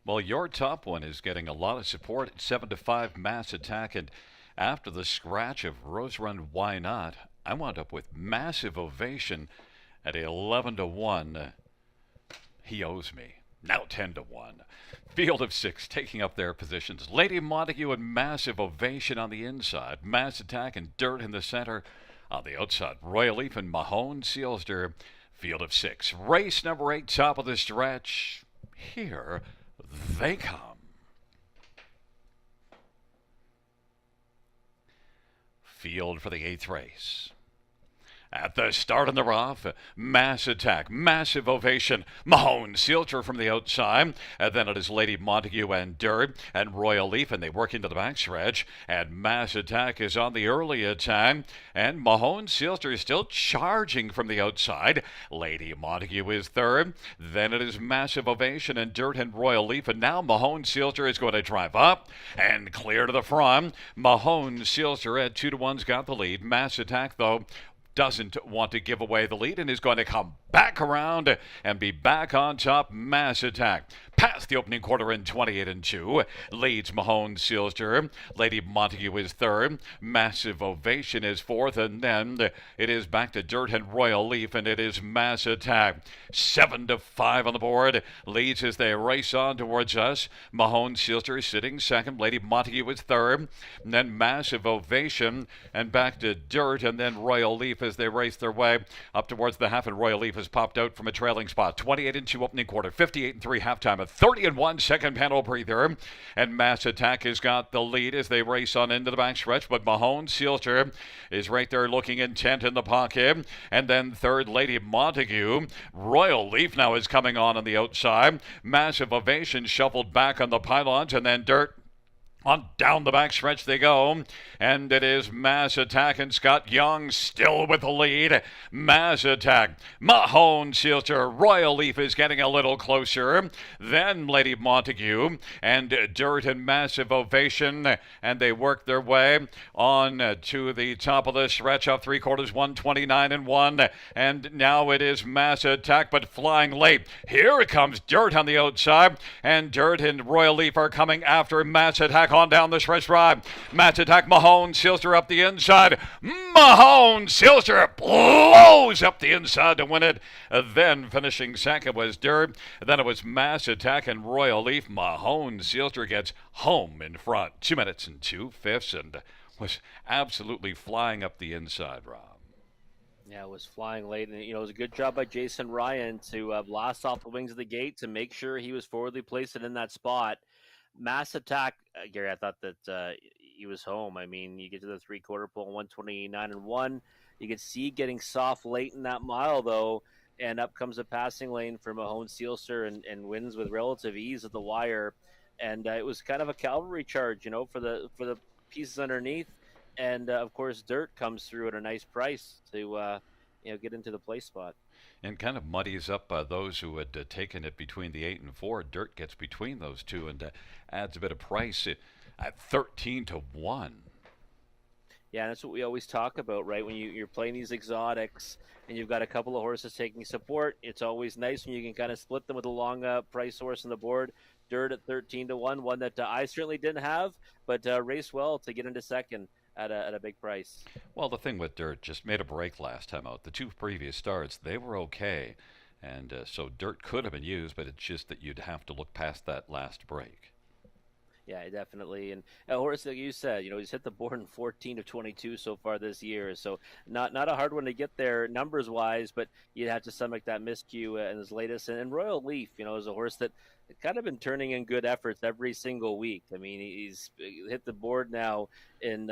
Well, your top one is getting a lot of support at 7-5 Mass Attack. And after the scratch of Rose Run, Why Not? I wound up with Massive Ovation at 11-1. He owes me. Now 10-1. Field of six taking up their positions. Lady Montague and massive ovation on the inside. Mass attack and dirt in the center. On the outside, Royal Leaf and Mahone Sealster. Field of six. Race number 8, top of the stretch. Here they come. Field for the 8th race. At the start of the rough, mass attack, massive ovation. Mahone Sealter from the outside. And then it is Lady Montague and Dirt and Royal Leaf, and they work into the backstretch. And mass attack is on the early attack. And Mahone Sealter is still charging from the outside. Lady Montague is third. Then it is massive ovation and Dirt and Royal Leaf. And now Mahone Sealter is going to drive up and clear to the front. Mahone Sealter at 2-1's got the lead. Mass attack, though, doesn't want to give away the lead and is going to come back around and be back on top. Mass attack past the opening quarter in 28-2. Leads Mahone Sealster. Lady Montague is third. Massive ovation is fourth, and then it is back to Dirt and Royal Leaf, and it is mass attack. 7-5 on the board. Leads as they race on towards us. Mahone Sealster sitting second. Lady Montague is third. And then massive ovation and back to Dirt, and then Royal Leaf as they race their way up towards the half, and Royal Leaf has popped out from a trailing spot. 28-2 opening quarter, 58-3 halftime, a 30-1 second panel breather, and Mass Attack has got the lead as they race on into the backstretch, but Mahone Sealter is right there looking intent in the pocket, and then third, Lady Montague. Royal Leaf now is coming on the outside. Massive ovation shuffled back on the pylons, and then Dirt on down the backstretch they go, and it is Mass Attack and Scott Young still with the lead. Mass Attack, Mahone Sealter, Royal Leaf is getting a little closer. Then Lady Montague and Dirt and Massive Ovation, and they work their way on to the top of the stretch of 3/4, 129-1, and now it is Mass Attack, but flying late. Here comes Dirt on the outside, and Dirt and Royal Leaf are coming after Mass Attack on down the stretch drive. Mass Attack, Mahone Sealster up the inside. Mahone Sealster blows up the inside to win it. Then finishing second was Dirt. Then it was Mass Attack and Royal Leaf. Mahone Sealster gets home in front. 2 minutes and 2/5 and was absolutely flying up the inside, Rob. Yeah, it was flying late, and it was a good job by Jason Ryan to blast off the wings of the gate to make sure he was forwardly placed in that spot. Mass Attack, Gary, I thought that he was home. I mean, you get to the 3/4 pole, 129-1. You could see getting soft late in that mile, though, and up comes a passing lane for Mahone Sealster and wins with relative ease at the wire. And it was kind of a cavalry charge, for the pieces underneath. And, of course, Dirt comes through at a nice price to, get into the place spot. And kind of muddies up those who had taken it between the 8 and 4. Dirt gets between those two and adds a bit of price at 13-1. Yeah, that's what we always talk about, right? When you're playing these exotics and you've got a couple of horses taking support, it's always nice when you can kind of split them with a long price horse on the board. Dirt at 13-1, one that I certainly didn't have, but raced well to get into second at a big price. Well, the thing with Dirt, just made a break last time out. The 2 previous starts, they were okay. And so Dirt could have been used, but it's just that you'd have to look past that last break. Yeah, definitely. And Horace, like you said, he's hit the board in 14 of 22 so far this year. So not a hard one to get there numbers-wise, but you'd have to stomach that miscue in his latest. And Royal Leaf, is a horse that kind of been turning in good efforts every single week. I mean, he's hit the board now in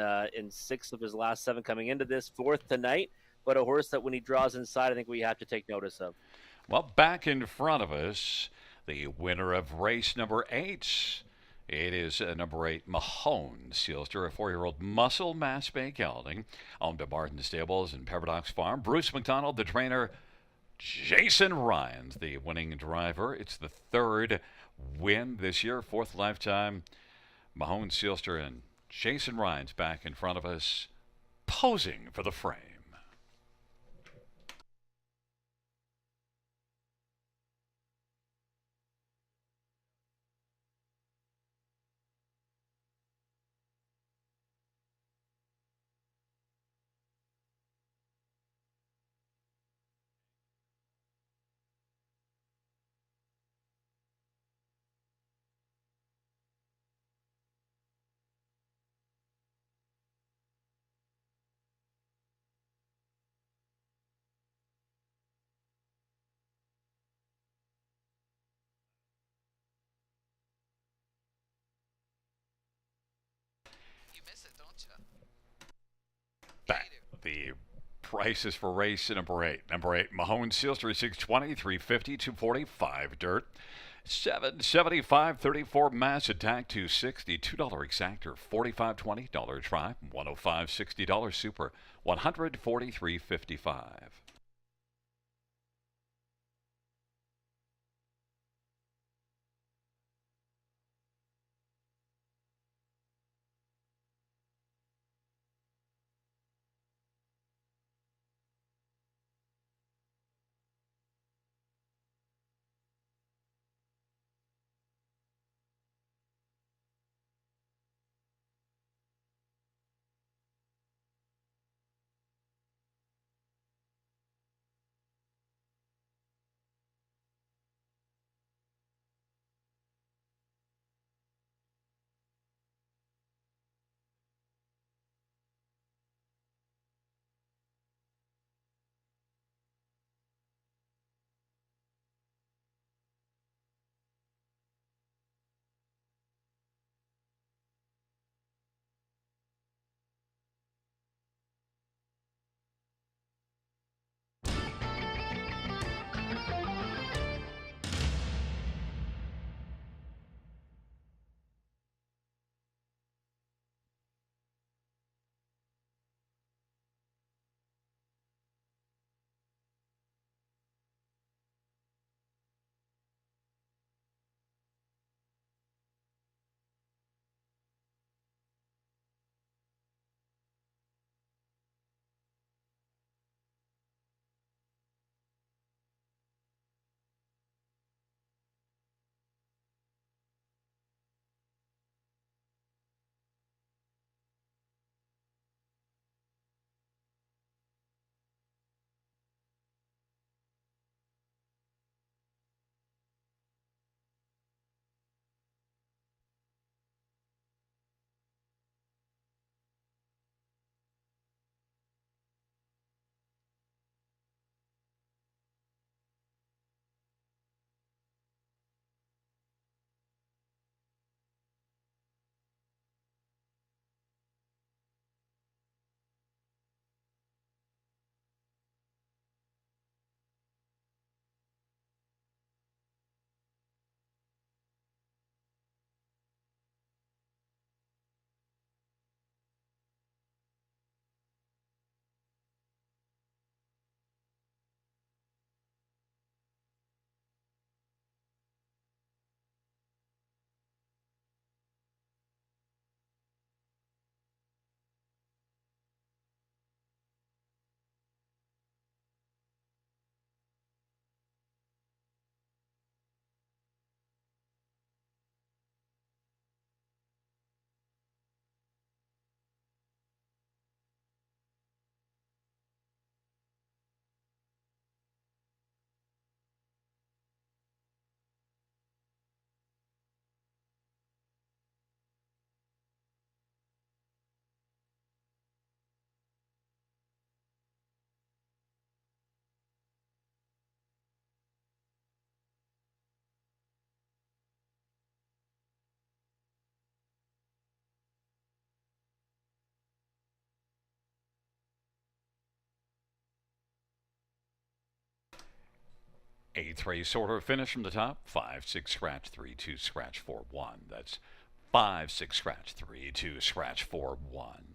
6 of his last 7 coming into this, 4th tonight. But a horse that when he draws inside, I think we have to take notice of. Well, back in front of us, the winner of race number 8. It is number 8, Mahone Sealster, a 4-year-old muscle mass bay gelding, owned by Martin Stables and Paradox Farm. Bruce McDonald, the trainer. Jason Ryan's the winning driver. It's the 3rd win this year, 4th lifetime. Mahone Sealster and Jason Ryan's back in front of us, posing for the frame. Gotcha. Back Gator. the prices for race number 8. Number 8, Mahone Seals 3620, 350, 245 dirt. 775 34 mass attack 260 $2 exactor 45.20 dollar try 105 $60 super 143.55. Eighth race order finish from the top 5 6 scratch 3 2 scratch 4 1. That's 5 6 scratch 3 2 scratch 4 1.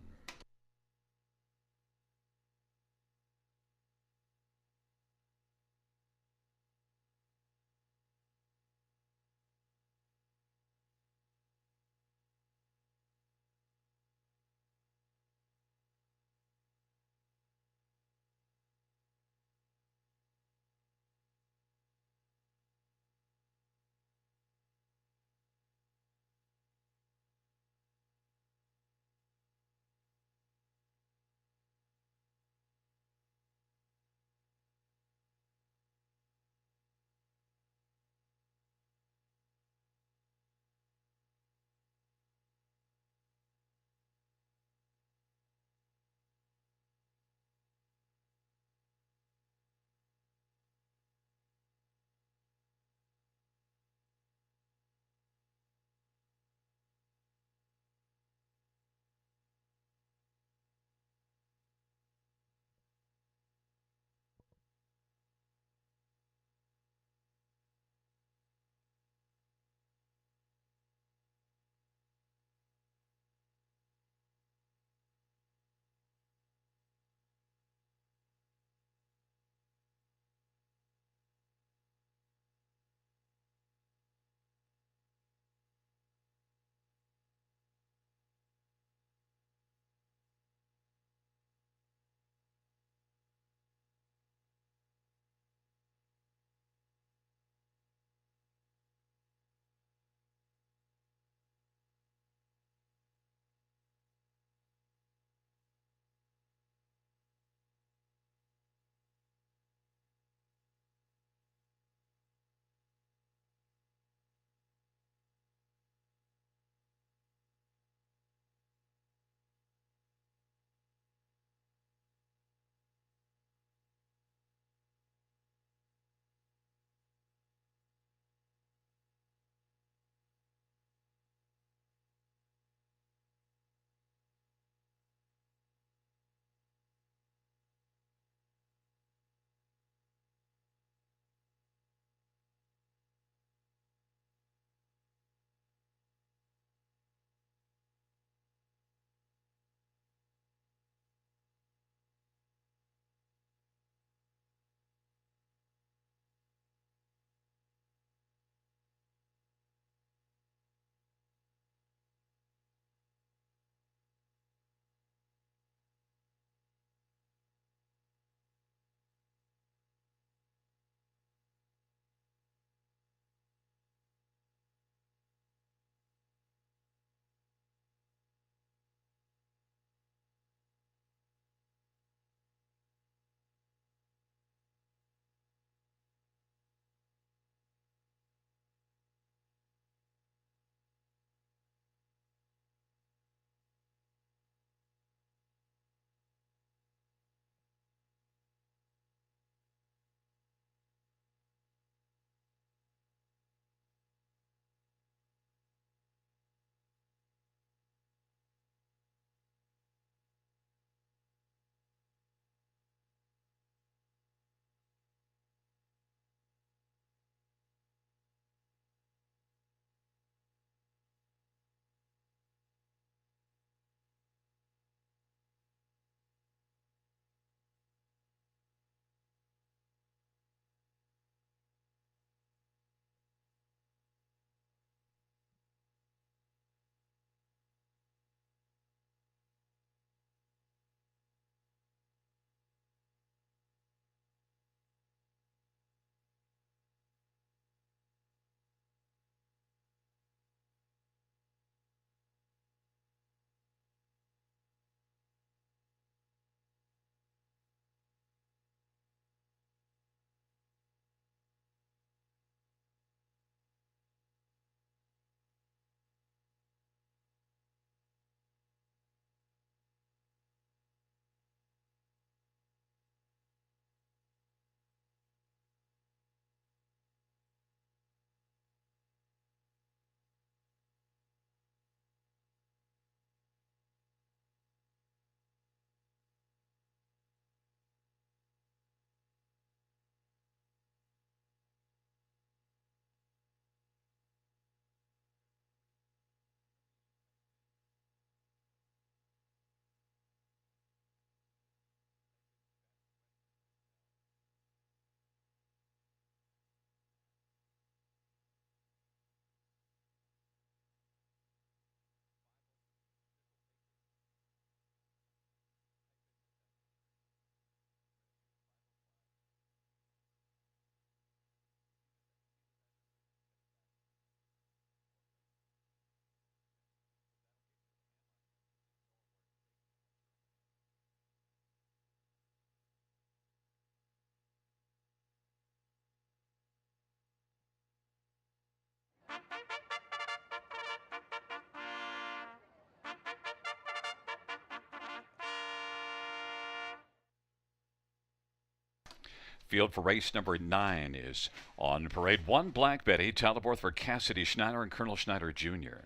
Field for race number 9 is on parade. 1 Black Betty, Teleporth for Cassidy Schneider and Colonel Schneider Jr.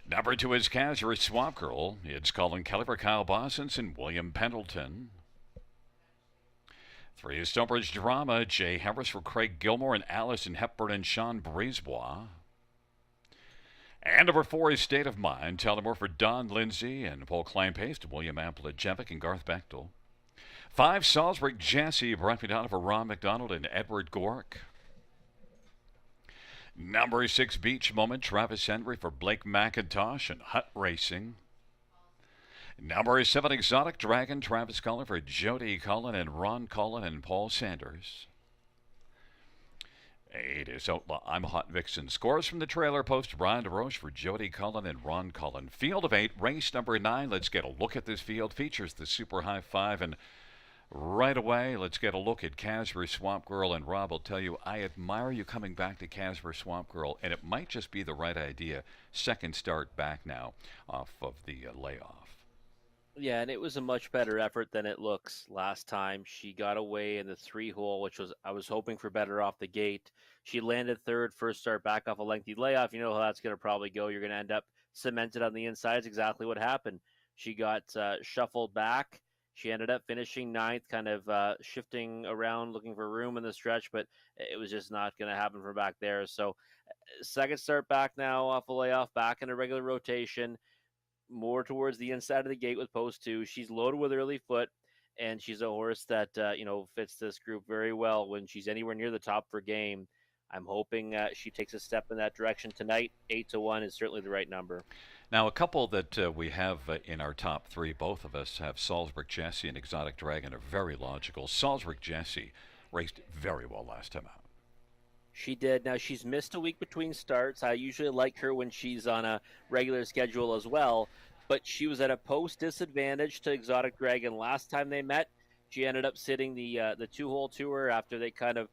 Number 2 is Casper Swamp Girl. It's Colin Kelly for Kyle Bossens and William Pendleton. 3 is Stonebridge Drama. Jay Harris for Craig Gilmore and Allison Hepburn and Sean Brisebois. And number 4 is State of Mind. Telemore for Don Lindsay and Paul Kleinpaste, William Amplejevic and Garth Bechtel. 5 Salisbury Jesse, Brent McDonald for Ron McDonald and Edward Gork. Number 6 Beach Moment, Travis Henry for Blake McIntosh and Hut Racing. Number 7 Exotic Dragon, Travis Cullen for Jody Cullen and Ron Cullen and Paul Sanders. 8 is Outlaw I'm Hot Vixen. Scores from the trailer post, Brian DeRoche for Jody Cullen and Ron Cullen. Field of 8, race number 9. Let's get a look at this field. Features the Super High 5 and right away, let's get a look at Casper Swamp Girl, and Rob will tell you, I admire you coming back to Casper Swamp Girl, and it might just be the right idea. Second start back now off of the layoff. Yeah, and it was a much better effort than it looks last time. She got away in the 3-hole, which was, I was hoping for better off the gate. She landed third, first start back off a lengthy layoff. You know how that's going to probably go. You're going to end up cemented on the inside. It's exactly what happened. She got shuffled back. She ended up finishing 9th, kind of shifting around, looking for room in the stretch, but it was just not going to happen from back there. So second start back now off a layoff, back in a regular rotation, more towards the inside of the gate with post 2. She's loaded with early foot, and she's a horse that, fits this group very well when she's anywhere near the top for game. I'm hoping she takes a step in that direction tonight. 8-1 is certainly the right number. Now, a couple that we have in our top 3, both of us have Salisbury Jesse and Exotic Dragon, are very logical. Salisbury Jesse raced very well last time out. She did. Now, she's missed a week between starts. I usually like her when she's on a regular schedule as well, but she was at a post disadvantage to Exotic Dragon last time they met. She ended up sitting the 2-hole tour after they kind of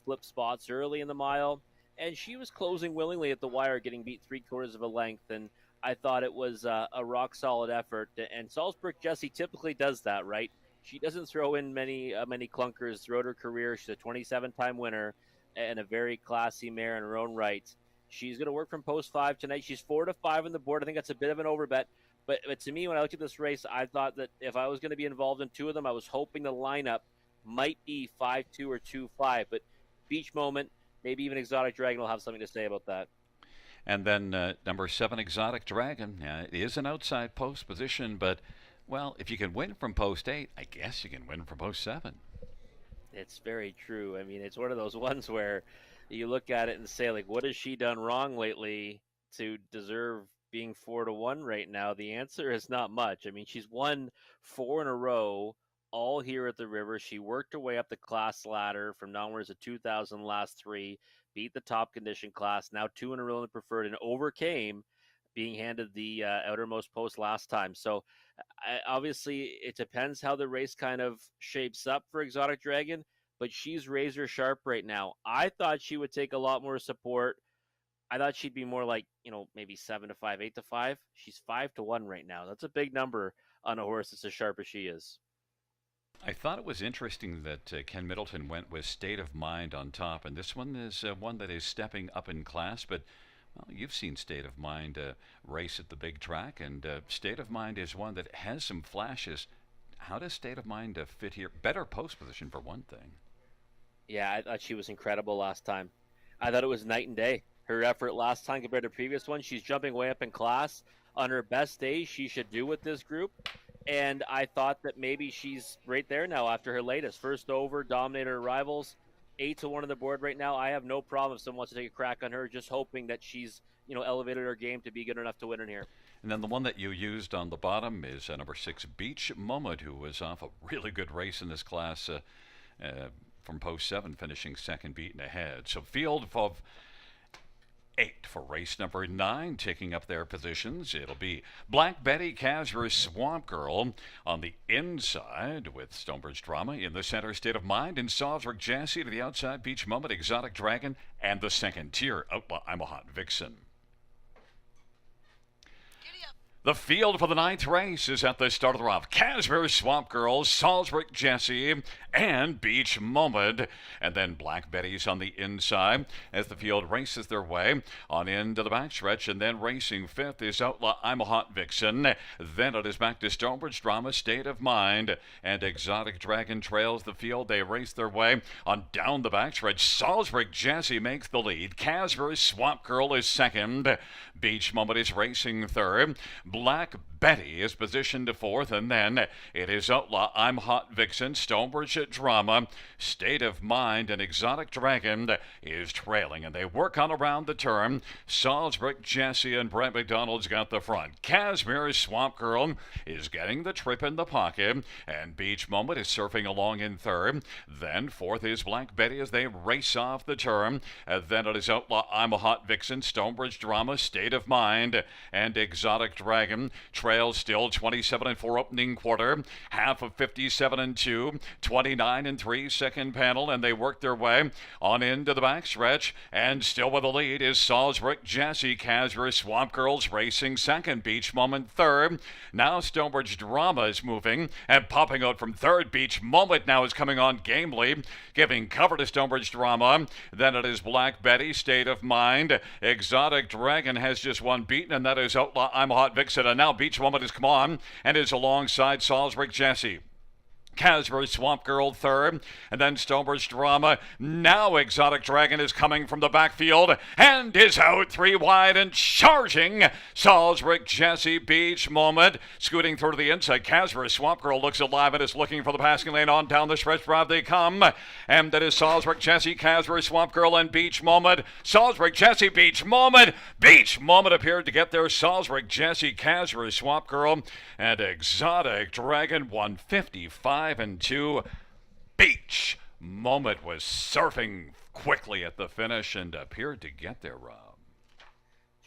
flipped spots early in the mile, and she was closing willingly at the wire, getting beat 3/4 of a length, and I thought it was a rock-solid effort. And Salisbury Jesse typically does that, right? She doesn't throw in many clunkers throughout her career. She's a 27-time winner and a very classy mare in her own right. She's going to work from post 5 tonight. She's 4-5 on the board. I think that's a bit of an overbet. But to me, when I looked at this race, I thought that if I was going to be involved in 2 of them, I was hoping the lineup might be 5-2 or 2-5. But Beach Moment, maybe even Exotic Dragon will have something to say about that. And then number 7 Exotic Dragon. It is an outside post position, but, well, if you can win from post 8, I guess you can win from post 7. It's very true. I mean, it's one of those ones where you look at it and say, like, what has she done wrong lately to deserve being 4-1 right now? The answer is not much. I mean, she's won 4 in a row, all here at the River. She worked her way up the class ladder from downwards to 2,000 last 3, beat the top condition class, now 2 in a row in the preferred, and overcame being handed the outermost post last time. So obviously it depends how the race kind of shapes up for Exotic Dragon, but she's razor sharp right now. I thought she would take a lot more support. I thought she'd be more like, maybe 7-5, 8-5. She's 5-1 right now. That's a big number on a horse that's as sharp as she is. I thought it was interesting that Ken Middleton went with State of Mind on top, and this one is one that is stepping up in class, but well, you've seen State of Mind race at the big track, and State of Mind is one that has some flashes. How does State of Mind fit here? Better post position for one thing. Yeah, I thought she was incredible last time. I thought it was night and day. Her effort last time compared to previous ones, she's jumping way up in class. On her best days, she should do with this group. And I thought that maybe she's right there now after her latest. First over, dominated her rivals. 8-1 on the board right now. I have no problem if someone wants to take a crack on her, just hoping that she's, elevated her game to be good enough to win in here. And then the one that you used on the bottom is number 6, Beach Moment, who was off a really good race in this class from post 7, finishing second, beaten ahead. So field of 8 for race number 9, taking up their positions. It'll be Black Betty, Casper, Swamp Girl on the inside with Stonebridge Drama in the center, State of Mind, and Salzburg Jassy to the outside, Beach Moment, Exotic Dragon, and the second tier, Outlaw I'm a Hot Vixen. Giddy up. The field for the 9th race is at the start of the round. Casper, Swamp Girl, Salzburg Jessie, and Beach Moment. And then Black Betty's on the inside as the field races their way on into the backstretch. And then racing 5th is Outlaw I'm a Hot Vixen. Then it is back to Stonebridge Drama, State of Mind, and Exotic Dragon trails the field. They race their way on down the backstretch. Salzburg Jessie makes the lead. Casper, Swamp Girl is second. Beach Moment is racing third. Black Betty is positioned to 4th, and then it is Outlaw I'm Hot Vixen, Stonebridge Drama, State of Mind, and Exotic Dragon is trailing, and they work on around the turn. Salzburg Jessie and Brett McDonald's got the front. Casimir Swamp Girl is getting the trip in the pocket, and Beach Moment is surfing along in 3rd. Then 4th is Black Betty as they race off the turn. Then it is Outlaw I'm a Hot Vixen, Stonebridge Drama, State of Mind, and Exotic Dragon trails still 27-4 opening quarter, half of 57-2, 29-3 second panel, and they work their way on into the backstretch, and still with the lead is Salzburg Jessie. Casper Swamp Girls racing second, Beach Moment third. Now Stonebridge Drama is moving and popping out from third. Beach Moment now is coming on gamely, giving cover to Stonebridge Drama. Then it is Black Betty, State of Mind. Exotic Dragon has just one beaten, and that is Outlaw I'm a Hot Vixen. And now Beach Moment has come on and is alongside Salzburg Jessie. Casper Swamp Girl third, and then Stonebridge Drama. Now Exotic Dragon is coming from the backfield and is out 3 wide and charging. Salzburg Jessie, Beach Moment scooting through to the inside. Casper Swamp Girl looks alive and is looking for the passing lane. On down the stretch drive they come, and that is Salzburg Jessie, Casper Swamp Girl, and Beach Moment. Salzburg Jessie, Beach Moment. Beach Moment appeared to get there. Salzburg Jessie, Casper Swamp Girl, and Exotic Dragon 155-2. Beach Moment was surfing quickly at the finish and appeared to get there, Rob.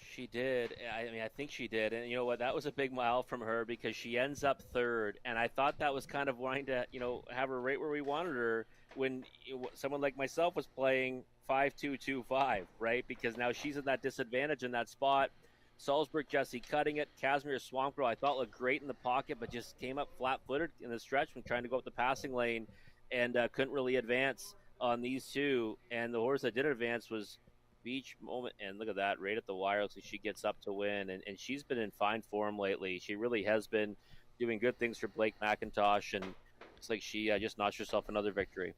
She did. I mean, I think she did. And you know what? That was a big mile from her because she ends up third. And I thought that was kind of wanting to, have her right where we wanted her when someone like myself was playing 5-2-2-5, right? Because now she's in that disadvantage in that spot. Salzburg Jessie cutting it. Casimir Swamp Girl I thought looked great in the pocket, but just came up flat-footed in the stretch when trying to go up the passing lane and couldn't really advance on these two. And the horse that did advance was Beach Moment, and look at that, right at the wire. So she gets up to win, and she's been in fine form lately. She really has been doing good things for Blake McIntosh, and looks like she just notched herself another victory.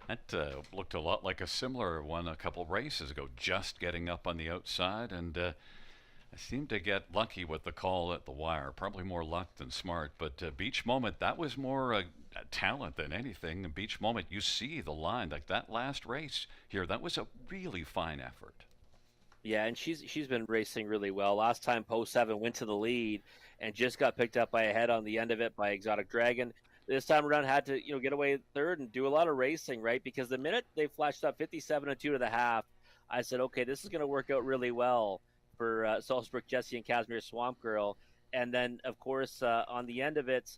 That looked a lot like a similar one a couple races ago, just getting up on the outside, and I seemed to get lucky with the call at the wire. Probably more luck than smart, but Beach Moment, that was more talent than anything. Beach Moment, you see the line, like that last race here, that was a really fine effort. Yeah, and she's been racing really well. Last time Post 7 went to the lead and just got picked up by a head on the end of it by Exotic Dragon. This time around had to get away third and do a lot of racing, right? Because the minute they flashed up 57-2 to the half, I said, okay, this is going to work out really well for Salzburg Jessie and Casimir Swamp Girl. And then, of course, on the end of it,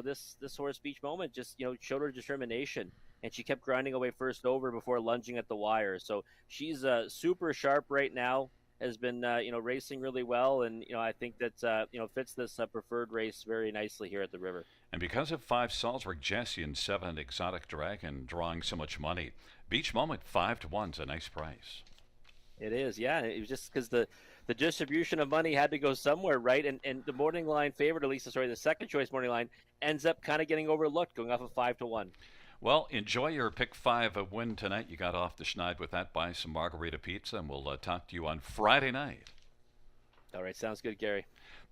this horse Beach Moment just showed her determination, and she kept grinding away first over before lunging at the wire. So she's super sharp right now. Has been racing really well, and I think that fits this preferred race very nicely here at the River. And because of 5 Salzburg Jessie and 7 Exotic Dragon drawing so much money, Beach Moment 5-1's a nice price. It is, yeah. It was just because the distribution of money had to go somewhere, right? And the morning line favorite, the second choice morning line, ends up kind of getting overlooked, going off of 5-1. Well, enjoy your Pick 5 win tonight. You got off the schneid with that. Buy some margarita pizza, and we'll talk to you on Friday night. All right, sounds good, Gary.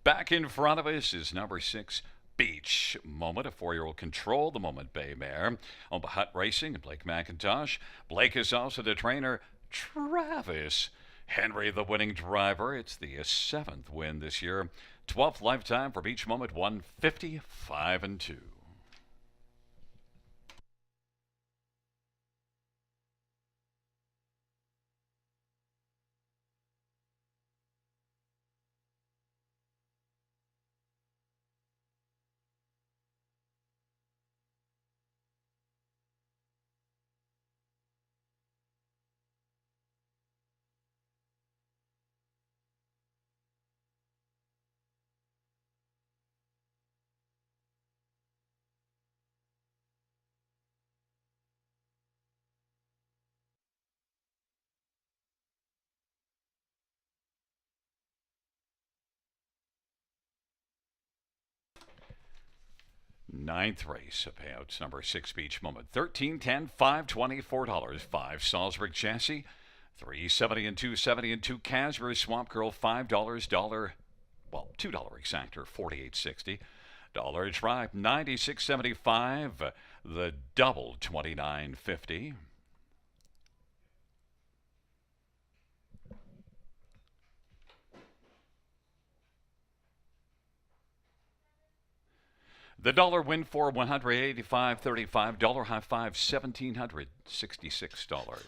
Back in front of us is number 6, Beach Moment, a 4-year-old Control the Moment Bay mare. On Hut Racing and Blake McIntosh. Blake is also the trainer, Travis Henry, the winning driver. It's the 7th win this year. 12th lifetime for Beach Moment, 155-2. Ninth race, payouts number 6 Beach Moment. 13, 10, $5, $20, $4. 5 Salzburg Chassis. 370 and 270 and 2 Casper Swamp Girl, $5, well, $2 exactor, 48.60. Dollar Tribe, 96.75. The double, 29.50. The dollar win for $185.35. Dollar high five, $1,766.75.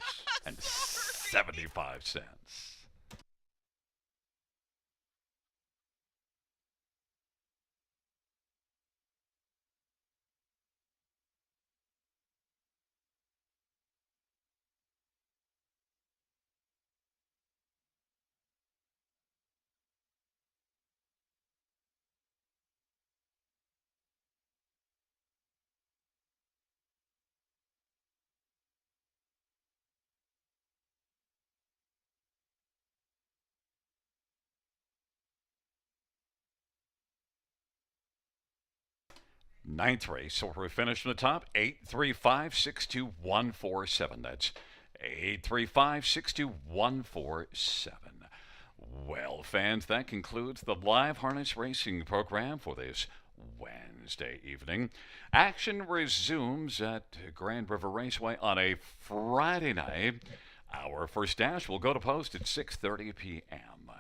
9th race, so we finish from the top. 835-62147. That's 835-62147. Well, fans, that concludes the live harness racing program for this Wednesday evening. Action resumes at Grand River Raceway on a Friday night. Our first dash will go to post at 6:30 p.m.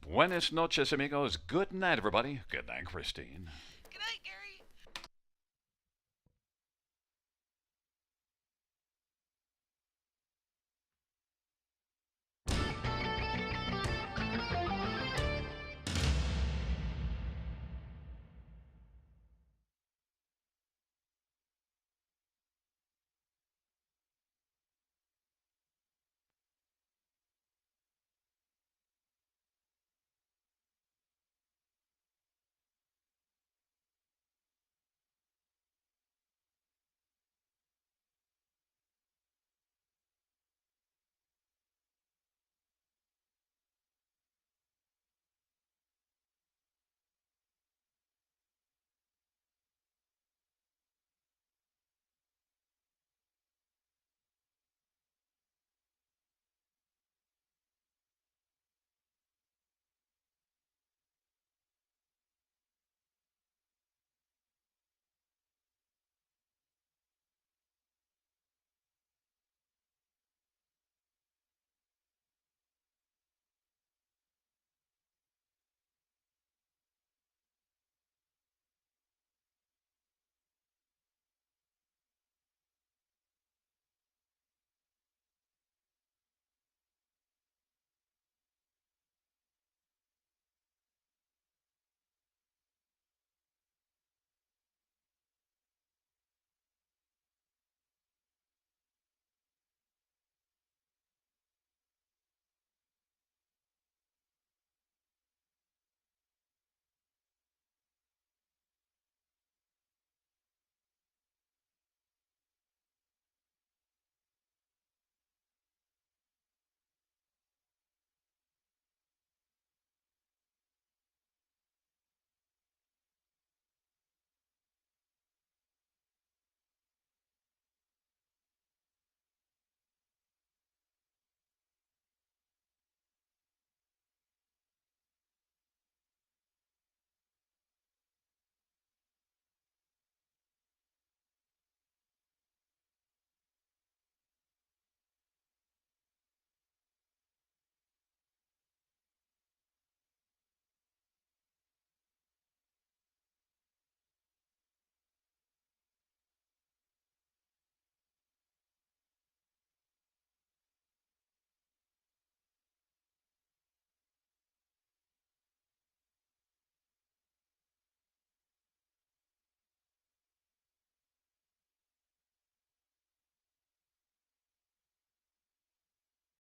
Buenas noches, amigos. Good night, everybody. Good night, Christine. Good night, Gary.